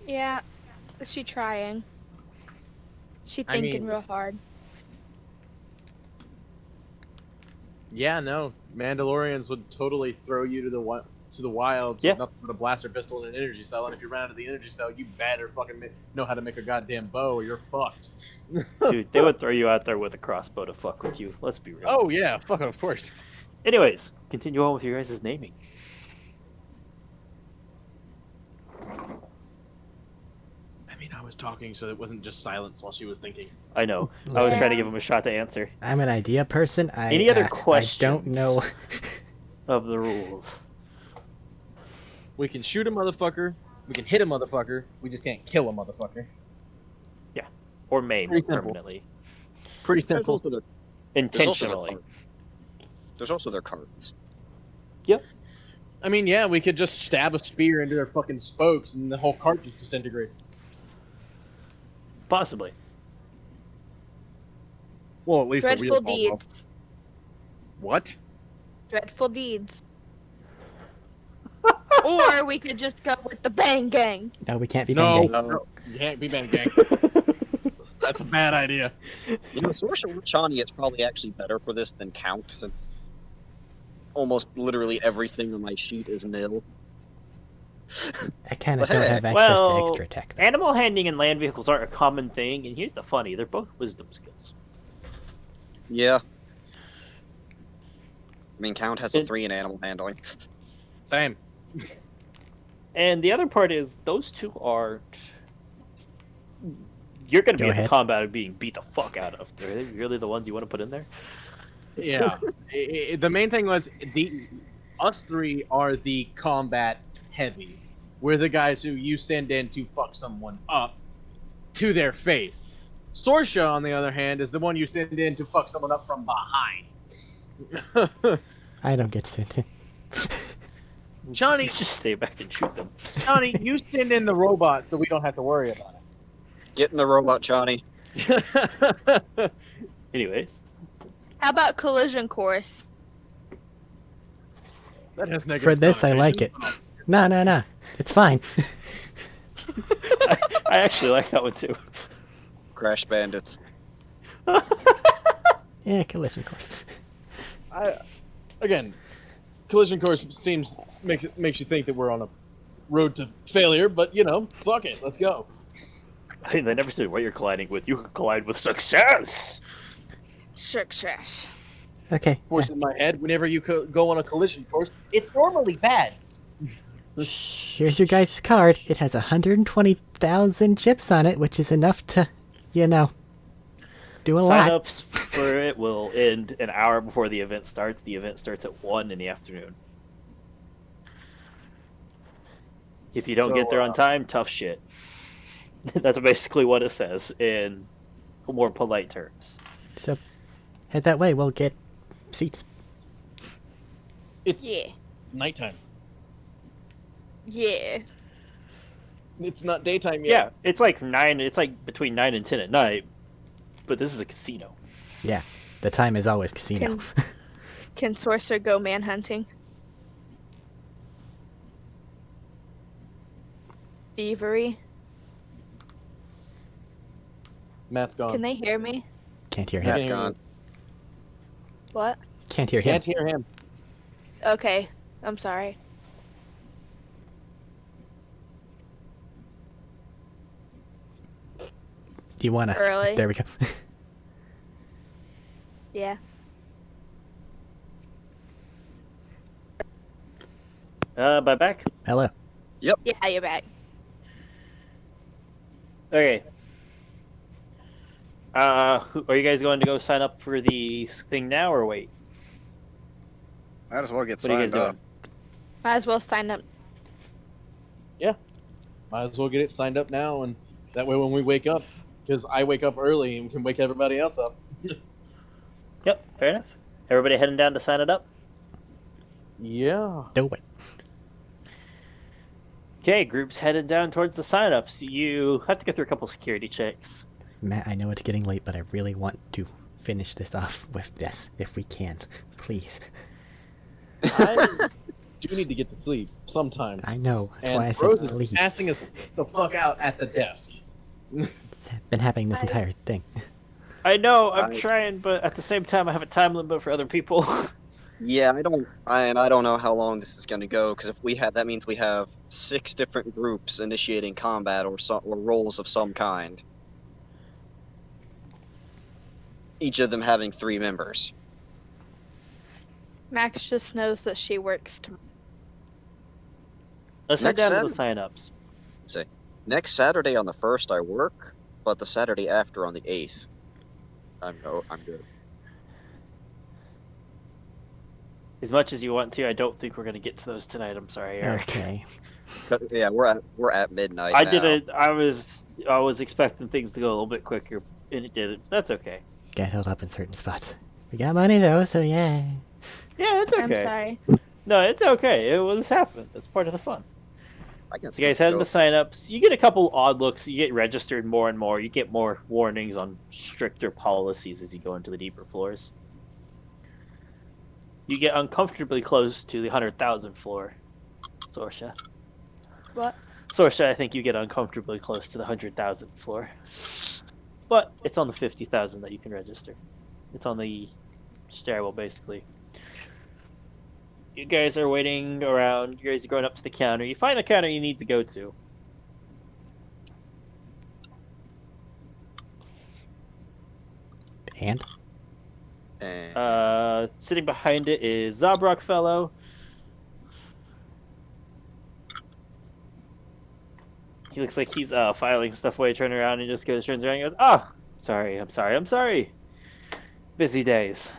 F: Yeah. Is she trying? She
C: I
F: thinking
C: mean-
F: real hard.
C: Yeah, no. Mandalorians would totally throw you to the wilds
D: Yeah.
C: with nothing but a blaster pistol and an energy cell. And if you ran out of the energy cell, you better fucking know how to make a goddamn bow, or you're fucked.
D: Dude, they would throw you out there with a crossbow to fuck with you. Let's be real.
C: Oh yeah, fuck, of course.
D: Anyways, continue on with your guys' naming.
C: I mean, I was talking, so it wasn't just silence while she was thinking.
D: I know. I was
A: Listen,
D: trying to give him a shot to answer.
A: I'm an idea person.
D: Any other
A: I don't
D: questions?
A: know.
D: Of the rules.
C: We can shoot a motherfucker. We can hit a motherfucker. We just can't kill a motherfucker.
D: Or maim
C: Pretty simple.
D: permanently.
C: Pretty
B: There's
C: simple.
B: also, their
D: Intentionally.
B: cards. There's also their cards.
C: I mean, yeah, we could just stab a spear into their fucking spokes, and the whole cart just disintegrates.
D: Possibly.
C: Well, at least the
F: Dreadful
C: wheels fall off.
F: deeds.
C: What?
F: dreadful deeds. Or we could just go with the bang gang.
A: No, we can't be
C: No,
A: bang.
C: no, you can't be bang gang. That's a bad idea.
B: Sorcerer Chani is probably actually better for this than Count, since almost literally everything on my sheet is nil.
A: I kind of
B: But
A: don't
B: hey,
A: have access
D: well,
A: to extra tech. though.
D: Animal handling and land vehicles aren't a common thing, and here's the funny: they're both wisdom skills.
B: Yeah. I mean, Count has a 3 in animal handling.
C: Same.
D: And the other part is those two aren't. You're going to
A: Go
D: be in the
A: ahead.
D: combat of being beat the fuck out of. Are they really the ones you want to put in there?
C: Yeah. The main thing was us three are the combat heavies. We're the guys who you send in to fuck someone up to their face. Sorsha, on the other hand, is the one you send in to fuck someone up from behind.
A: I don't get sent in.
D: You
C: Johnny,
D: just stay back and shoot them.
C: Johnny, you send in the robot so we don't have to worry about
B: Get in the robot, Johnny.
C: it.
D: Anyways,
F: How about collision course?
C: That has negative
A: For this, I like it.
C: connotations.
A: No. It's fine.
D: I actually like that one too.
B: Crash Bandits.
A: Yeah, collision course.
C: Again, collision course makes you think that we're on a road to failure, but fuck it, let's go.
D: I mean, they never said what you're colliding with. You could collide with success.
F: Success.
A: Okay.
C: Voice in my head, whenever you go on a collision course, it's normally bad.
A: Here's your guys' card. It has 120,000 chips on it, which is enough to, do a lot.
D: Sign-ups for it will end an hour before the event starts. The event starts at 1 in the afternoon. If you don't
C: So,
D: get there on time, tough shit. That's basically what it says in more polite terms.
A: So, head that way. We'll get seats.
C: It's
F: Yeah.
C: nighttime.
F: Yeah.
C: It's not daytime
D: Yeah,
C: yet.
D: it's like 9. It's like between 9 and 10 at night, but this is a casino.
A: Yeah, the time is always casino.
F: Can Sorcerer go manhunting? Thievery?
C: Matt's gone.
F: Can they hear me?
A: Can't hear him.
B: Matt
C: hear
B: gone.
F: What?
A: Can't hear him.
C: Can't hear him.
F: Okay. I'm sorry.
A: Do you wanna?
F: Early.
A: There we go.
F: Yeah.
D: By back?
A: Hello.
F: Yeah, you're back.
D: Okay. Are you guys going to go sign up for the thing now or wait?
B: Might as well get
D: What are you
B: signed
D: guys
B: up.
F: Might as well sign up.
C: Might as well get it signed up now, and that way when we wake up, because I wake up early and can wake everybody else up.
D: Yep, fair enough. Everybody heading down to sign it up?
C: Yeah.
A: Do it.
D: Okay, groups headed down towards the sign-ups. You have to go through a couple security checks.
A: Matt, I know it's getting late, but I really want to finish this off with this, if we can. Please.
C: I do need to get to sleep sometime.
A: I know. That's why I
C: And
A: said
C: Rose is
A: please.
C: passing us the fuck out at the desk.
A: It's been happening this entire thing.
D: I know, I'm
B: I-
D: trying, but at the same time, I have a time limit for other people.
B: Yeah, I don't know how long this is going to go, because if we have, that means we have 6 different groups initiating combat or roles of some kind. Each of them having 3 members.
F: Max just knows that she works tomorrow.
D: Let's head
B: Next
D: down to
B: Saturday-
D: the sign-ups.
B: Next Saturday on the 1st I work, but the Saturday after on the 8th, I'm good.
D: As much as you want to, I don't think we're going to get to those tonight. I'm sorry, Eric.
A: Okay.
B: Yeah, we're at midnight.
D: I
B: now.
D: did it. I was expecting things to go a little bit quicker, and it didn't. That's okay.
A: Got held up in certain spots. We got money though, so yeah.
D: Yeah, it's okay.
F: I'm sorry.
D: No, it's okay. It was happened. That's part of the fun.
B: I can
D: So you guys head into sign-ups. You get a couple odd looks. You get registered more and more. You get more warnings on stricter policies as you go into the deeper floors. You get uncomfortably close to the 100,000 floor, Sorsha.
F: What?
D: Sorsha, I think you get uncomfortably close to the 100,000 floor. But it's on the 50,000 that you can register. It's on the stairwell, basically. You guys are waiting around. You guys are going up to the counter. You find the counter you need to go to.
A: And
D: Sitting behind it is Zabrak Fellow. He looks like he's filing stuff away, turning around, and just turns around and goes, "Oh, sorry, I'm sorry. Busy days.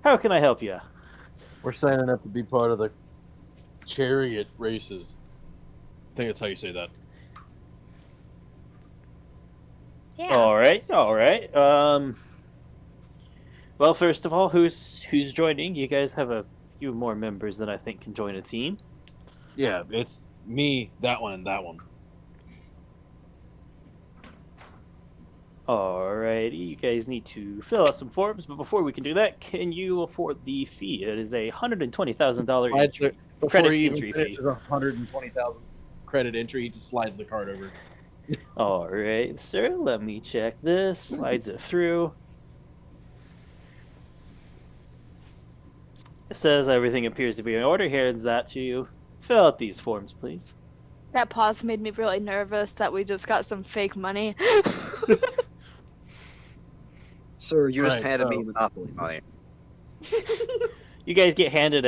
D: How can I help you?"
C: We're signing up to be part of the chariot races. I think that's how you say that.
F: Yeah.
D: All right. Well, first of all, who's joining? You guys have a few more members than I think can join a team.
C: Yeah, it's me, that one, and that one.
D: Alrighty, you guys need to fill out some forms, but before we can do that, can you afford the fee? It is a $120,000 entry.
C: Before
D: Credit
C: he even
D: entry
C: finishes
D: fee.
C: 120,000 credit entry, he just slides the card over.
D: Alright, sir, let me check this. Slides it through. It says everything appears to be in order. Hands that to you. Fill out these forms, please.
F: That pause made me really nervous that we just got some fake money.
B: Sir, you just
C: Right,
B: handed me
C: so-
B: Monopoly money.
D: You guys get handed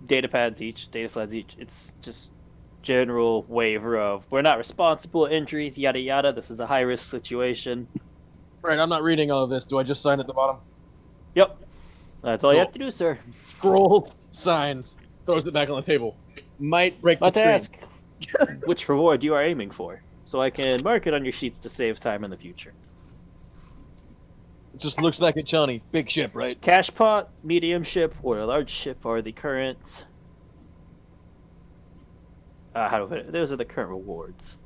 D: data pads each, data slides each. It's just general waiver of we're not responsible entries, yada yada. This is a high risk situation.
C: Right, I'm not reading all of this. Do I just sign at the bottom?
D: Yep. That's all you
C: Cool.
D: have to do, sir.
C: Scrolls, signs, throws it back on the table. Might break the
D: Let's
C: screen.
D: ask which reward you are aiming for, so I can mark it on your sheets to save time in the future.
C: It just looks back at Johnny. Big ship, right?
D: Cash pot, medium ship, or a large ship are the current. How do I put it? Those are the current rewards.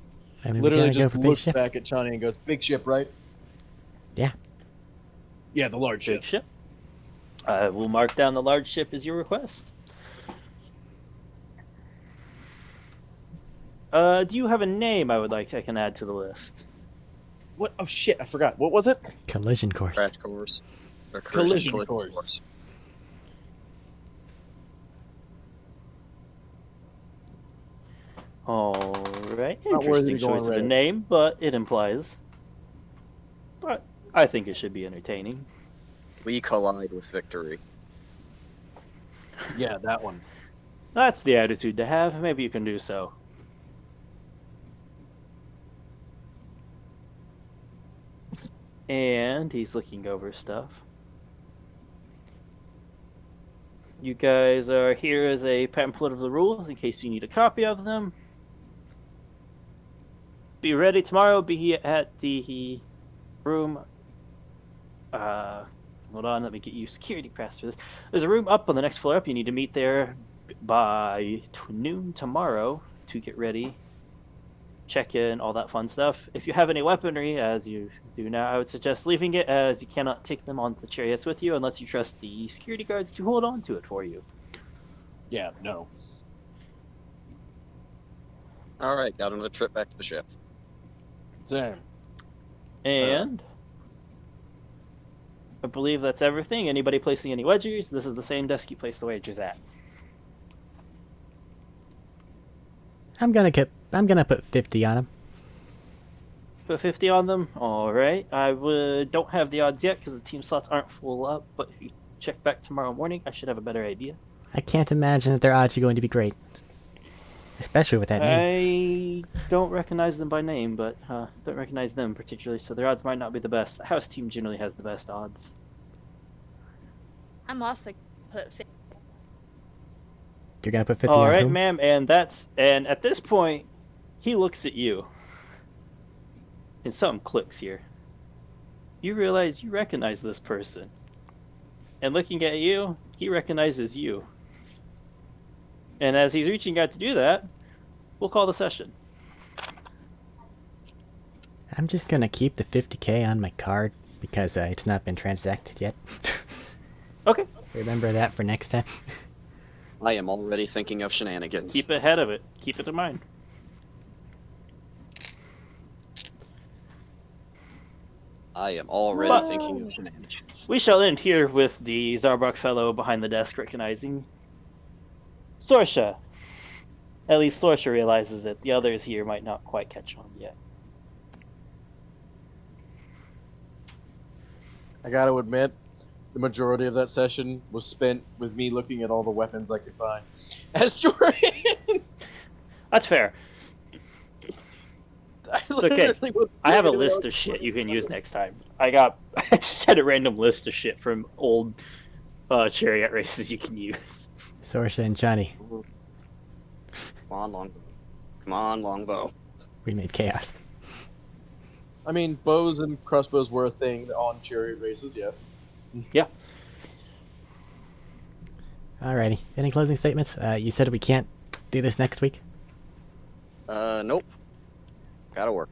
A: I mean, we
C: Literally
A: gotta go
C: just
A: for big
C: looks
A: ship.
C: back at Johnny and goes, "Big ship, right?"
A: Yeah.
C: Yeah, the large
D: Big
C: ship.
D: ship. I will mark down the large ship as your request. Do you have a name I can add to the list?
C: What? Oh shit! I forgot. What was it?
A: Collision course.
B: Crash course. Or
C: Collision course.
D: All right.
C: not worthy
D: Interesting
C: to go on
D: choice of a
C: Reddit.
D: name, but it implies. But I think it should be entertaining.
B: We collide with victory.
C: Yeah, that one.
D: That's the attitude to have. Maybe you can do so. And he's looking over stuff. You guys are here as a pamphlet of the rules in case you need a copy of them. Be ready tomorrow. Be at the room. Hold on, let me get you security pass for this. There's a room up on the next floor up. You need to meet there by noon tomorrow to get ready, check in, all that fun stuff. If you have any weaponry, as you do now, I would suggest leaving it, as you cannot take them on the chariots with you unless you trust the security guards to hold on to it for you.
C: Yeah, no.
B: Alright, got another trip back to the ship.
C: Same.
D: And I believe that's everything. Anybody placing any wagers? This is the same desk you placed the wagers at.
A: I'm gonna put 50 on him.
D: Put 50 on them. All right. Don't have the odds yet because the team slots aren't full up. But if you check back tomorrow morning, I should have a better idea.
A: I can't imagine that their odds are going to be great, especially with that name.
D: I don't recognize them by name, but don't recognize them particularly, so their odds might not be the best. The house team generally has the best odds.
F: I'm also put 50.
A: You're gonna put 50
D: All
A: on
D: right,
A: whom?
D: ma'am, and at this point, he looks at you, and something clicks here. You realize you recognize this person, and looking at you, he recognizes you. And as he's reaching out to do that, we'll call the session.
A: I'm just gonna keep the 50k on my card because it's not been transacted yet.
D: Okay,
A: Remember that for next time.
B: I am already thinking of shenanigans.
D: keep ahead of it. Keep it in mind.
B: I am already
D: But-
B: thinking of shenanigans.
D: We shall end here with the Zarbok fellow behind the desk recognizing Sorsha. At least Sorsha realizes it. The others here might not quite catch on yet.
C: I gotta admit, the majority of that session was spent with me looking at all the weapons I could find. As Jordan,
D: That's fair.
C: I
D: okay.
C: literally was
D: I have a
C: doing
D: list
C: all-
D: of shit you can use next time. I just had a random list of shit from old chariot races you can use.
A: Sorsha and Johnny,
B: Come on, longbow. Come on, longbow.
A: we made chaos.
C: I mean, bows and crossbows were a thing on chariot races, yes.
D: Yeah.
A: Alrighty. Any closing statements? You said we can't do this next week?
B: Nope. Gotta work.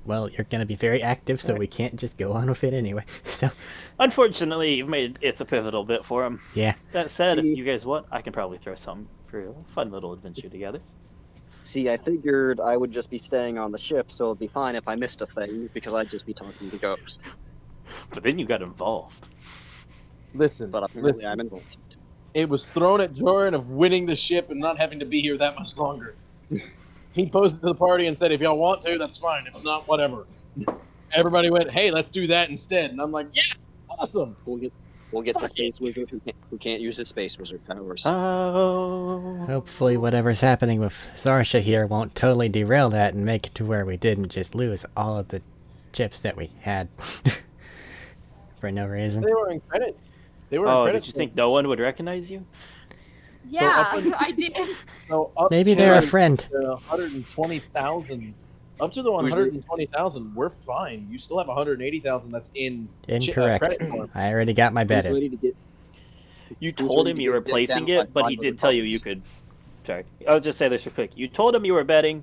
A: Well, you're gonna be very active, so we can't just go on with it anyway. So,
D: Unfortunately, you've made it's a pivotal bit for him.
A: yeah.
D: That said, if you guys want, I can probably throw something for a fun little adventure together.
B: See, I figured I would just be staying on the ship, so it'd be fine if I missed a thing, because I'd just be talking to Ghost.
D: But then you got involved.
C: Listen,
B: But apparently
C: listen.
B: I'm involved.
C: It was thrown at Jordan of winning the ship and not having to be here that much longer. He posed to the party and said, if y'all want to, that's fine. If not, whatever. Everybody went, hey, let's do that instead. And I'm like, yeah, awesome.
B: We'll get the
C: Fuck
B: space wizard who can't use his space wizard powers.
D: Oh.
A: Hopefully whatever's happening with Sorsha here won't totally derail that and make it to where we didn't just lose all of the chips that we had. For no reason.
C: They were in credits. They were in
D: Oh,
C: credits.
D: did you think no one would recognize you?
F: Yeah,
C: up in-
F: I did.
C: So up
A: Maybe
C: to
A: they're a friend.
C: the 120,000. Up to the 120,000, we're fine. You still have 180,000 that's in
A: Incorrect.
C: credit form.
A: I already got my bet in.
B: Ready to get-
D: You
B: Who's
D: told
B: ready
D: him
B: to
D: you were
B: get dipped
D: placing
B: down
D: it,
B: by
D: but he
B: 500
D: did tell you you
B: dollars?
D: could. Sorry, I'll just say this real quick. You told him you were betting,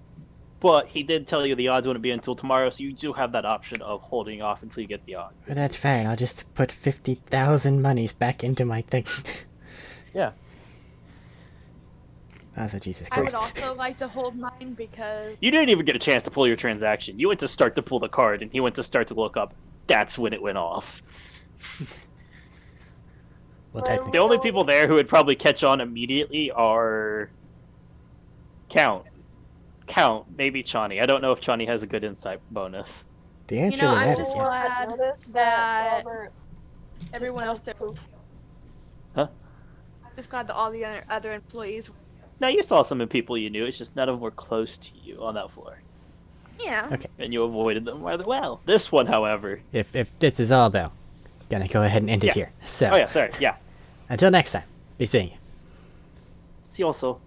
D: but he did tell you the odds wouldn't be until tomorrow, so you do have that option of holding off until you get the odds.
A: But that's fine. I'll just put 50,000 monies back into my thing.
C: Yeah.
A: Oh, Jesus
F: I would
A: Christ.
F: also like to hold mine because
D: You didn't even get a chance to pull your transaction. You went to start to pull the card, and he went to start to look up. That's when it went off.
A: Well,
E: Well,
A: technically.
D: The only people there who would probably catch on immediately are Count, maybe Chani. I don't know if Chani has a good insight bonus.
A: The answer
F: know,
A: to
F: I'm
A: that
F: just
A: is
E: Well,
A: yes.
E: I
F: glad
E: noticed
F: that
E: Robert
F: everyone else there.
D: Huh?
F: I'm just glad that all the other employees.
D: Now you saw some of the people you knew. It's just none of them were close to you on that floor,
F: Yeah.
A: Okay.
D: and you avoided them rather well. This one, however.
A: If this is all, though, gonna go ahead and end it
D: Yeah.
A: here. So,
D: Oh yeah, sorry. Yeah.
A: until next time, be seeing you.
D: See you also.